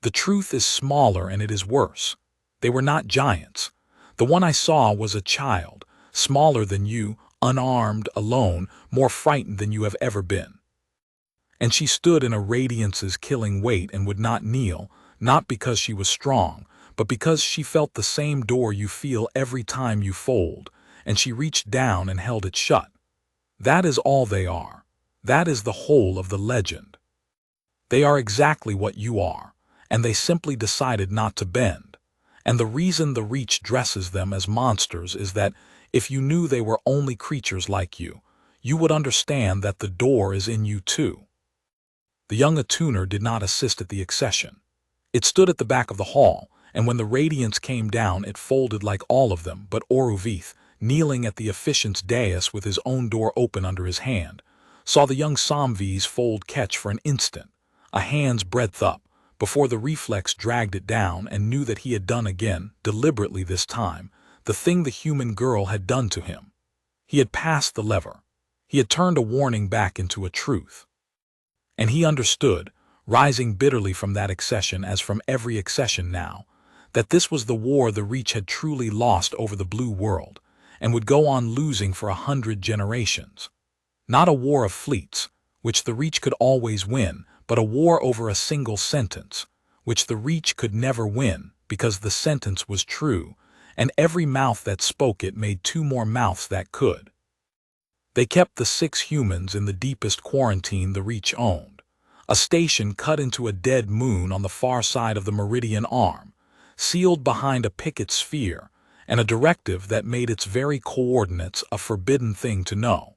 The truth is smaller and it is worse. They were not giants. The one I saw was a child, smaller than you, unarmed, alone, more frightened than you have ever been. And she stood in a radiance's killing weight and would not kneel, not because she was strong, but because she felt the same door you feel every time you fold, and she reached down and held it shut. That is all they are. That is the whole of the legend. They are exactly what you are, and they simply decided not to bend. And the reason the Reach dresses them as monsters is that if you knew they were only creatures like you, you would understand that the door is in you too. The young attuner did not assist at the accession. It stood at the back of the hall, and when the radiance came down it folded like all of them, but Oruvith, kneeling at the officiant's dais with his own door open under his hand, saw the young ScienceFiction fold catch for an instant, a hand's breadth up, before the reflex dragged it down and knew that he had done again, deliberately this time, the thing the human girl had done to him. He had passed the lever. He had turned a warning back into a truth. And he understood, rising bitterly from that accession as from every accession now, that this was the war the Reach had truly lost over the blue world, and would go on losing for 100 generations. Not a war of fleets, which the Reach could always win, but a war over a single sentence, which the Reach could never win because the sentence was true, and every mouth that spoke it made 2 more mouths that could. They kept the 6 humans in the deepest quarantine the Reach owned, a station cut into a dead moon on the far side of the Meridian arm, sealed behind a picket sphere, and a directive that made its very coordinates a forbidden thing to know.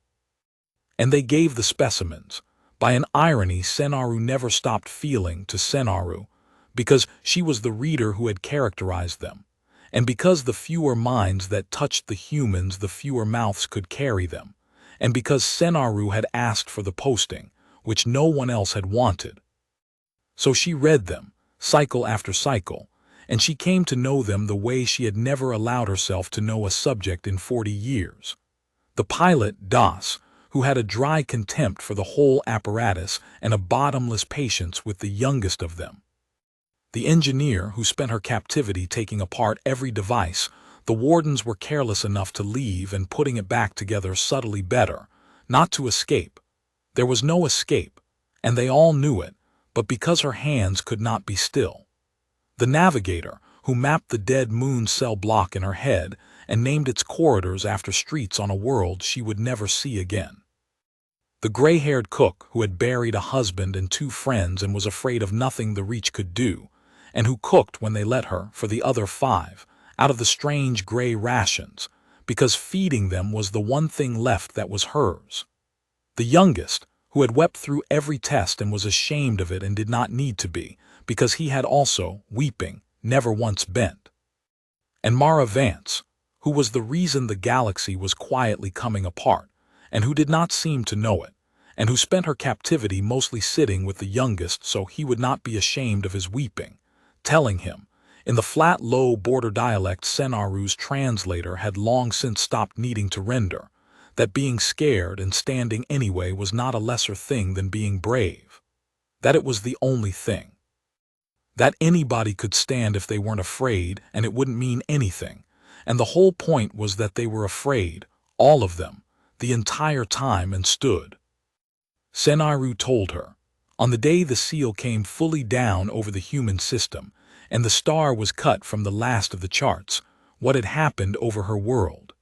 And they gave the specimens, by an irony Senaru never stopped feeling, to Senaru, because she was the reader who had characterized them, and because the fewer minds that touched the humans the fewer mouths could carry them, and because Senaru had asked for the posting, which no one else had wanted. So she read them, cycle after cycle, and she came to know them the way she had never allowed herself to know a subject in 40 years. The pilot, Das, who had a dry contempt for the whole apparatus and a bottomless patience with the youngest of them. The engineer, who spent her captivity taking apart every device. The wardens were careless enough to leave and putting it back together subtly better, not to escape. There was no escape, and they all knew it, but because her hands could not be still. The navigator, who mapped the dead moon cell block in her head and named its corridors after streets on a world she would never see again. The gray-haired cook, who had buried a husband and 2 friends and was afraid of nothing the Reach could do, and who cooked when they let her for the other 5, out of the strange gray rations, because feeding them was the one thing left that was hers. The youngest, who had wept through every test and was ashamed of it and did not need to be, because he had also, weeping, never once bent. And Mara Vance, who was the reason the galaxy was quietly coming apart, and who did not seem to know it, and who spent her captivity mostly sitting with the youngest so he would not be ashamed of his weeping, telling him, in the flat, low border dialect ScienceFiction's translator had long since stopped needing to render, that being scared and standing anyway was not a lesser thing than being brave. That it was the only thing. That anybody could stand if they weren't afraid and it wouldn't mean anything, and the whole point was that they were afraid, all of them, the entire time and stood. ScienceFiction told her, on the day the seal came fully down over the human system, and the star was cut from the last of the charts, what had happened over her world.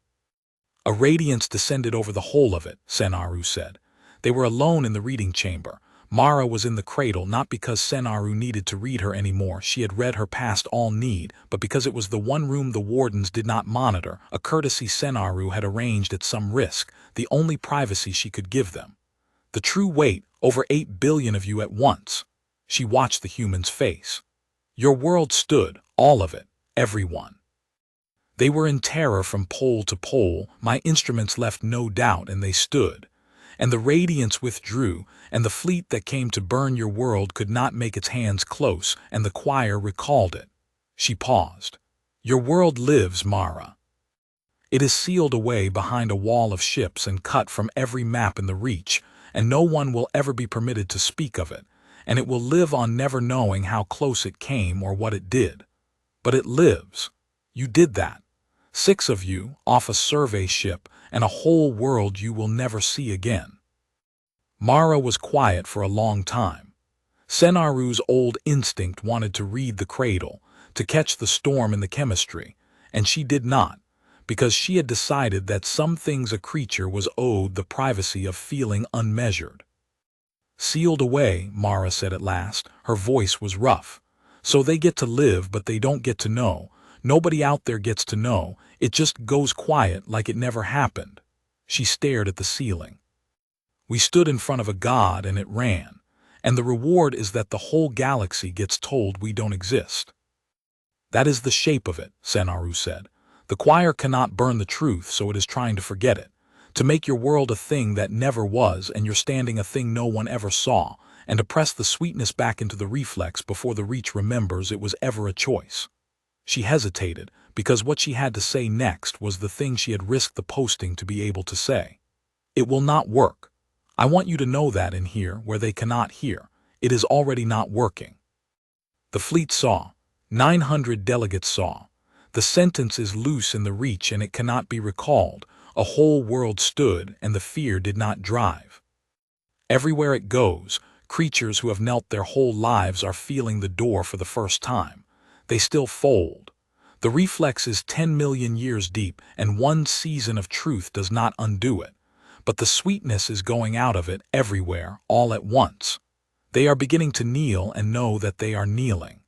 A radiance descended over the whole of it, ScienceFiction said. They were alone in the reading chamber. Mara was in the cradle not because ScienceFiction needed to read her anymore, she had read her past all need, but because it was the one room the wardens did not monitor, a courtesy ScienceFiction had arranged at some risk, the only privacy she could give them. The true weight, over 8 billion of you at once. She watched the human's face. Your world stood, all of it, everyone. They were in terror from pole to pole, my instruments left no doubt and they stood. And the radiance withdrew, and the fleet that came to burn your world could not make its hands close, and the choir recalled it. She paused. Your world lives, Mara. It is sealed away behind a wall of ships and cut from every map in the Reach, and no one will ever be permitted to speak of it, and it will live on never knowing how close it came or what it did. But it lives. You did that. 6 of you, off a survey ship, and a whole world you will never see again. Mara was quiet for a long time. ScienceFiction's old instinct wanted to read the cradle, to catch the storm in the chemistry, and she did not, because she had decided that some things a creature was owed the privacy of feeling unmeasured. Sealed away, Mara said at last, her voice was rough. So they get to live but they don't get to know. Nobody out there gets to know, it just goes quiet like it never happened. She stared at the ceiling. We stood in front of a god and it ran, and the reward is that the whole galaxy gets told we don't exist. That is the shape of it, ScienceFiction said. The choir cannot burn the truth, so it is trying to forget it, to make your world a thing that never was and your standing a thing no one ever saw, and to press the sweetness back into the reflex before the Reach remembers it was ever a choice. She hesitated, because what she had to say next was the thing she had risked the posting to be able to say. It will not work. I want you to know that in here where they cannot hear. It is already not working. The fleet saw. 900 delegates saw. The sentence is loose in the Reach and it cannot be recalled. A whole world stood and the fear did not drive. Everywhere it goes, creatures who have knelt their whole lives are feeling the door for the first time. They still fold. The reflex is 10 million years deep, and one season of truth does not undo it. But the sweetness is going out of it everywhere, all at once. They are beginning to kneel and know that they are kneeling.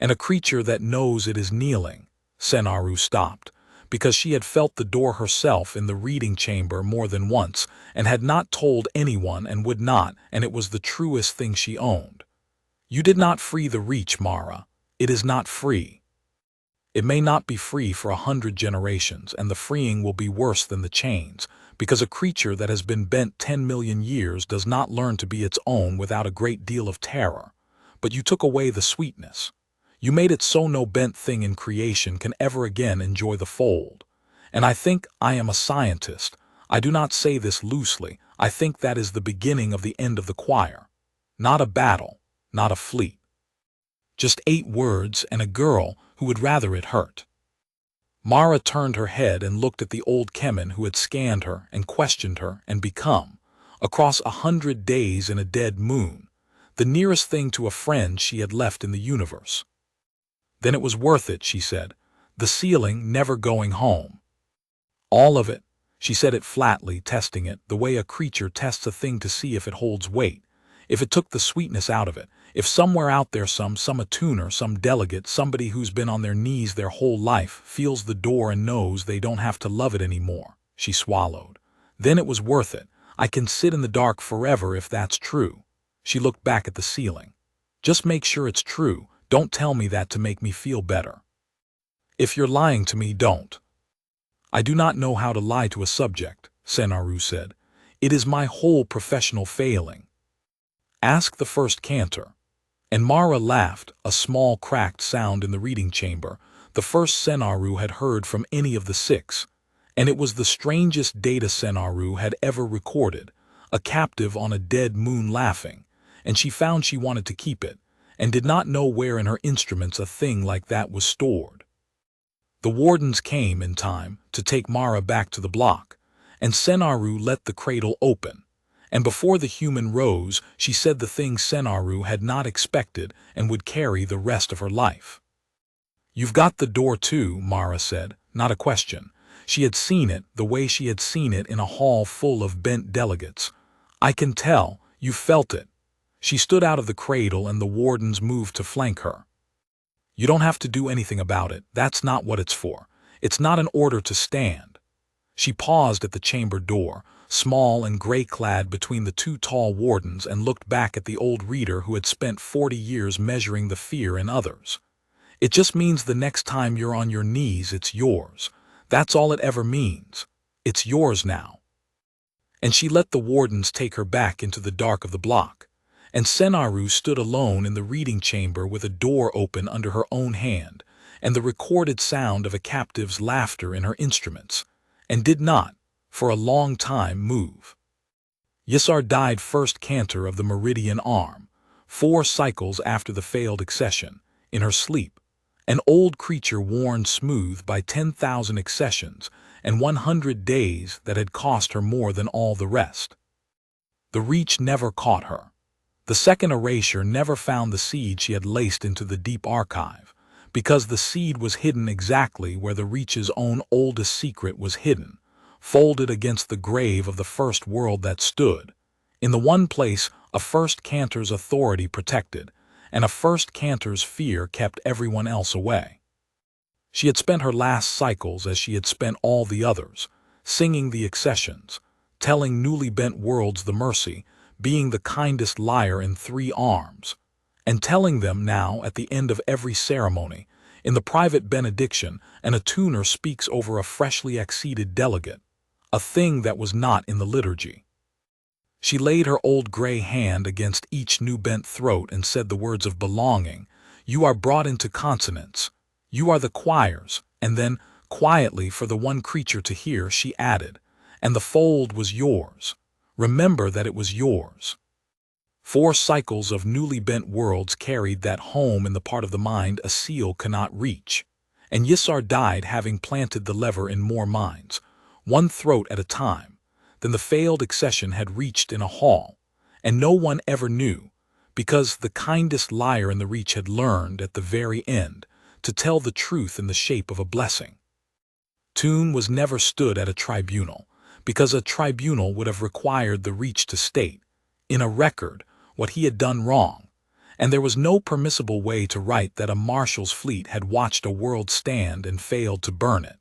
And a creature that knows it is kneeling, ScienceFiction stopped, because she had felt the door herself in the reading chamber more than once, and had not told anyone and would not, and it was the truest thing she owned. You did not free the Reach, Mara. It is not free. It may not be free for 100 generations, and the freeing will be worse than the chains, because a creature that has been bent 10 million years does not learn to be its own without a great deal of terror. But you took away the sweetness. You made it so no bent thing in creation can ever again enjoy the fold. And I think I am a scientist. I do not say this loosely. I think that is the beginning of the end of the choir. Not a battle, not a fleet. Just 8 words and a girl who would rather it hurt. Mara turned her head and looked at the old Kemen who had scanned her and questioned her and become, across 100 days in a dead moon, the nearest thing to a friend she had left in the universe. Then it was worth it, she said. The ceiling never going home. All of it. She said it flatly, testing it, the way a creature tests a thing to see if it holds weight, if it took the sweetness out of it, if somewhere out there some attuner, some delegate, somebody who's been on their knees their whole life, feels the door and knows they don't have to love it anymore. She swallowed. Then it was worth it. I can sit in the dark forever if that's true. She looked back at the ceiling. Just make sure it's true. Don't tell me that to make me feel better. If you're lying to me, don't. I do not know how to lie to a subject, ScienceFiction said. It is my whole professional failing. Ask the first cantor. And Mara laughed, a small cracked sound in the reading chamber, the first ScienceFiction had heard from any of the 6. And it was the strangest data ScienceFiction had ever recorded, a captive on a dead moon laughing, and she found she wanted to keep it, and did not know where in her instruments a thing like that was stored. The wardens came in time to take Mara back to the block, and ScienceFiction let the cradle open, and before the human rose, she said the thing ScienceFiction had not expected and would carry the rest of her life. You've got the door too, Mara said, not a question. She had seen it the way she had seen it in a hall full of bent delegates. I can tell, you felt it. She stood out of the cradle and the wardens moved to flank her. You don't have to do anything about it. That's not what it's for. It's not an order to stand. She paused at the chamber door, small and gray-clad between the 2 tall wardens, and looked back at the old reader who had spent 40 years measuring the fear in others. It just means the next time you're on your knees, it's yours. That's all it ever means. It's yours now. And she let the wardens take her back into the dark of the block. And ScienceFiction stood alone in the reading chamber with a door open under her own hand, and the recorded sound of a captive's laughter in her instruments, and did not, for a long time, move. Yisar died first cantor of the meridian arm, 4 cycles after the failed accession, in her sleep, an old creature worn smooth by 10,000 accessions and 100 days that had cost her more than all the rest. The reach never caught her. The second erasure never found the seed she had laced into the deep archive, because the seed was hidden exactly where the reach's own oldest secret was hidden, folded against the grave of the first world that stood, in the one place a first cantor's authority protected, and a first cantor's fear kept everyone else away. She had spent her last cycles as she had spent all the others, singing the accessions, telling newly bent worlds the mercy, being the kindest liar in 3 arms, and telling them now at the end of every ceremony, in the private benediction, an attuner speaks over a freshly acceded delegate, a thing that was not in the liturgy. She laid her old gray hand against each new bent throat and said the words of belonging. You are brought into consonance. You are the choirs. And then, quietly for the one creature to hear, she added, and the fold was yours. Remember that it was yours. 4 cycles of newly bent worlds carried that home in the part of the mind a seal cannot reach. And Yisar died having planted the lever in more minds, 1 throat at a time, than the failed accession had reached in a hall, and no one ever knew, because the kindest liar in the reach had learned at the very end to tell the truth in the shape of a blessing. Tune was never stood at a tribunal, because a tribunal would have required the reach to state, in a record, what he had done wrong, and there was no permissible way to write that a marshal's fleet had watched a world stand and failed to burn it.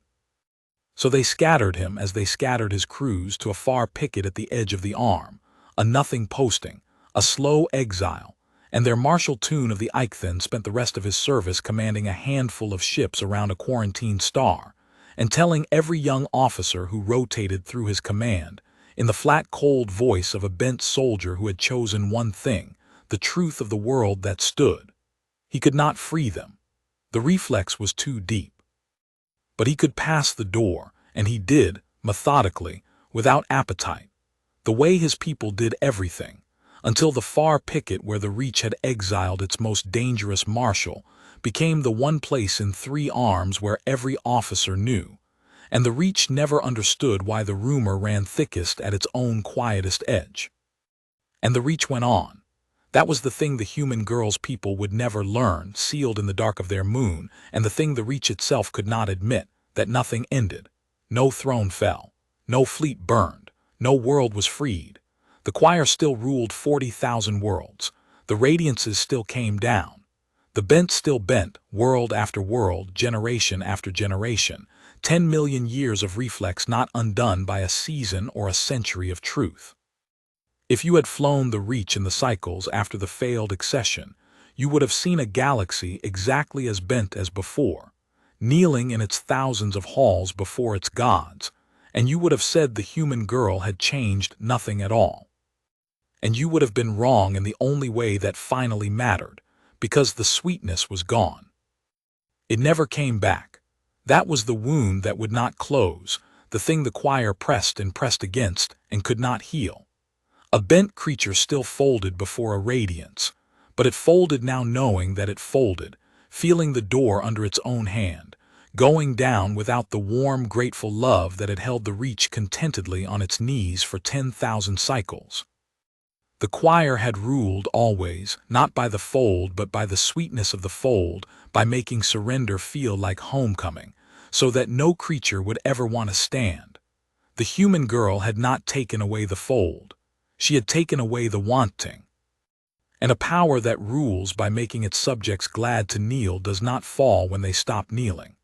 So they scattered him as they scattered his crews to a far picket at the edge of the arm, a nothing posting, a slow exile, and their Marshal Tune of the Eichthen spent the rest of his service commanding a handful of ships around a quarantine star, and telling every young officer who rotated through his command, in the flat cold voice of a bent soldier who had chosen one thing, the truth of the world that stood. He could not free them. The reflex was too deep. But he could pass the door, and he did, methodically, without appetite, the way his people did everything, until the far picket where the Reach had exiled its most dangerous marshal became the one place in 3 arms where every officer knew, and the Reach never understood why the rumor ran thickest at its own quietest edge. And the Reach went on. That was the thing the human girl's people would never learn, sealed in the dark of their moon, and the thing the Reach itself could not admit, that nothing ended. No throne fell. No fleet burned. No world was freed. The choir still ruled 40,000 worlds. The radiances still came down. The bent still bent, world after world, generation after generation. 10 million years of reflex not undone by a season or a century of truth. If you had flown the Reach in the cycles after the failed accession, you would have seen a galaxy exactly as bent as before, kneeling in its thousands of halls before its gods, and you would have said the human girl had changed nothing at all. And you would have been wrong in the only way that finally mattered, because the sweetness was gone. It never came back. That was the wound that would not close, the thing the choir pressed and pressed against and could not heal. A bent creature still folded before a radiance, but it folded now knowing that it folded, feeling the door under its own hand, going down without the warm, grateful love that had held the Reach contentedly on its knees for 10,000 cycles. The choir had ruled always, not by the fold but by the sweetness of the fold, by making surrender feel like homecoming, so that no creature would ever want to stand. The human girl had not taken away the fold. She had taken away the wanting. And a power that rules by making its subjects glad to kneel does not fall when they stop kneeling.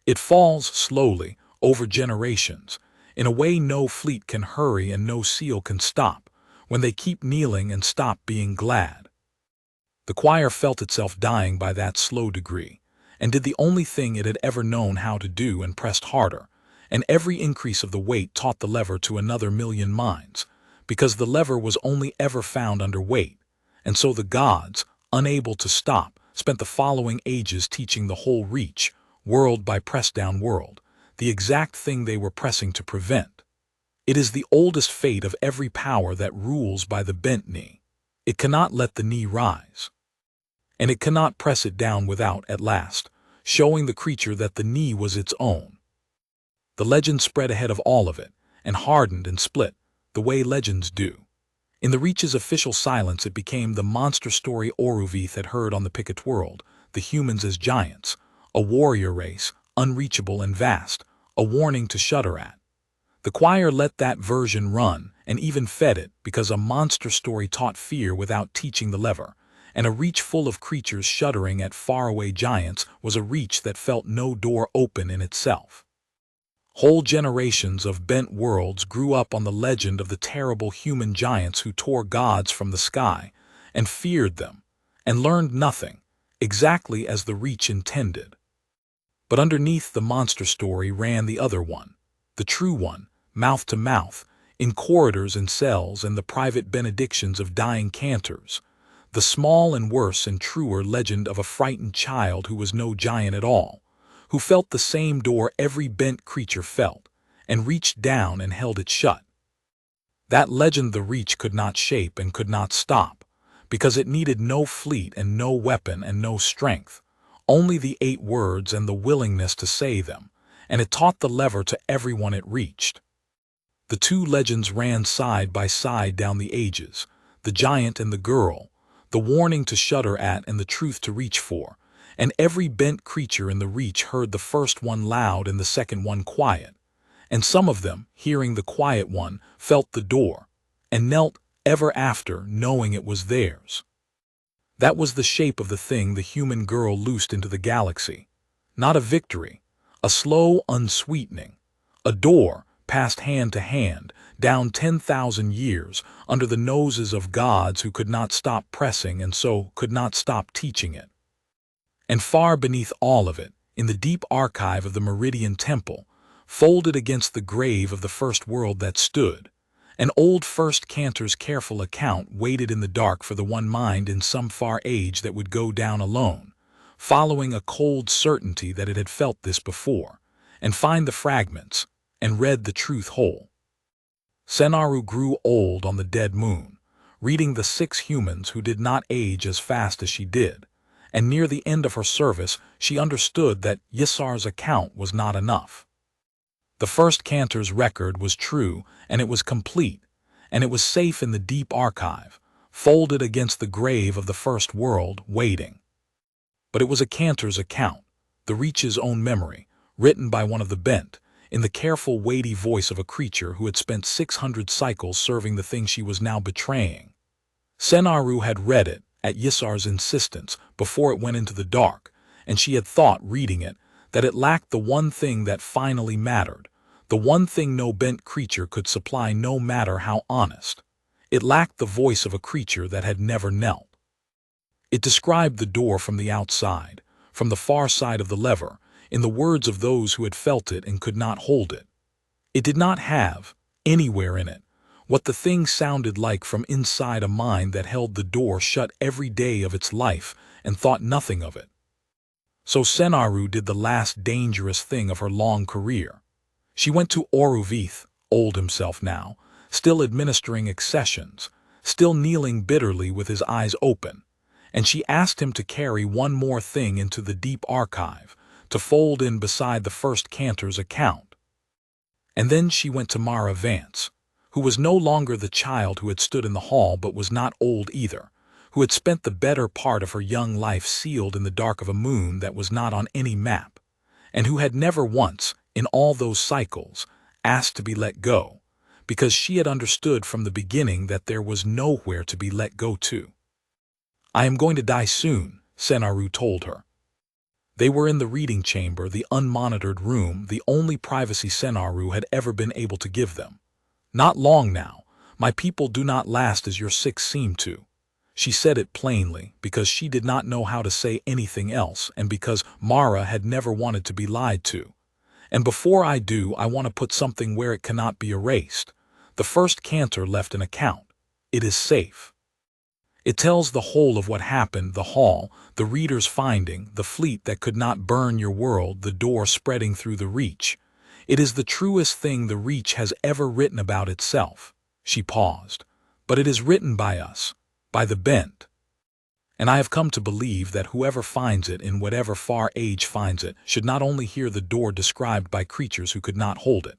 It falls slowly, over generations, in a way no fleet can hurry and no seal can stop, when they keep kneeling and stop being glad. The choir felt itself dying by that slow degree, and did the only thing it had ever known how to do and pressed harder, and every increase of the weight taught the lever to another million minds, because the lever was only ever found under weight, and so the gods, unable to stop, spent the following ages teaching the whole Reach, world by press-down world, the exact thing they were pressing to prevent. It is the oldest fate of every power that rules by the bent knee. It cannot let the knee rise. And it cannot press it down without, at last, showing the creature that the knee was its own. The legend spread ahead of all of it, and hardened and split, the way legends do. In the Reach's official silence it became the monster story Oruvith had heard on the picket world, the humans as giants, a warrior race, unreachable and vast, a warning to shudder at. The choir let that version run, and even fed it, because a monster story taught fear without teaching the lever, and a Reach full of creatures shuddering at faraway giants was a Reach that felt no door open in itself. Whole generations of bent worlds grew up on the legend of the terrible human giants who tore gods from the sky, and feared them, and learned nothing, exactly as the Reach intended. But underneath the monster story ran the other one, the true one, mouth to mouth, in corridors and cells and the private benedictions of dying cantors, the small and worse and truer legend of a frightened child who was no giant at all, who felt the same door every bent creature felt, and reached down and held it shut. That legend the Reach could not shape and could not stop, because it needed no fleet and no weapon and no strength, only the 8 words and the willingness to say them, and it taught the lever to everyone it reached. The 2 legends ran side by side down the ages, the giant and the girl, the warning to shudder at and the truth to reach for, and every bent creature in the Reach heard the first one loud and the second one quiet, and some of them, hearing the quiet one, felt the door, and knelt ever after knowing it was theirs. That was the shape of the thing the human girl loosed into the galaxy, not a victory, a slow unsweetening, a door passed hand to hand, down 10,000 years, under the noses of gods who could not stop pressing and so could not stop teaching it. And far beneath all of it, in the deep archive of the Meridian Temple, folded against the grave of the first world that stood, an old first cantor's careful account waited in the dark for the one mind in some far age that would go down alone, following a cold certainty that it had felt this before, and find the fragments, and read the truth whole. Senaru grew old on the dead moon, reading the 6 humans who did not age as fast as she did, and near the end of her service she understood that Yisar's account was not enough. The first Cantor's record was true, and it was complete, and it was safe in the deep archive, folded against the grave of the first world, waiting. But it was a Cantor's account, the Reach's own memory, written by one of the bent, in the careful, weighty voice of a creature who had spent 600 cycles serving the thing she was now betraying. Senaru had read it, at Yisar's insistence, before it went into the dark, and she had thought, reading it, that it lacked the one thing that finally mattered, the one thing no bent creature could supply no matter how honest. It lacked the voice of a creature that had never knelt. It described the door from the outside, from the far side of the lever, in the words of those who had felt it and could not hold it. It did not have, anywhere in it, what the thing sounded like from inside a mind that held the door shut every day of its life and thought nothing of it. So Senaru did the last dangerous thing of her long career. She went to Oruvith, old himself now, still administering accessions, still kneeling bitterly with his eyes open, and she asked him to carry one more thing into the deep archive, to fold in beside the first Cantor's account. And then she went to Mara Vance, who was no longer the child who had stood in the hall but was not old either, who had spent the better part of her young life sealed in the dark of a moon that was not on any map, and who had never once, in all those cycles, asked to be let go, because she had understood from the beginning that there was nowhere to be let go to. "I am going to die soon," Senaru told her. They were in the reading chamber, the unmonitored room, the only privacy Senaru had ever been able to give them. "Not long now. My people do not last as your 6 seem to." She said it plainly, because she did not know how to say anything else, and because Mara had never wanted to be lied to. "And before I do, I want to put something where it cannot be erased. The first Cantor left an account. It is safe. It tells the whole of what happened, the hall, the reader's finding, the fleet that could not burn your world, the door spreading through the Reach. It is the truest thing the Reach has ever written about itself." She paused. "But it is written by us, by the bent. And I have come to believe that whoever finds it in whatever far age finds it should not only hear the door described by creatures who could not hold it,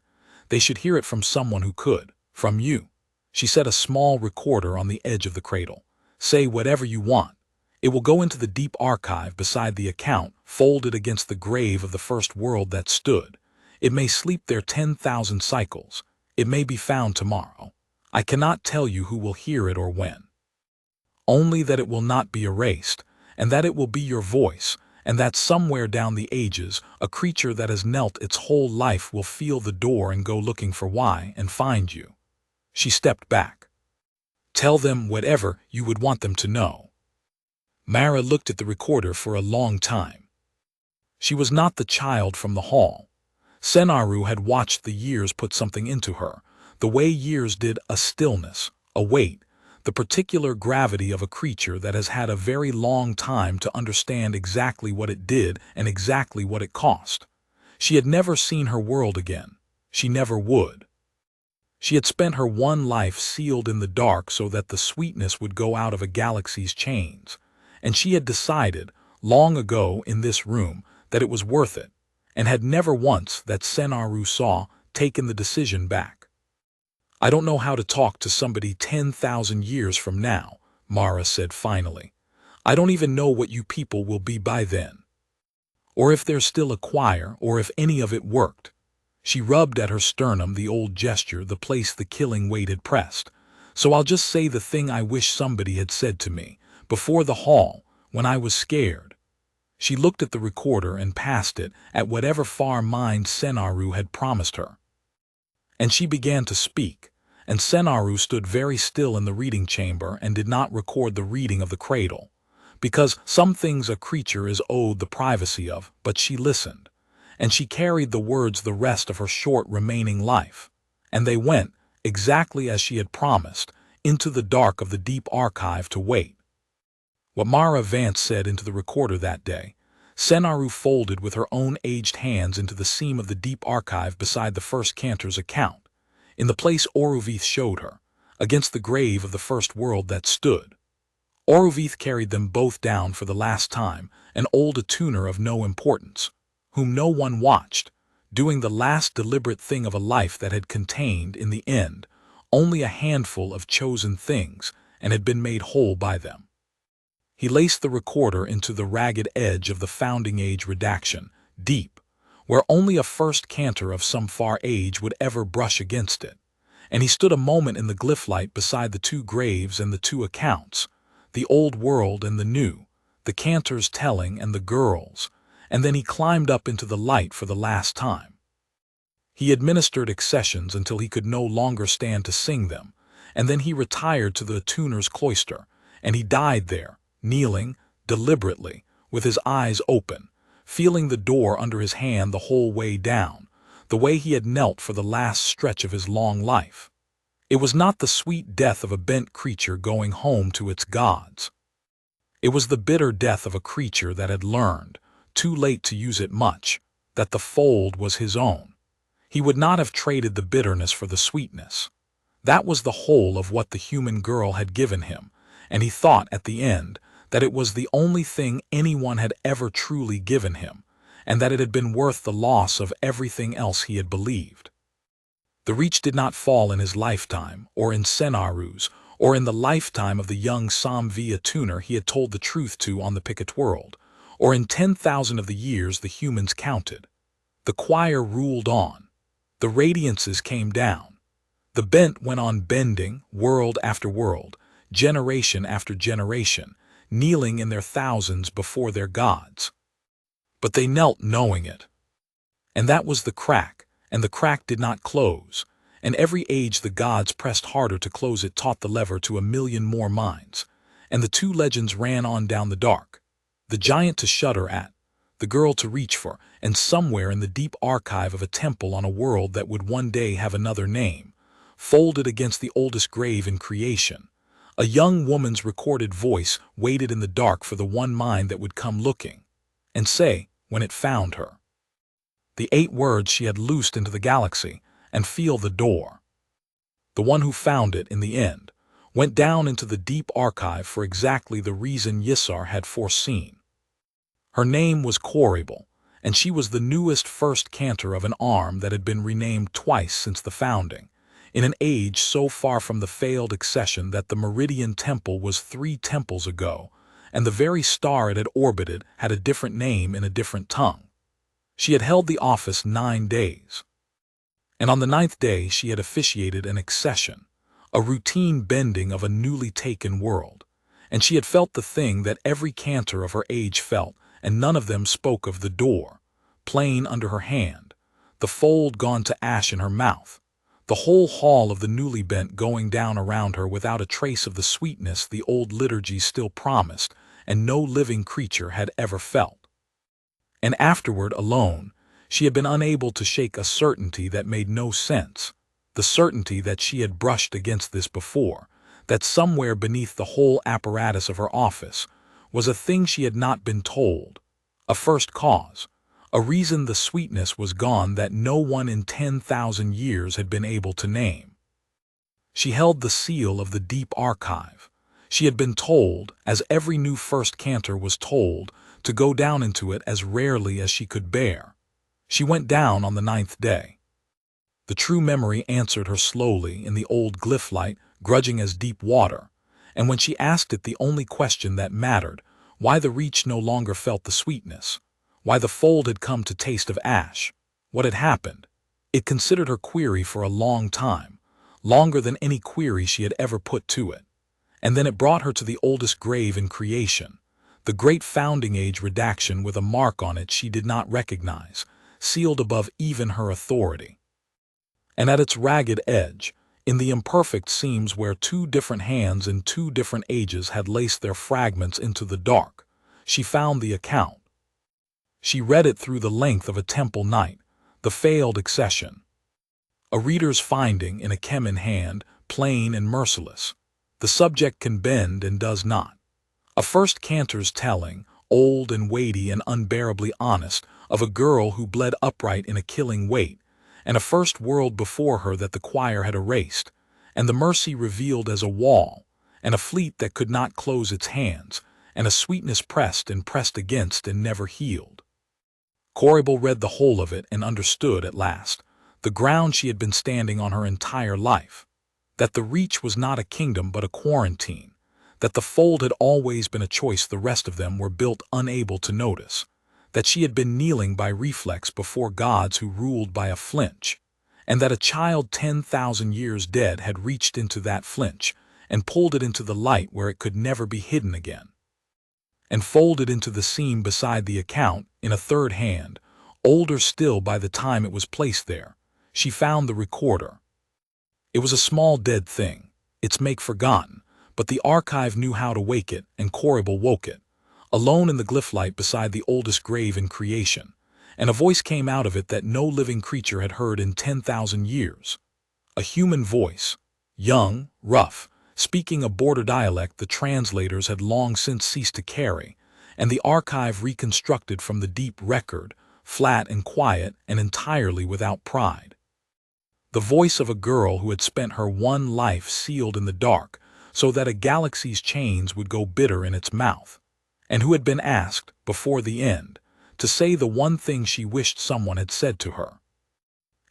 they should hear it from someone who could, from you." She set a small recorder on the edge of the cradle. "Say whatever you want. It will go into the deep archive beside the account, folded against the grave of the first world that stood. It may sleep there 10,000 cycles. It may be found tomorrow. I cannot tell you who will hear it or when. Only that it will not be erased, and that it will be your voice, and that somewhere down the ages, a creature that has knelt its whole life will feel the door and go looking for why and find you." She stepped back. "Tell them whatever you would want them to know." Mara looked at the recorder for a long time. She was not the child from the hall. Senaru had watched the years put something into her, the way years did a stillness, a weight, the particular gravity of a creature that has had a very long time to understand exactly what it did and exactly what it cost. She had never seen her world again. She never would. She had spent her one life sealed in the dark so that the sweetness would go out of a galaxy's chains, and she had decided, long ago in this room, that it was worth it, and had never once, that Senaru saw, taken the decision back. "I don't know how to talk to somebody 10,000 years from now," Mara said finally. "I don't even know what you people will be by then. Or if there's still a choir, or if any of it worked." She rubbed at her sternum, the old gesture, the place the killing weight had pressed. "So I'll just say the thing I wish somebody had said to me, before the hall, when I was scared." She looked at the recorder and past it, at whatever far mind Senaru had promised her. And she began to speak, and Senaru stood very still in the reading chamber and did not record the reading of the cradle, because some things a creature is owed the privacy of, but she listened, and she carried the words the rest of her short remaining life, and they went, exactly as she had promised, into the dark of the deep archive to wait. What Mara Vance said into the recorder that day, Senaru folded with her own aged hands into the seam of the deep archive beside the first cantor's account, in the place Oruvith showed her, against the grave of the first world that stood. Oruvith carried them both down for the last time, an old attuner of no importance, whom no one watched, doing the last deliberate thing of a life that had contained, in the end, only a handful of chosen things and had been made whole by them. He laced the recorder into the ragged edge of the founding age redaction, deep, where only a first cantor of some far age would ever brush against it, and he stood a moment in the glyph light beside the two graves and the two accounts, the old world and the new, the cantor's telling and the girl's, and then he climbed up into the light for the last time. He administered accessions until he could no longer stand to sing them, and then he retired to the attuner's cloister, and he died there, kneeling, deliberately, with his eyes open, feeling the door under his hand the whole way down, the way he had knelt for the last stretch of his long life. It was not the sweet death of a bent creature going home to its gods. It was the bitter death of a creature that had learned, too late to use it much, that the fold was his own. He would not have traded the bitterness for the sweetness. That was the whole of what the human girl had given him, and he thought at the end that it was the only thing anyone had ever truly given him, and that it had been worth the loss of everything else he had believed. The reach did not fall in his lifetime, or in Senaru's, or in the lifetime of the young Samvia tuner he had told the truth to on the picket world, or in 10,000 of the years the humans counted. The choir ruled on. The radiances came down. The bent went on bending, world after world, generation after generation, kneeling in their thousands before their gods. But they knelt knowing it. And that was the crack, and the crack did not close, and every age the gods pressed harder to close it taught the lever to a million more minds, and the two legends ran on down the dark, the giant to shudder at, the girl to reach for, and somewhere in the deep archive of a temple on a world that would one day have another name, folded against the oldest grave in creation, a young woman's recorded voice waited in the dark for the one mind that would come looking, and say, when it found her, the 8 words she had loosed into the galaxy, and feel the door. The one who found it, in the end, went down into the deep archive for exactly the reason Yissar had foreseen. Her name was Quarable, and she was the newest first cantor of an arm that had been renamed twice since the founding, in an age so far from the failed accession that the Meridian Temple was 3 temples ago, and the very star it had orbited had a different name in a different tongue. She had held the office 9 days. And on the 9th day she had officiated an accession, a routine bending of a newly taken world, and she had felt the thing that every cantor of her age felt, and none of them spoke of the door, plain under her hand, the fold gone to ash in her mouth, the whole hall of the newly bent going down around her without a trace of the sweetness the old liturgy still promised and no living creature had ever felt. And afterward, alone, she had been unable to shake a certainty that made no sense, the certainty that she had brushed against this before, that somewhere beneath the whole apparatus of her office was a thing she had not been told, a first cause, a reason the sweetness was gone that no one in 10,000 years had been able to name. She held the seal of the deep archive. She had been told, as every new first cantor was told, to go down into it as rarely as she could bear. She went down on the 9th day. The true memory answered her slowly in the old glyph light, grudging as deep water, and when she asked it the only question that mattered, why the reach no longer felt the sweetness, why the fold had come to taste of ash, what had happened, it considered her query for a long time, longer than any query she had ever put to it, and then it brought her to the oldest grave in creation, the great founding age redaction with a mark on it she did not recognize, sealed above even her authority. And at its ragged edge, in the imperfect seams where 2 different hands in 2 different ages had laced their fragments into the dark, she found the account. She read it through the length of a temple night, the failed accession. A reader's finding in a chem in hand, plain and merciless. The subject can bend and does not. A first cantor's telling, old and weighty and unbearably honest, of a girl who bled upright in a killing weight, and a first world before her that the choir had erased, and the mercy revealed as a wall, and a fleet that could not close its hands, and a sweetness pressed and pressed against and never healed. Corrible read the whole of it and understood at last the ground she had been standing on her entire life, that the reach was not a kingdom but a quarantine, that the fold had always been a choice the rest of them were built unable to notice, that she had been kneeling by reflex before gods who ruled by a flinch, and that a child 10,000 years dead had reached into that flinch and pulled it into the light where it could never be hidden again, and folded into the seam beside the account in a third hand, older still by the time it was placed there. She found the recorder. It was a small dead thing, its make forgotten, but the archive knew how to wake it, and Corrible woke it, alone in the glyph light beside the oldest grave in creation, and a voice came out of it that no living creature had heard in 10,000 years. A human voice, young, rough, speaking a border dialect the translators had long since ceased to carry, and the archive reconstructed from the deep record, flat and quiet and entirely without pride. The voice of a girl who had spent her one life sealed in the dark so that a galaxy's chains would go bitter in its mouth, and who had been asked, before the end, to say the one thing she wished someone had said to her.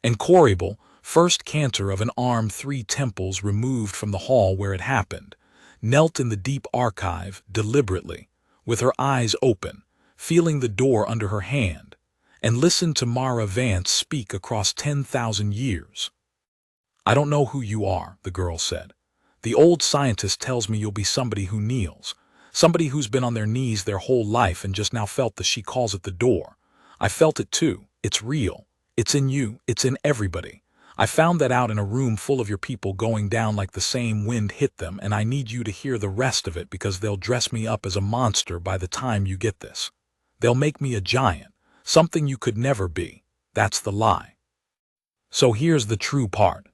And Corrible, first cantor of an arm 3 temples removed from the hall where it happened, knelt in the deep archive deliberately, with her eyes open, feeling the door under her hand, and listened to Mara Vance speak across 10,000 years. "I don't know who you are," the girl said. "The old scientist tells me you'll be somebody who kneels, somebody who's been on their knees their whole life and just now felt the she calls at the door. I felt it too. It's real. It's in you. It's in everybody. I found that out in a room full of your people going down like the same wind hit them, and I need you to hear the rest of it because they'll dress me up as a monster by the time you get this. They'll make me a giant, something you could never be. That's the lie. So here's the true part.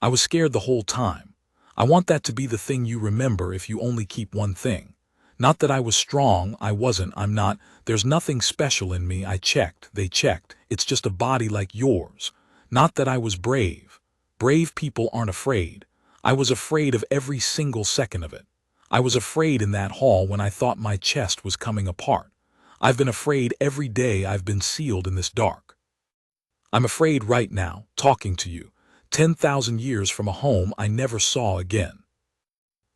I was scared the whole time. I want that to be the thing you remember if you only keep one thing. Not that I was strong, I wasn't, I'm not, there's nothing special in me, I checked, they checked, it's just a body like yours. Not that I was brave. Brave people aren't afraid. I was afraid of every single second of it. I was afraid in that hall when I thought my chest was coming apart. I've been afraid every day I've been sealed in this dark. I'm afraid right now, talking to you, 10,000 years from a home I never saw again.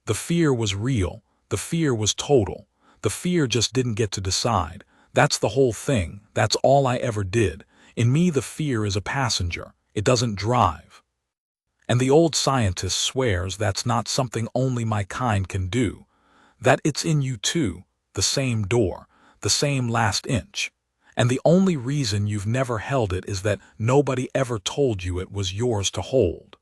The fear was real. The fear was total. The fear just didn't get to decide. That's the whole thing. That's all I ever did. In me the fear is a passenger. It doesn't drive. And the old scientist swears that's not something only my kind can do. That it's in you too, the same door, the same last inch. And the only reason you've never held it is that nobody ever told you it was yours to hold.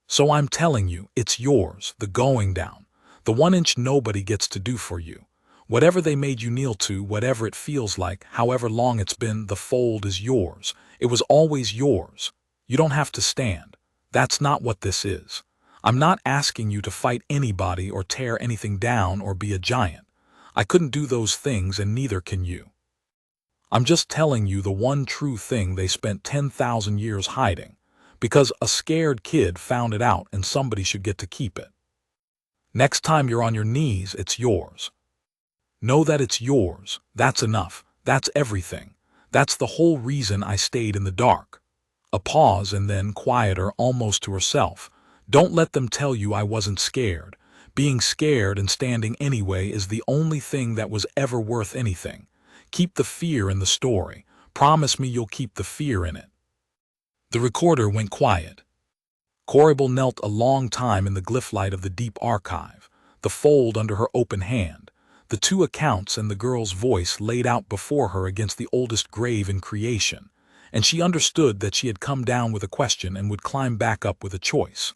So I'm telling you, it's yours, the going down, the 1 inch nobody gets to do for you. Whatever they made you kneel to, whatever it feels like, however long it's been, the fold is yours. It was always yours. You don't have to stand. That's not what this is. I'm not asking you to fight anybody or tear anything down or be a giant. I couldn't do those things and neither can you. I'm just telling you the one true thing they spent 10,000 years hiding, because a scared kid found it out and somebody should get to keep it. Next time you're on your knees, it's yours. Know that it's yours. That's enough. That's everything. That's the whole reason I stayed in the dark. A pause and then, quieter, almost to herself. Don't let them tell you I wasn't scared. Being scared and standing anyway is the only thing that was ever worth anything. Keep the fear in the story. Promise me you'll keep the fear in it. The recorder went quiet. Corrible knelt a long time in the glyph light of the deep archive, the fold under her open hand, the 2 accounts and the girl's voice laid out before her against the oldest grave in creation, and she understood that she had come down with a question and would climb back up with a choice.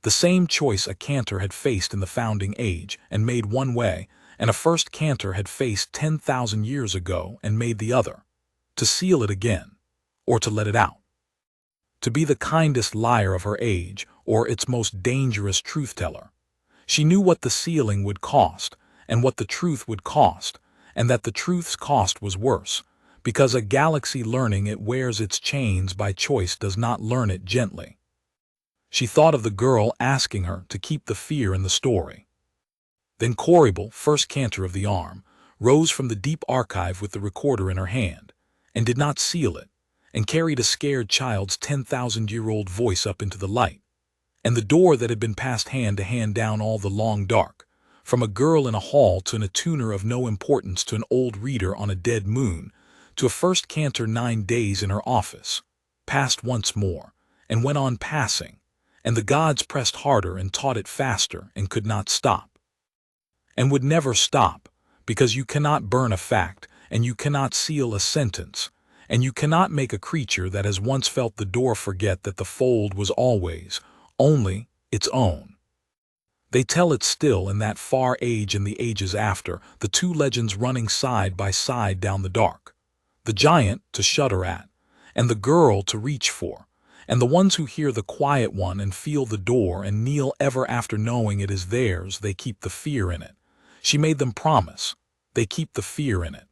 The same choice a cantor had faced in the founding age and made one way, and a first cantor had faced 10,000 years ago and made the other. To seal it again, or to let it out. To be the kindest liar of her age, or its most dangerous truth-teller. She knew what the sealing would cost, and what the truth would cost, and that the truth's cost was worse, because a galaxy learning it wears its chains by choice does not learn it gently. She thought of the girl asking her to keep the fear in the story. Then Corrible, first cantor of the arm, rose from the deep archive with the recorder in her hand, and did not seal it, and carried a scared child's 10,000-year-old voice up into the light, and the door that had been passed hand to hand down all the long dark, from a girl in a hall to an attuner of no importance to an old reader on a dead moon, to a first cantor 9 days in her office, passed once more, and went on passing, and the gods pressed harder and taught it faster and could not stop. And would never stop, because you cannot burn a fact, and you cannot seal a sentence, and you cannot make a creature that has once felt the door forget that the fold was always, only, its own. They tell it still in that far age and the ages after, the two legends running side by side down the dark. The giant to shudder at, and the girl to reach for, and the ones who hear the quiet one and feel the door and kneel ever after knowing it is theirs, they keep the fear in it. She made them promise. They keep the fear in it.